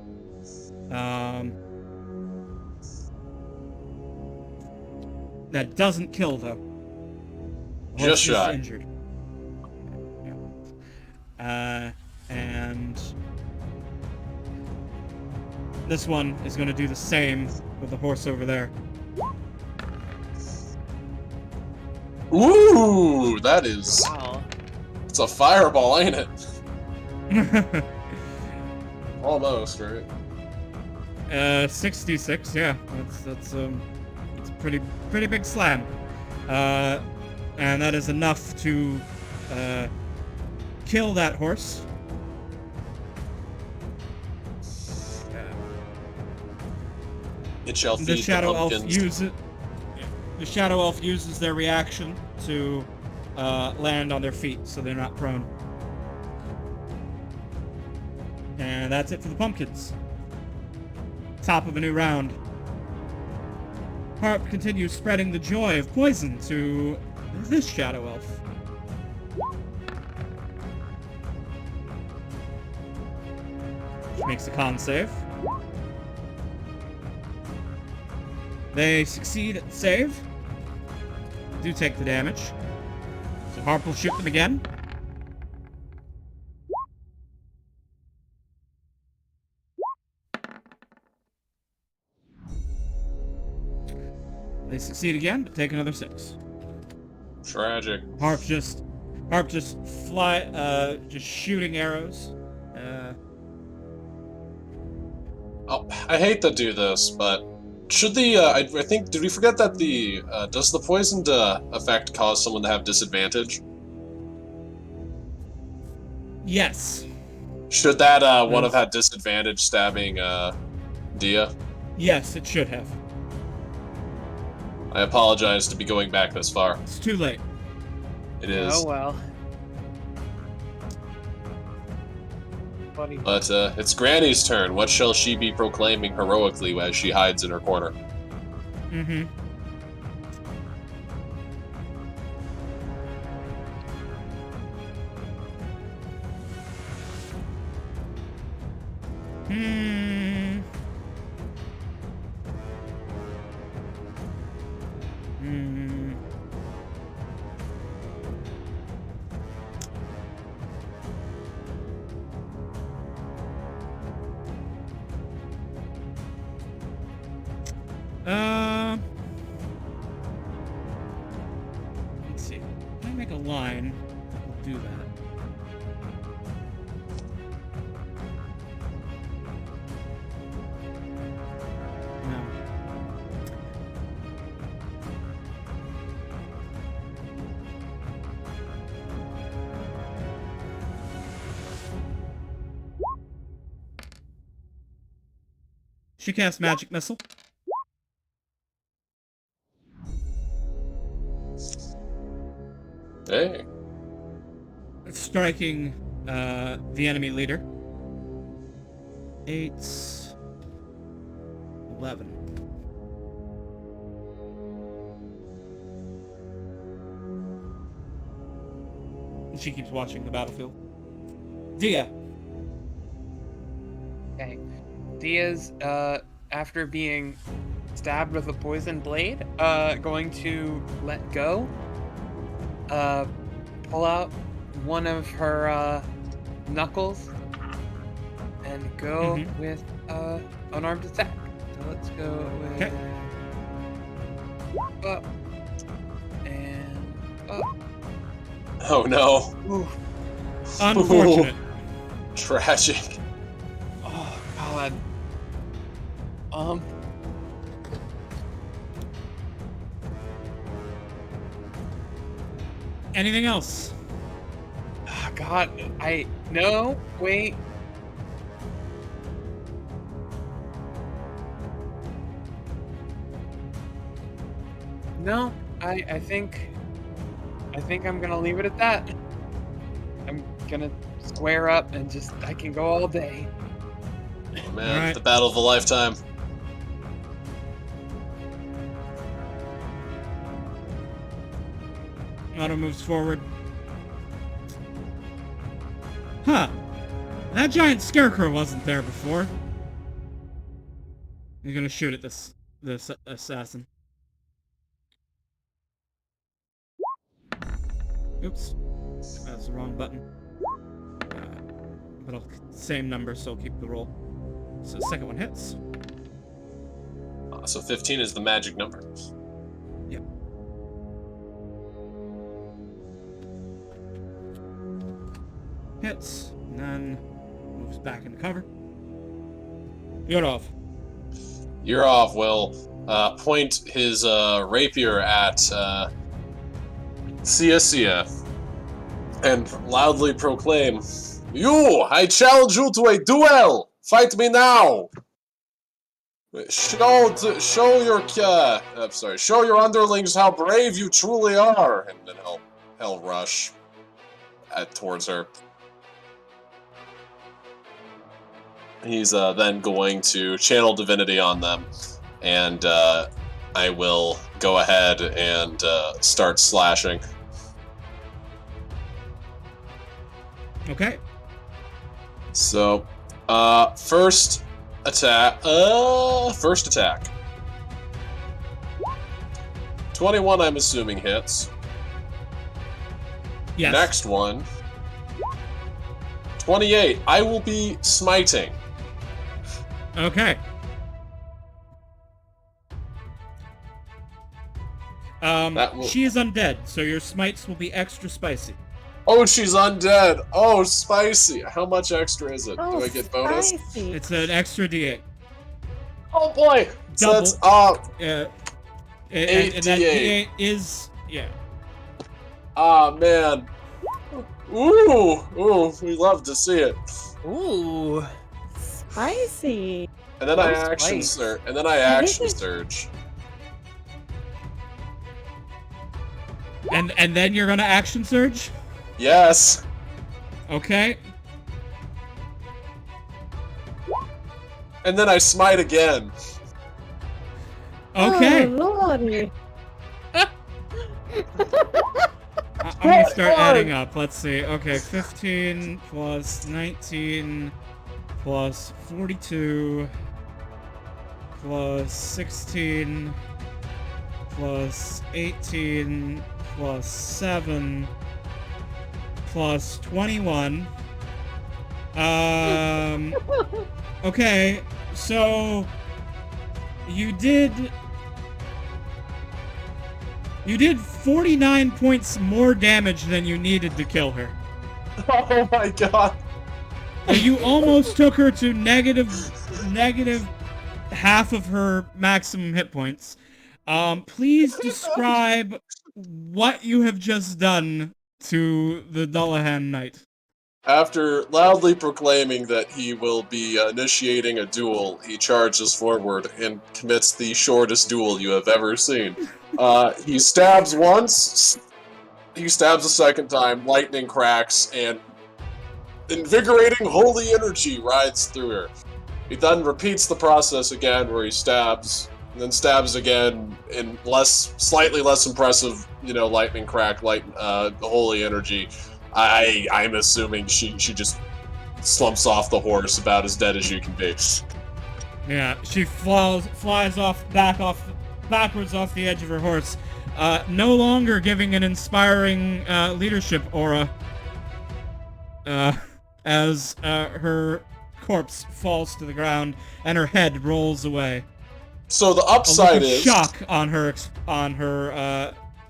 That doesn't kill, though. Just shy. Injured. Yeah. And This one is going to do the same with the horse over there. Ooh, that is... Wow. It's a fireball, ain't it? Almost, right? 66, yeah. It's a pretty big slam. And that is enough to kill that horse. It shall feed The shadow elf pumpkins. The shadow elf uses their reaction to land on their feet, so they're not prone. And that's it for the pumpkins. Top of a new round. Harp continues spreading the joy of poison to this shadow elf. Makes a con save. They succeed at the save. Do take the damage. So Harp will shoot them again. They succeed again, but take another 6. Tragic. Harp just shooting arrows. Oh, I hate to do this, but should the I think, did we forget that the does the poisoned effect cause someone to have disadvantage? Yes. Should that one have had disadvantage stabbing Dia? Yes, it should have. I apologize to be going back this far. It's too late. It is. Oh well. Funny. But it's Granny's turn. What shall she be proclaiming heroically as she hides in her corner? Mm-hmm. Hmm. Hmm. Let's see. Can I make a line that will do that? No. She casts magic missile. Hey. Striking the enemy leader. 8, 11. And she keeps watching the battlefield. Dia. Okay. Dia's, after being stabbed with a poison blade, going to let go. Pull out one of her, knuckles and go with, unarmed attack. So let's go with... Okay. Up. And up. Oh no. Ooh. Unfortunate. Tragic. Oh, God. Anything else? Oh, God. No, wait. No, I think I'm gonna leave it at that. I'm gonna square up and just, I can go all day. Oh, man, Alright. the battle of a lifetime. Otto moves forward. Huh. That giant scarecrow wasn't there before. He's gonna shoot at this assassin. Oops. That's the wrong button. But same number, so I'll keep the roll. So the second one hits. So 15 is the magic number. Yep. Hits, and then moves back into cover. Yurov. Yurov will point his rapier at Sia and loudly proclaim, "You! I challenge you to a duel! Fight me now! Show your underlings how brave you truly are!" And then he'll rush towards her. He's then going to channel divinity on them, and I will go ahead and start slashing. Okay. So, first attack. 21, I'm assuming hits. Yes. Next one. 28. I will be smiting. Okay. She is undead, so your smites will be extra spicy. Oh, she's undead. Oh, spicy. How much extra is it? Oh, Do I get bonus? spicy. It's an extra D8. Oh boy. So Double. that's And 8 that D8. D8 is Ah, man. Ooh, we love to see it. Ooh. Spicy. And then I Oh, action spice. surge. And then I action surge. And then you're gonna action surge? Yes. Okay. And then I smite again. Okay. Oh, lordy. I'm gonna start adding up. Let's see. Okay, 15 plus 19 plus 42 plus 16 plus 18 plus 7 plus 21. Okay, so you did 49 points more damage than you needed to kill her. Oh my god. You almost took her to negative half of her maximum hit points. Please describe what you have just done to the Dullahan Knight. After loudly proclaiming that he will be initiating a duel, he charges forward and commits the shortest duel you have ever seen. He stabs once, he stabs a second time, lightning cracks, and invigorating holy energy rides through her. He then repeats the process again where he stabs, and then stabs again in slightly less impressive, lightning crack, holy energy. I'm assuming she just slumps off the horse about as dead as you can be. Yeah, she flies backwards off the edge of her horse, no longer giving an inspiring leadership aura, as her corpse falls to the ground and her head rolls away. So the A look upside of is shock on her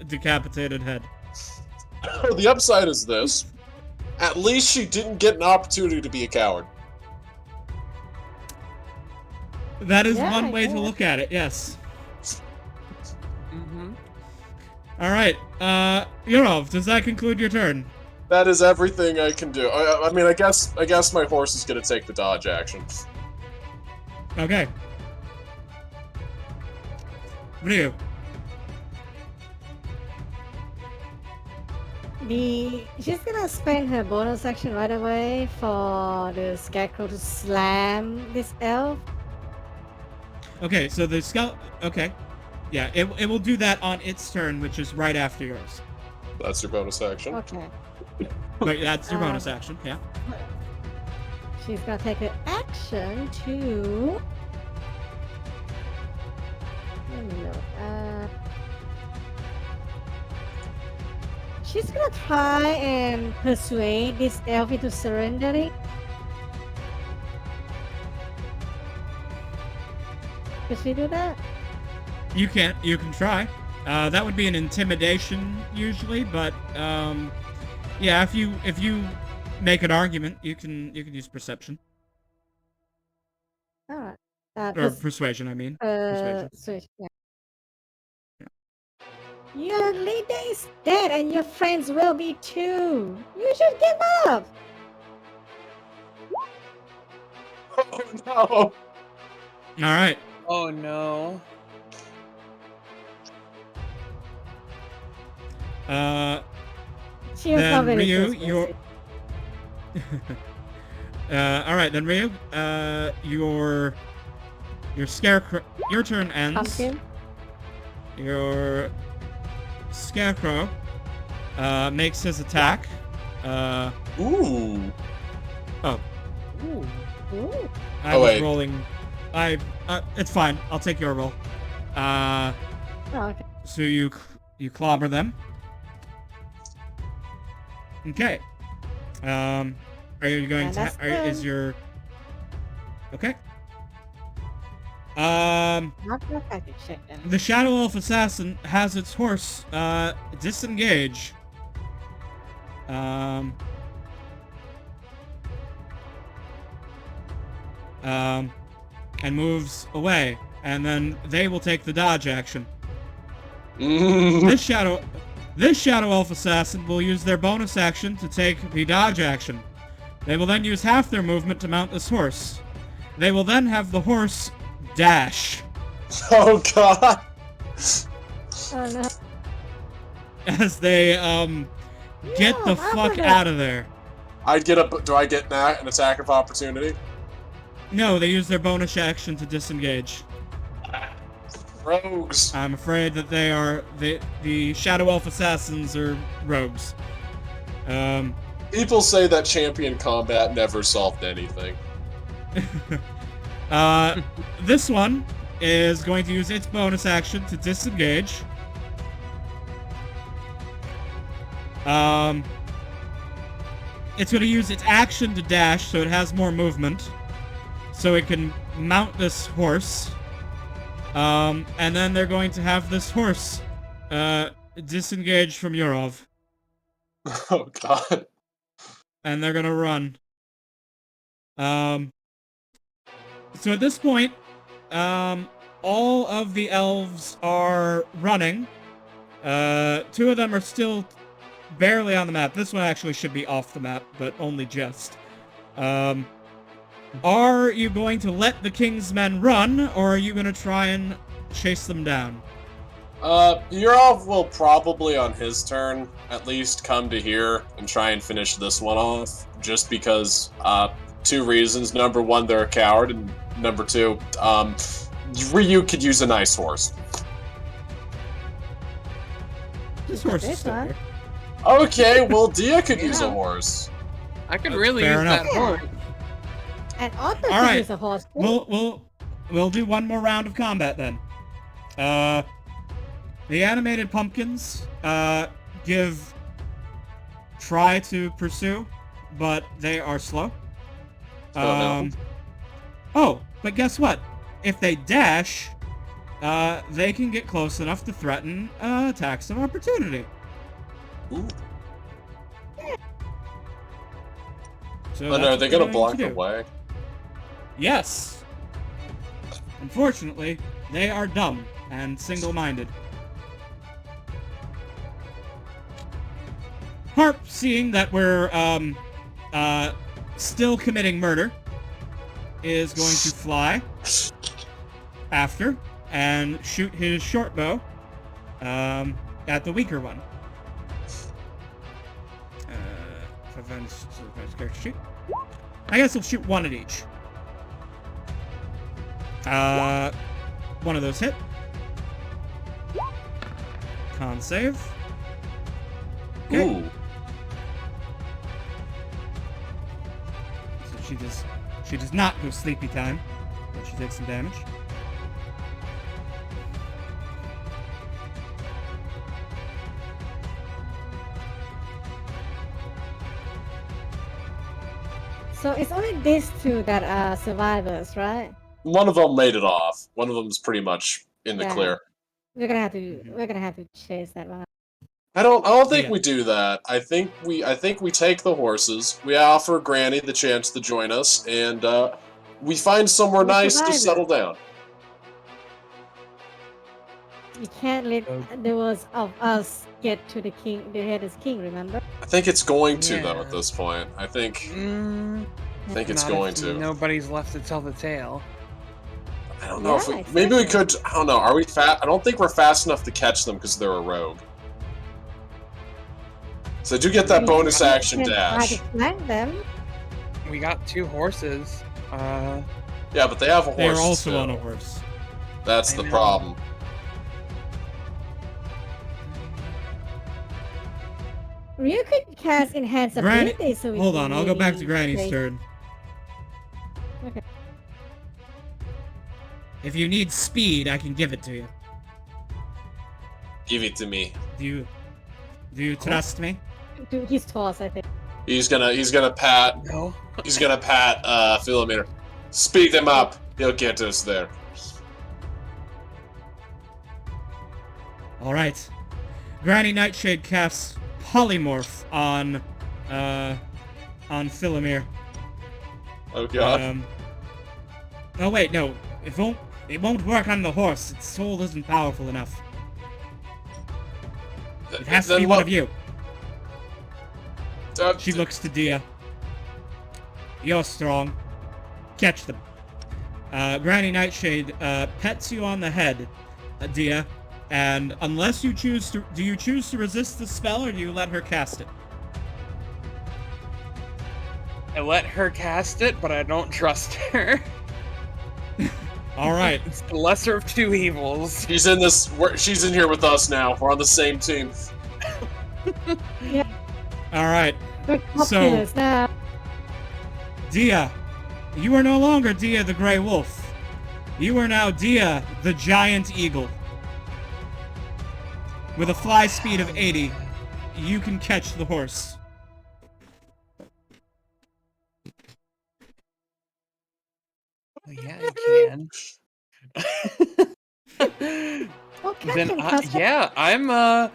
decapitated head. the upside is this. At least she didn't get an opportunity to be a coward. That is Yeah, one way to yeah. look at it, yes. Mm-hmm. Alright, Yurov, does that conclude your turn? That is everything I can do. I mean, I guess my horse is gonna take the dodge action. Okay. What do you? She's gonna spend her bonus action right away for the scarecrow to slam this elf. Okay, so the scout. Okay, yeah, it will do that on its turn, which is right after yours. That's your bonus action. Okay. But that's your bonus action. Yeah. She's gonna take an action to. Let me know. She's gonna try and persuade this elf into surrendering. Could she do that? You can't. You can try. That would be an intimidation usually, but yeah, if you make an argument, you can use perception Alright. or persuasion. I mean, persuasion. Yeah. Your leader is dead and your friends will be too. You should give up. Oh no! All right. Oh no. She was not Then very Ryu, persuasive. you're. All right, then Ryu, your scarecrow. Your turn ends. Pumpkin. Your scarecrow makes his attack. Ooh. Oh, Ooh. Ooh. I Oh, was wait. rolling. It's fine. I'll take your roll. Oh, okay. So you clobber them. Okay. Are you going And to? that's Is good. your? Okay. Not gonna fact check them. The Shadow Elf Assassin has its horse disengage. And moves away, and then they will take the dodge action. This Shadow Elf Assassin will use their bonus action to take the dodge action. They will then use half their movement to mount this horse. They will then have the horse dash Oh god! Oh no. as they get the No, fuck Alphabet. out of there. Do I get an attack of opportunity? No, they use their bonus action to disengage. Rogues. I'm afraid that they are the Shadow Elf Assassins are rogues. People say that champion combat never solved anything. This one is going to use its bonus action to disengage. It's going to use its action to dash, so it has more movement. So it can mount this horse. And then they're going to have this horse disengage from Yurov. Oh god. And they're going to run. So at this point, all of the elves are running. Two of them are still barely on the map. This one actually should be off the map, but only just. Are you going to let the King's men run, or are you going to try and chase them down? Yurov will probably on his turn at least come to here and try and finish this one off, just because, two reasons. Number one, they're a coward, and number two, Ryu could use a nice horse. This horse is still one. here. Okay, well, Dia could use a Yeah. horse. I could really fair use enough. that horse. And Arthur All could right. use a horse. too. We'll do one more round of combat then. The animated pumpkins try to pursue, but they are slow. no. Oh, but guess what? If they dash, they can get close enough to threaten attacks of opportunity. Ooh. So Oh that's no, are what they they're gonna going block to the do. way? Yes. Unfortunately, they are dumb and single-minded. Harp, seeing that we're still committing murder, is going to fly after and shoot his short bow at the weaker one. Shoot. I guess he'll shoot one at each. One of those hit. Con save. Okay. Ooh. So she does not go sleepy time, but she takes some damage. So it's only these two that are survivors, right? one of them made it off. One of them's pretty much in the Yeah. clear. We're gonna have to chase that one. I don't think Yeah. we do that. I think we take the horses. We offer Granny the chance to join us, and we find somewhere We nice to survive it. settle down. You can't let the words of us get to the king, the head is king. Remember? I think it's going to though Yeah. at this point. I think it's Not going if to. nobody's left to tell the tale. I don't know if Yeah, we. Maybe we exactly. could. I don't know. Are we fast? I don't think we're fast enough to catch them because they're a rogue. So I do get that We bonus can action try dash. to flank them. We got 2 horses. Yeah, but they have a horse. They are also too. on a horse. That's I the know. problem. You could cast enhance Granny, ability, so we hold can on, I'll go back to really Granny's chase- turn. Okay. If you need speed, I can give it to you. Give it to me. Do you trust me? Dude, he's toss, I think. He's gonna pat No. Philometer. Speed him up. He'll get us there. All right. Granny Nightshade casts Polymorph on Philomere. Oh god. Oh wait, no. It won't work on the horse. Its soul isn't powerful enough. It has to Then be one what- of you. Uh, She looks to Dia. You're strong. Catch them. Granny Nightshade pets you on the head, Dia, and unless you choose to... Do you choose to resist the spell, or do you let her cast it? I let her cast it, but I don't trust her. Alright. It's the lesser of 2 evils. She's in here with us now. We're on the same team. Alright. We're So- populous now. Dia, you are no longer Dia the Grey Wolf. You are now Dia the Giant Eagle. With a fly speed of 80, you can catch the horse. Oh, yeah, I can. Oh, catch Then him, Casper. yeah, I'm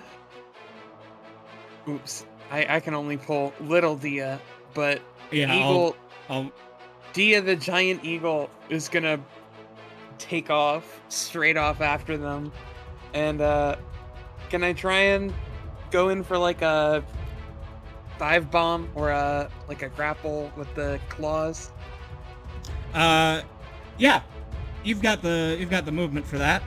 oops. I can only pull little Dia, but Yeah, Eagle I'll Dia the giant eagle is gonna take off straight off after them. And can I try and go in for like a dive bomb or like a grapple with the claws? yeah. You've got the movement for that.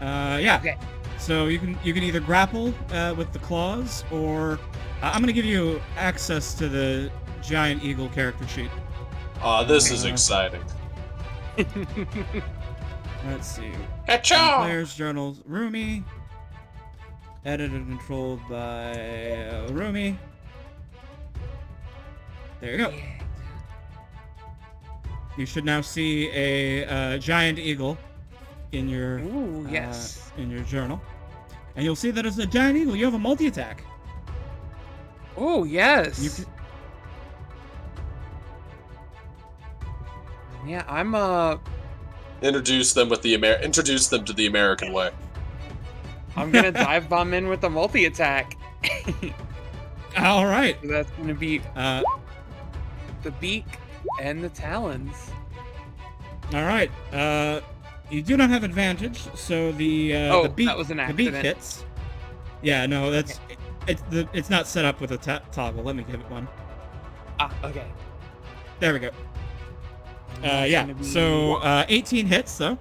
Yeah. Okay. So you can either grapple with the claws, or I'm gonna give you access to the Giant Eagle character sheet. This is exciting. Let's see. Ka-chow! Players' journals, Rumi. Edited and controlled by Rumi. There you go. You should now see a giant eagle in your Ooh, yes. in your journal, and you'll see that as a giant eagle, you have a multi-attack. Oh, yes. You can, Yeah, I'm Introduce them to the American way. I'm gonna dive bomb in with the multi attack. all right. So that's gonna be Uh, the beak and the talons. all right. You do not have advantage, so the Oh, the beak that was an the beak accident. hits. Yeah, no, that's it's not set up with a toggle. Let me give it one. Ah, okay. There we go. That's Yeah. gonna be- So 18 hits though,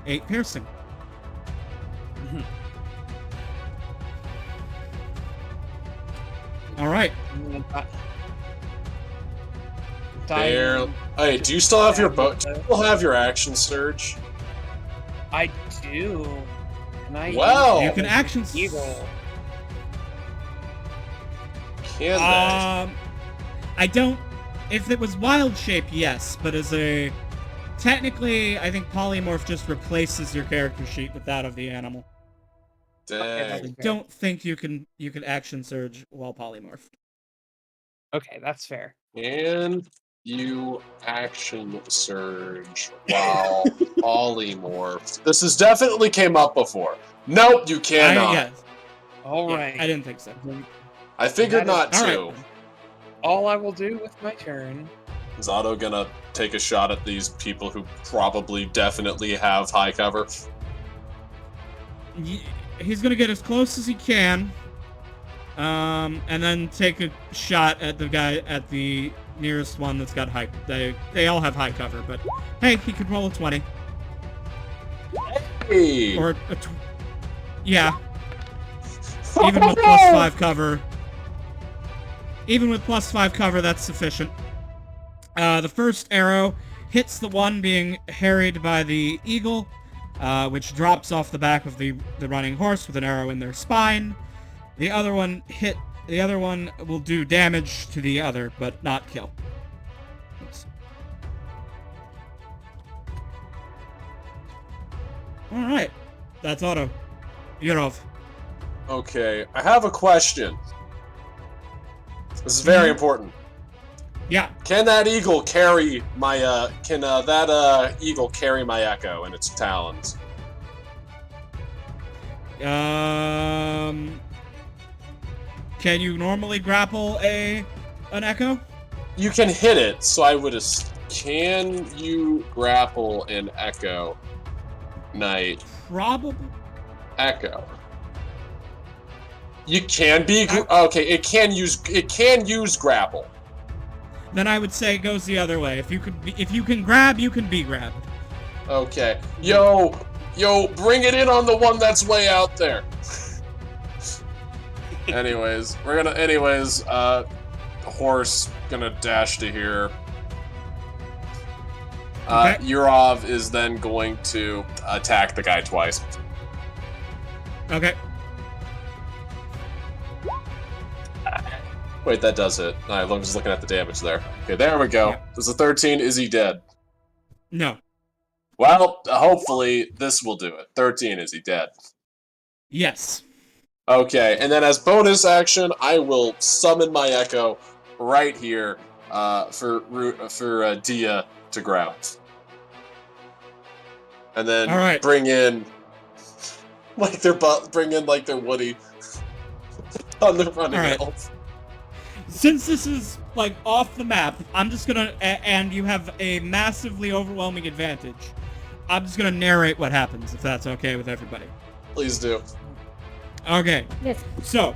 8 piercing. Mhm. All right. I'm gonna There. Hey, do you still have your bow? Do you still have your action surge? I do. And I Wow. You can action eagle. Can they? I don't. If it was wild shape, yes, but as a technically, I think polymorph just replaces your character sheet with that of the animal. Dang. I Okay. don't think you can action surge while polymorphed. Okay, that's fair. And You action surge while polymorph. This has definitely came up before. Nope, you cannot. Yes. All Yeah, right. I didn't think so. I figured not All to. right. All I will do with my turn. Is Otto gonna take a shot at these people who probably definitely have high cover? He's gonna get as close as he can, and then take a shot at the guy at the nearest one that's got high. They all have high cover, but hey, he could roll a 20 Hey! or yeah. Even with +5 cover. Even with +5 cover, that's sufficient. The first arrow hits the one being harried by the eagle, which drops off the back of the running horse with an arrow in their spine. The other one will do damage to the other, but not kill. Oops. All right, that's Otto. Yurov. Okay, I have a question. This is very important. Yeah. Can that eagle carry my eagle carry my echo in its talons? Can you normally grapple an echo? You can hit it, so I would. Can you grapple an echo? Knight. Probably. Echo. You can be okay. It can use grapple. Then I would say it goes the other way. If you can grab, you can be grabbed. Okay. Yo, bring it in on the one that's way out there. Anyways, horse gonna dash to here. Okay. Yurov is then going to attack the guy twice. Okay. Wait, that does it. Alright, I'm just looking at the damage there. Okay, there we go. Yeah. There's a 13. Is he dead? No. Well, hopefully this will do it. 13. Is he dead? Yes. Okay, and then as bonus action, I will summon my Echo right here for Dia to ground. And then All right. bring in their Woody on the running All right. elf. Since this is like off the map, I'm just gonna and you have a massively overwhelming advantage. I'm just gonna narrate what happens if that's okay with everybody. Please do. Okay. Yes. So,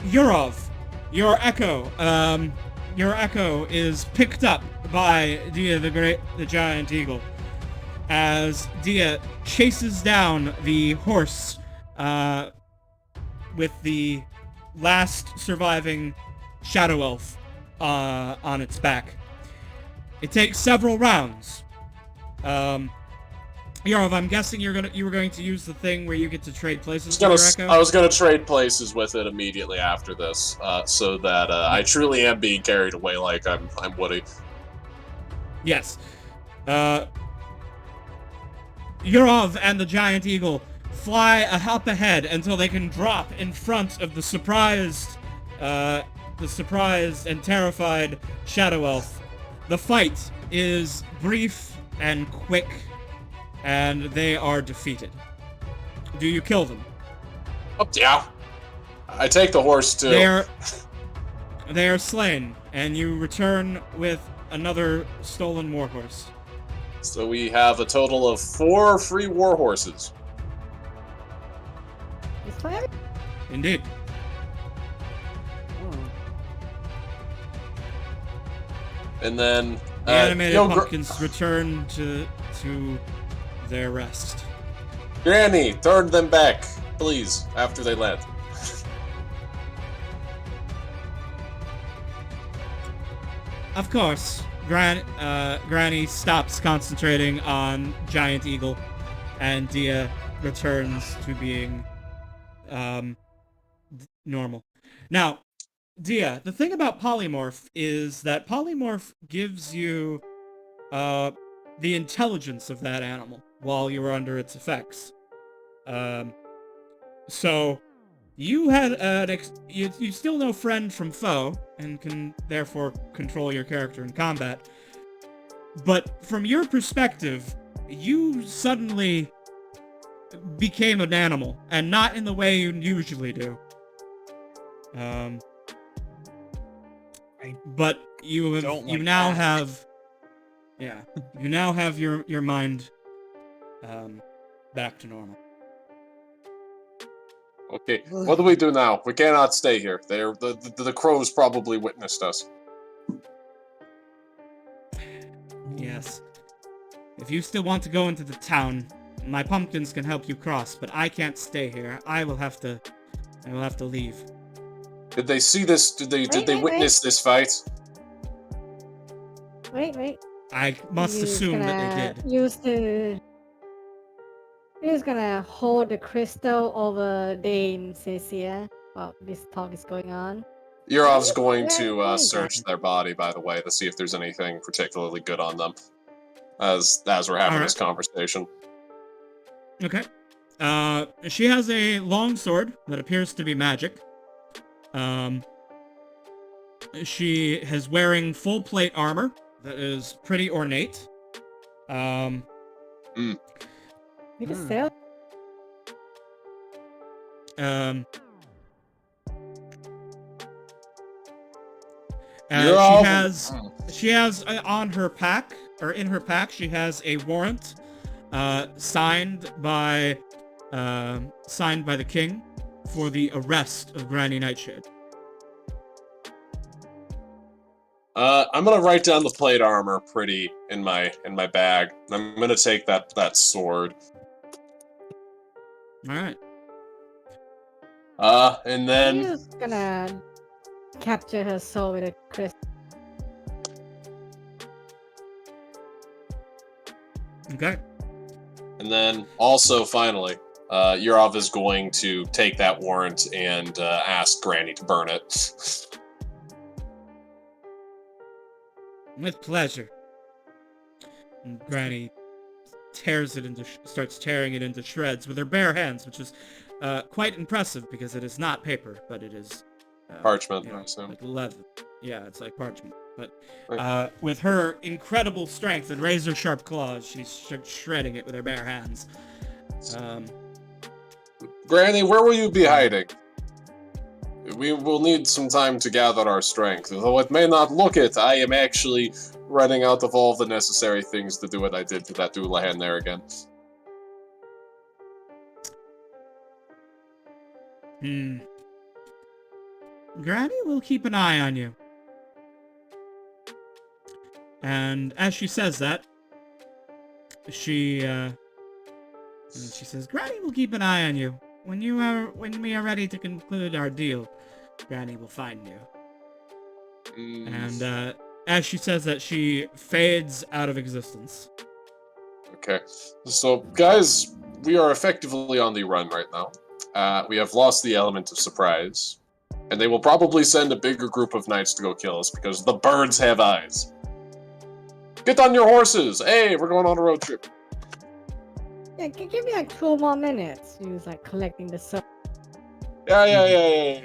Yurov, your echo is picked up by Dia the giant eagle, as Dia chases down the horse, with the last surviving shadow elf, on its back. It takes several rounds. Yurov, I'm guessing you were going to use the thing where you get to trade places with your echo? I was gonna trade places with it immediately after this, so that I truly am being carried away like I'm Woody. Yes. Yurov and the giant eagle fly a hop ahead until they can drop in front of the surprised and terrified shadow elf. The fight is brief and quick, and they are defeated. Do you kill them? Oh, yeah. I take the horse too. They are slain, and you return with another stolen warhorse. So we have a total of 4 free war horses. It's fine. Indeed. And then The animated pumpkins return to their rest. Granny, turn them back, please, after they land. Of course, Granny stops concentrating on Giant Eagle, and Dia returns to being normal. Now, Dia, the thing about Polymorph is that Polymorph gives you the intelligence of that animal while you are under its effects. So, You had you still know friend from foe, and can therefore control your character in combat. But from your perspective, you suddenly became an animal, and not in the way you usually do. I But you don't you like now that. have, you now have your mind, back to normal. Okay, what do we do now? We cannot stay here. The crows probably witnessed us. Yes. If you still want to go into the town, my pumpkins can help you cross, but I can't stay here. I will have to leave. Did they see this? Did they Wait. witness this fight? Wait. I must assume that they did. You're just gonna hold the crystal over Dame Cecia while this talk is going on. Yurov's going Where are you to going, search their body, by the way, to see if there's anything particularly good on them. As we're having this conversation. Okay. She has a long sword that appears to be magic. She is wearing full plate armor that is pretty ornate. We can sell. She has on her pack, or in her pack, she has a warrant, signed by the king for the arrest of Granny Nightshade. I'm gonna write down the plate armor pretty in my bag. I'm gonna take that sword. All right. And then You're just gonna capture her soul with a crystal. Okay. And then, also, finally, Yurov is going to take that warrant and ask Granny to burn it. With pleasure. And Granny starts tearing it into shreds with her bare hands, which is quite impressive because it is not paper, but it is Parchment, I assume. like leather. Yeah, it's like parchment. But with her incredible strength and razor-sharp claws, she's shredding it with her bare hands. Granny, where will you be hiding? We will need some time to gather our strength. Though it may not look it, I am actually running out of all the necessary things to do what I did to that Doulahan there again. Granny will keep an eye on you. And as she says that, she says, Granny will keep an eye on you. When we are ready to conclude our deal, Granny will find you. And as she says that, she fades out of existence. Okay. So, guys, we are effectively on the run right now. We have lost the element of surprise. And they will probably send a bigger group of knights to go kill us because the birds have eyes. Get on your horses! Hey, we're going on a road trip. Yeah, give me like 2 more minutes. She was like collecting the soul. Yeah.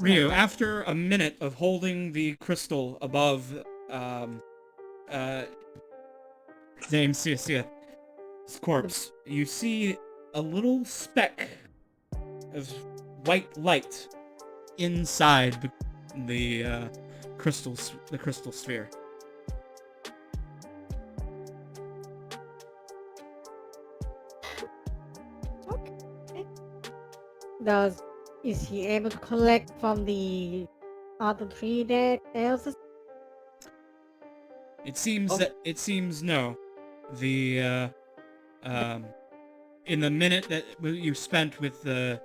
Ryu, after a minute of holding the crystal above Dame Ciacia's corpse, you see a little speck of white light inside the crystal sphere. Okay. Is he able to collect from the other 3 dead elves? It seems no. The in the minute that you spent with the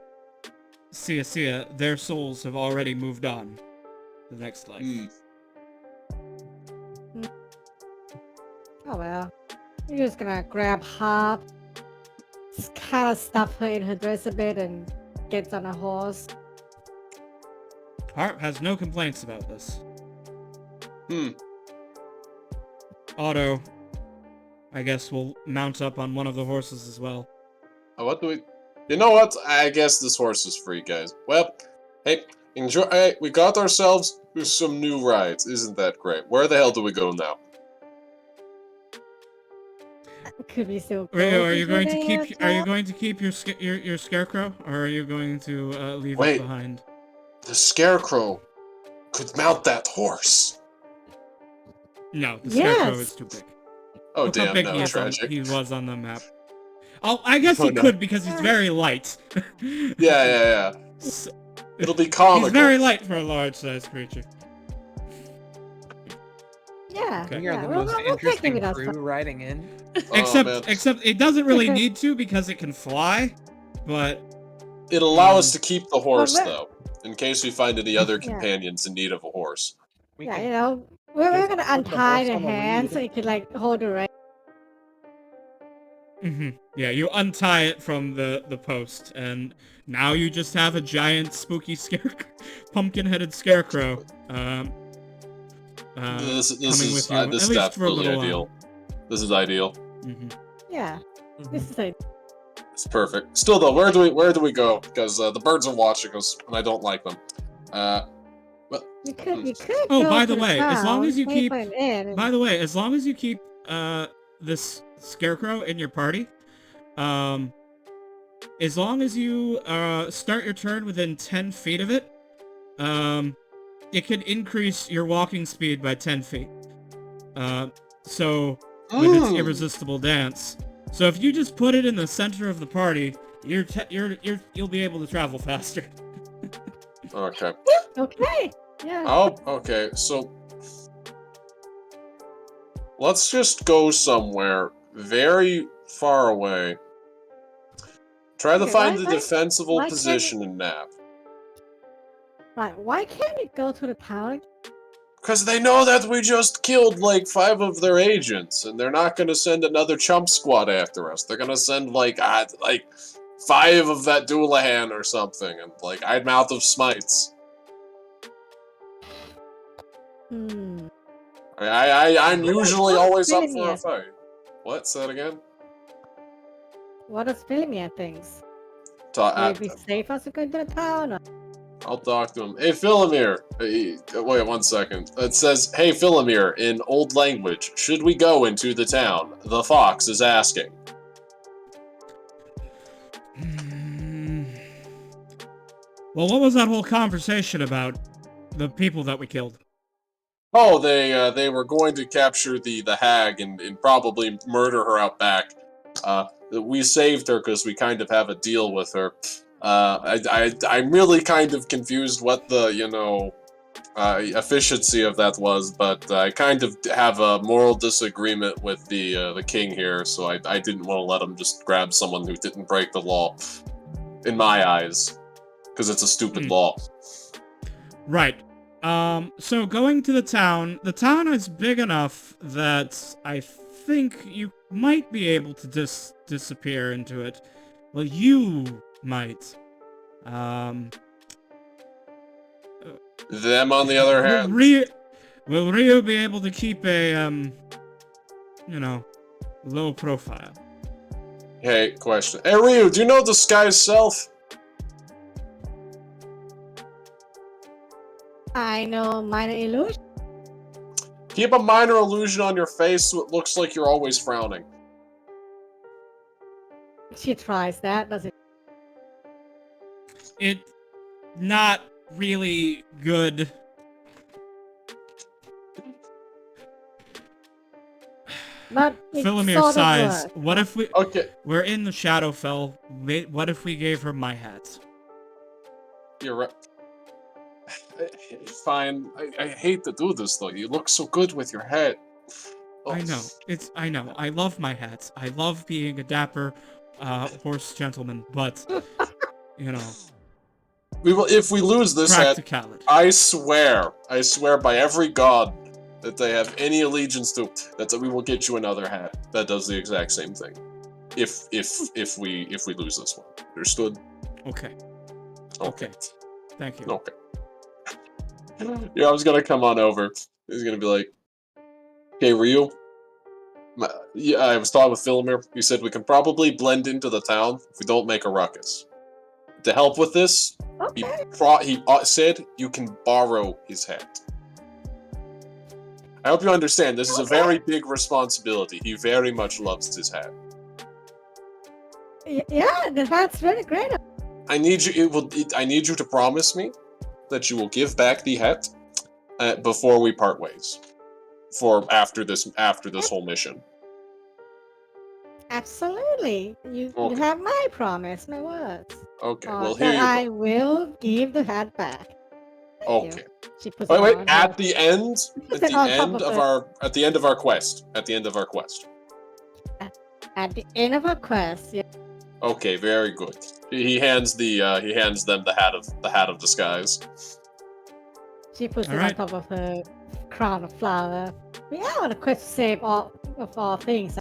Ciacia, their souls have already moved on to the next life. Oh well. You're just gonna grab Harp, kind of stuff her in her dress a bit, and gets on a horse. Harp has no complaints about this. Otto, I guess, will mount up on one of the horses as well. What do we... You know what? I guess this horse is free, guys. Well, hey, enjoy. Hey, we got ourselves some new rides. Isn't that great? Where the hell do we go now? Could we still go Rio, are to you going to the, keep town? your scarecrow, or are you going to leave Wait. it behind? The scarecrow could mount that horse. No, the scarecrow Yes. is too big. Oh Look how damn! big No, he is tragic. he was on the map. Oh, I guess Oh, he no. could because he's very light. Yeah. So- It'll be comical. He's very light for a large-sized creature. Yeah. Okay. We are yeah. the we'll- most we'll take it interesting with us. crew riding in. Oh, man. Except it doesn't really need to because it can fly, but It'll allow us to keep the horse, but- though, in case we find any other Yeah. companions in need of a horse. We Yeah, can you know, we're just gonna put the untie horse the on a hands lead. so you could like hold the rein. yeah, you untie it from the post, and now you just have a giant spooky pumpkin-headed scarecrow. This coming is with you, this at is least for a absolutely little ideal. This is ideal. Yeah, this is a It's perfect. Still though, where do we go? Because the birds are watching us, and I don't like them. you could Oh, go by to the way, as town, long as you maybe keep- find an inn, and- By the way, as long as you keep this scarecrow in your party, as long as you start your turn within 10 feet of it, it can increase your walking speed by 10 feet. So with its irresistible dance. So if you just put it in the center of the party, you'll be able to travel faster. Okay. Okay. Yeah. Oh, okay. So let's just go somewhere very far away. Try to Okay, find why- a why- defensible why can't position in Nap. Right. Why can't we go to the town? Because they know that we just killed like 5 of their agents, and they're not going to send another chump squad after us. They're going to send like 5 of that Doulahan or something, and like I'd mouth of smites. Hmm. I'm usually What always up feeling for a is- fight. What? Say that again? What does Philimia thinks? Ta- Will it be safe as we go to the town? Or... I'll talk to him. Hey, Philimir. Wait 1 second. It says, "Hey, Philimir," in old language. Should we go into the town? The fox is asking. Well, what was that whole conversation about? The people that we killed? Oh, they were going to capture the hag and probably murder her out back. We saved her because we kind of have a deal with her. I'm really kind of confused what the, efficiency of that was, but I kind of have a moral disagreement with the king here, so I didn't want to let him just grab someone who didn't break the law, in my eyes, because it's a stupid law. Right. So going to the town is big enough that I think you might be able to disappear into it. Well, you might. Them, on the other hand... Will Ryu be able to keep a, low profile? Hey, question. Hey, Ryu, do you know disguise self? I know minor illusion. Keep a minor illusion on your face so it looks like you're always frowning. She tries that, does it? It's not really good. But it Philimir sort of sighs. works. What if we... Okay, We're in the Shadowfell. What if we gave her my hat? you're right. Fine. I hate to do this, though. You look so good with your head. Oh. I know. I love my hats. I love being a dapper horse gentleman, but We will, if we lose this hat, practicality. I swear by every god that they have any allegiance to, that we will get you another hat that does the exact same thing. If we lose this one. Understood? Okay. Okay. Thank you. Okay. Yeah, I was gonna come on over. He's gonna be like, "Hey, Ryu, Yeah, I was talking with Philomir. He said we can probably blend into the town if we don't make a ruckus. To help with this, Okay. he said you can borrow his hat. I hope you understand, this is a very big responsibility. He very much loves his hat. Yeah, that's really great. I need you to promise me that you will give back the hat before we part ways. For after this whole mission. Absolutely. You have my promise, my words. Okay, well here that you go. I will give the hat back. Thank Okay. you. She puts Wait, it wait. on At her. the end Puts it on top of our quest. At the end of our quest. At the end of our quest, yeah. Okay, very good. He hands them the hat of disguise. She puts it on top of her crown of flower. We are on a quest to save all things.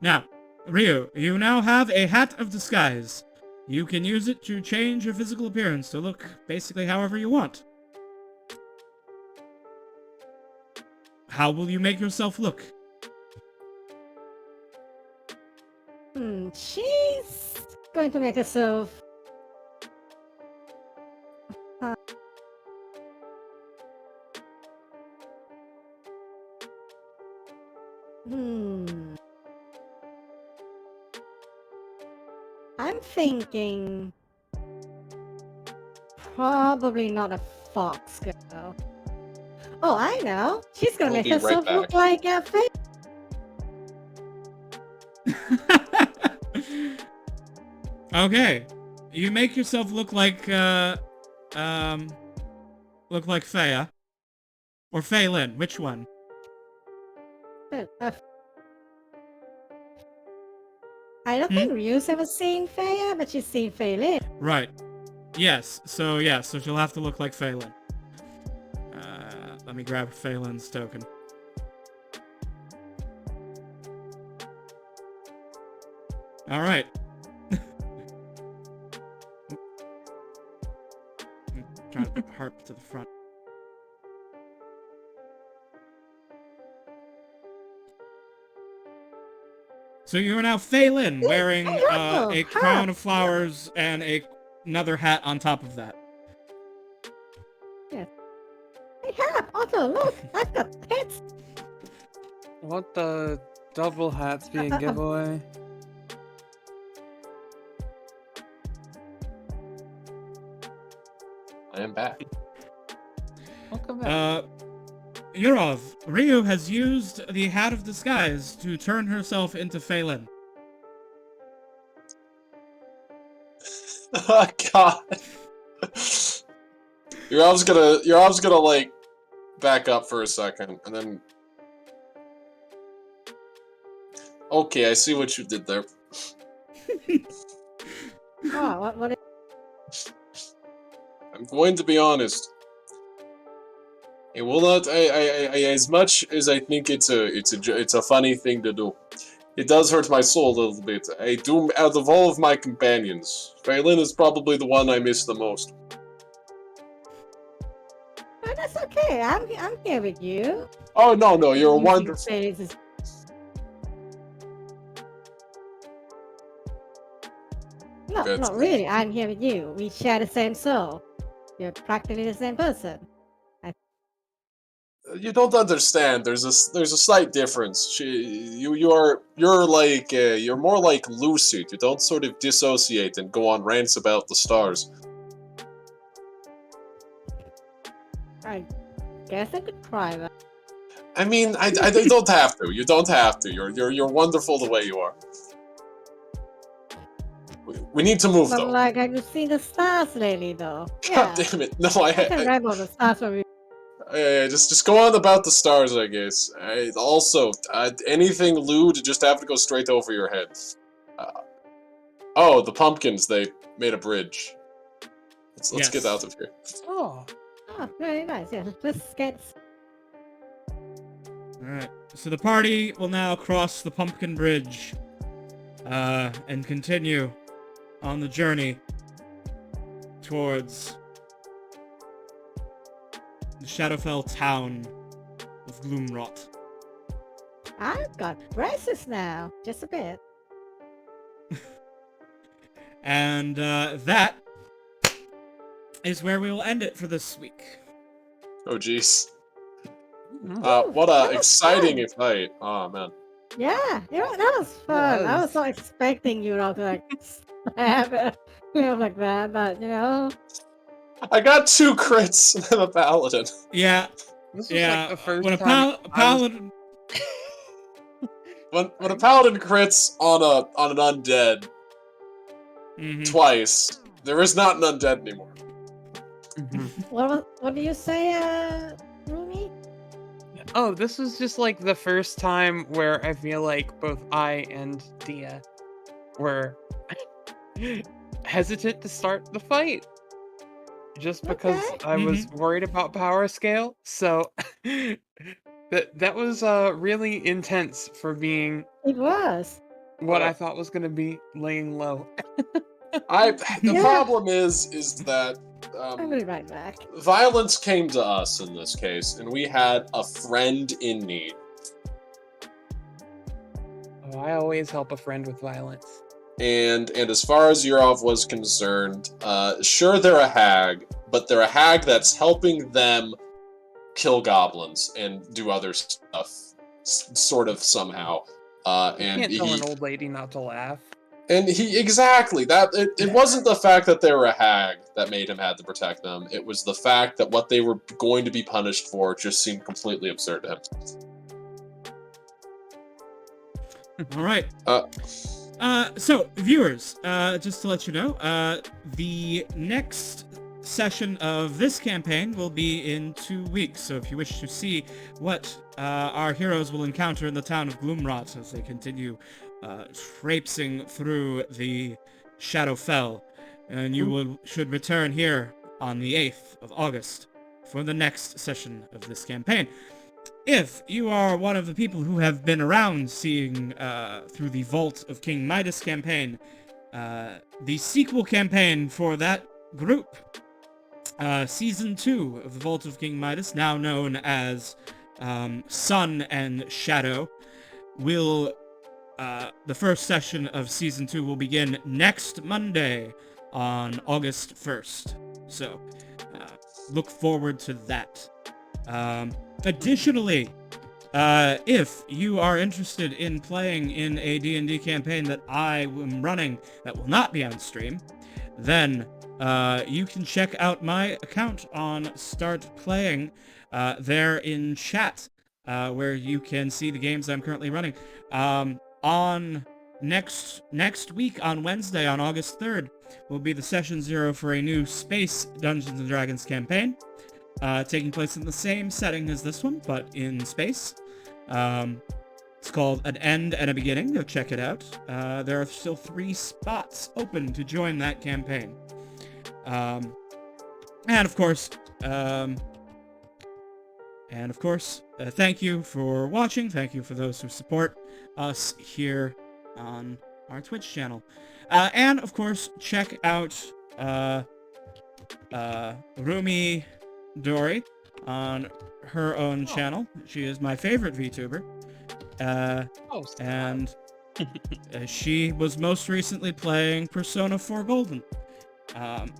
Now, Ryu, you now have a hat of disguise. You can use it to change your physical appearance to look basically however you want. How will you make yourself look? She's going to make herself... I'm thinking... Probably not a fox girl. Oh, I know. She's gonna make herself look like a fish. Okay. You make yourself look like Faya. Or Phelan, which one? I don't think Ryu's ever seen Faya, but she's seen Phelan. Right. Yes, so she'll have to look like Phelan. Let me grab Phelan's token. Alright. I'm trying to put the harp to the front. So you are now Phelan, wearing a crown of flowers and another hat on top of that. Yes. Hey, Harp, Otto, look! I've got hats! What the double hats being giveaway? I am back. Welcome back. Yurov, Ryu has used the hat of disguise to turn herself into Phelan. Oh god. Yurov's gonna like back up for a second and then. Okay, I see what you did there. Oh, what I'm going to be honest. It will not. As much as I think it's a funny thing to do, it does hurt my soul a little bit. I do. Out of all of my companions, Phelan is probably the one I miss the most. Oh, that's okay. I'm here with you. Oh no, you're wonderful. No, not really. I'm here with you. We share the same soul. You're practically the same person. You don't understand. There's a slight difference. You're more like lucid. You don't sort of dissociate and go on rants about the stars. I guess I could try that. I mean, I don't have to. You don't have to. You're wonderful the way you are. We need to move though. Like I've seen the stars lately, though. God damn it! No, I can rap on the stars for me. Just go on about the stars, I guess. Also, anything lewd, just have to go straight over your head. Oh, the pumpkins, they made a bridge. Let's get out of here. Oh, very nice. Yeah, let's get... Alright, so the party will now cross the pumpkin bridge, and continue on the journey towards the Shadowfell town of Gloomrot. I've got braces now, just a bit. And that is where we will end it for this week. Oh, jeez. Mm. What that a was exciting fun. fight. Oh, man. Yeah, that was fun. I was was. not expecting you all to like stab it, like that, but I got 2 crits and I'm a paladin. Yeah, This was yeah. like the first When a time I was. paladin, When a paladin crits on an undead Mhm. twice, there is not an undead anymore. what do you say, Rumi? Oh, this was just like the first time where I feel like both I and Dia were hesitant to start the fight. Just because Okay. I was worried about power scale. So that was really intense for being It was. what I thought was gonna be laying low. The Yeah. problem is that I'll be right back. violence came to us in this case, and we had a friend in need. Oh, I always help a friend with violence. And as far as Yurov was concerned, sure, they're a hag, but they're a hag that's helping them kill goblins and do other stuff, sort of somehow. You And can't tell he an old lady not to laugh. and he exactly that. It wasn't the fact that they were a hag that made him have to protect them. It was the fact that what they were going to be punished for just seemed completely absurd to him. All right. So, viewers, just to let you know, the next session of this campaign will be in 2 weeks. So if you wish to see what our heroes will encounter in the town of Gloomrot as they continue traipsing through the Shadowfell, and you should return here on the 8th of August for the next session of this campaign. If you are one of the people who have been around seeing through the Vault of King Midas campaign, the sequel campaign for that group, Season 2 of the Vault of King Midas, now known as Sun and Shadow, will the first session of Season 2 will begin next Monday on August 1st. So, look forward to that. Additionally, if you are interested in playing in a D&D campaign that I am running that will not be on stream, then you can check out my account on Start Playing there in chat, where you can see the games I'm currently running. On next week, on Wednesday, on August 3rd, will be the Session 0 for a new Space Dungeons & Dragons campaign. Taking place in the same setting as this one, but in space. It's called An End and a Beginning. Go check it out. There are still 3 spots open to join that campaign. And of course, thank you for watching. Thank you for those who support us here on our Twitch channel. And of course, check out Rumi Dory on her own channel. She is my favorite VTuber. And she was most recently playing Persona 4 Golden,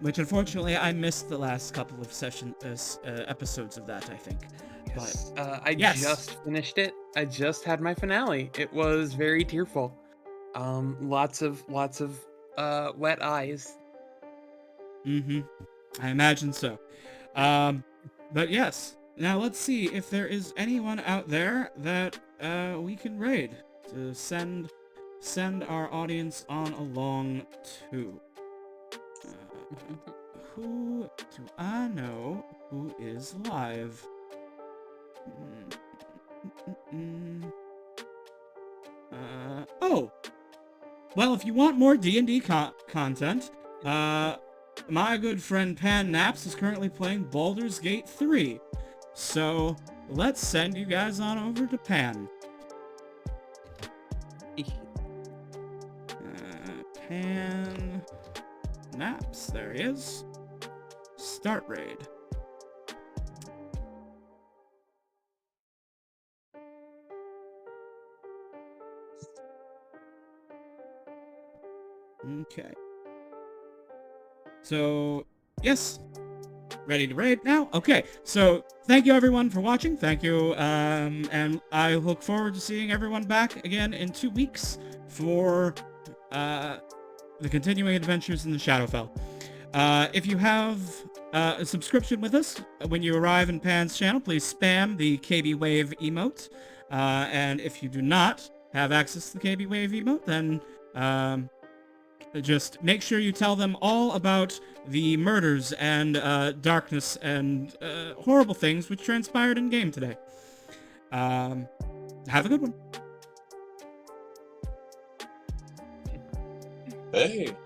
which unfortunately I missed the last couple of episodes of that, I think. Yes. But, I just finished it. I just had my finale. It was very tearful. Lots of wet eyes. I imagine so. But yes, now let's see if there is anyone out there that we can raid to send our audience on along to. Who do I know who is live? Oh! Well, if you want more D&D content, my good friend Pan Naps is currently playing Baldur's Gate 3. So, let's send you guys on over to Pan. Pan Naps, there he is. Start raid. Okay. So, yes. Ready to raid now? Okay, so thank you everyone for watching. Thank you, and I look forward to seeing everyone back again in 2 weeks for the continuing adventures in the Shadowfell. If you have a subscription with us, when you arrive in Pan's channel, please spam the KB Wave emote. And if you do not have access to the KB Wave emote, then just make sure you tell them all about the murders and darkness and horrible things which transpired in game today. Have a good one. Hey.